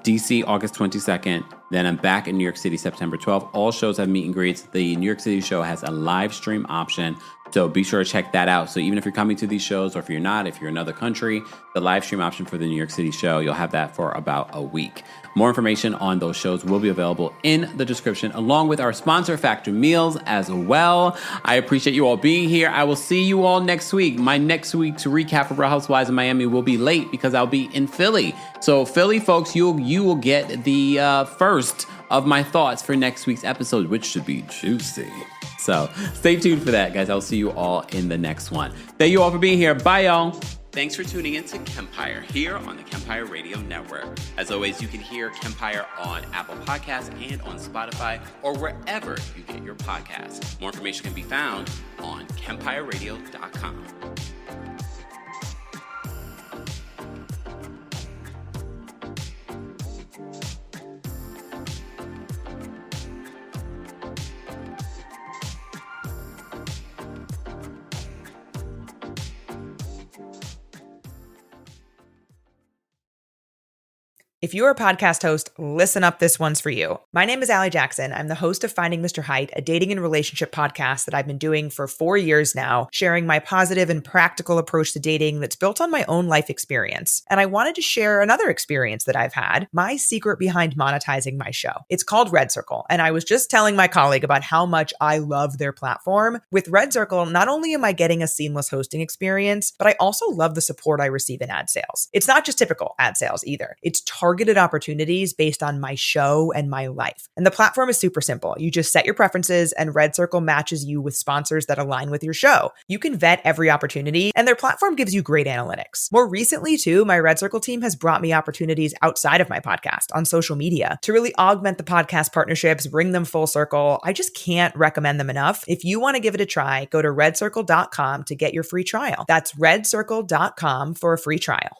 [SPEAKER 2] DC August 22nd. Then I'm back in New York City September 12th. All shows have meet and greets. The New York City show has a live stream option. So be sure to check that out. So even if you're coming to these shows, or if you're not, if you're in another country, the live stream option for the New York City show, you'll have that for about a week. More information on those shows will be available in the description, along with our sponsor, Factor Meals, as well. I appreciate you all being here. I will see you all next week. My next week's recap of Real Housewives of Miami will be late because I'll be in Philly. So Philly folks, you will get the first of my thoughts for next week's episode, which should be juicy. So stay tuned for that, guys. I'll see you all in the next one. Thank you all for being here. Bye, y'all. Thanks for tuning in to Kempire here on the Kempire Radio Network. As always, you can hear Kempire on Apple Podcasts and on Spotify or wherever you get your podcasts. More information can be found on KempireRadio.com.
[SPEAKER 1] If you're a podcast host, listen up, this one's for you. My name is Allie Jackson. I'm the host of Finding Mr. Height, a dating and relationship podcast that I've been doing for 4 years now, sharing my positive and practical approach to dating that's built on my own life experience. And I wanted to share another experience that I've had, my secret behind monetizing my show. It's called Red Circle, and I was just telling my colleague about how much I love their platform. With Red Circle, not only am I getting a seamless hosting experience, but I also love the support I receive in ad sales. It's not just typical ad sales either. It's targeted opportunities based on my show and my life. And the platform is super simple. You just set your preferences and Red Circle matches you with sponsors that align with your show. You can vet every opportunity and their platform gives you great analytics. More recently too, my Red Circle team has brought me opportunities outside of my podcast on social media to really augment the podcast partnerships, bring them full circle. I just can't recommend them enough. If you want to give it a try, go to redcircle.com to get your free trial. That's redcircle.com for a free trial.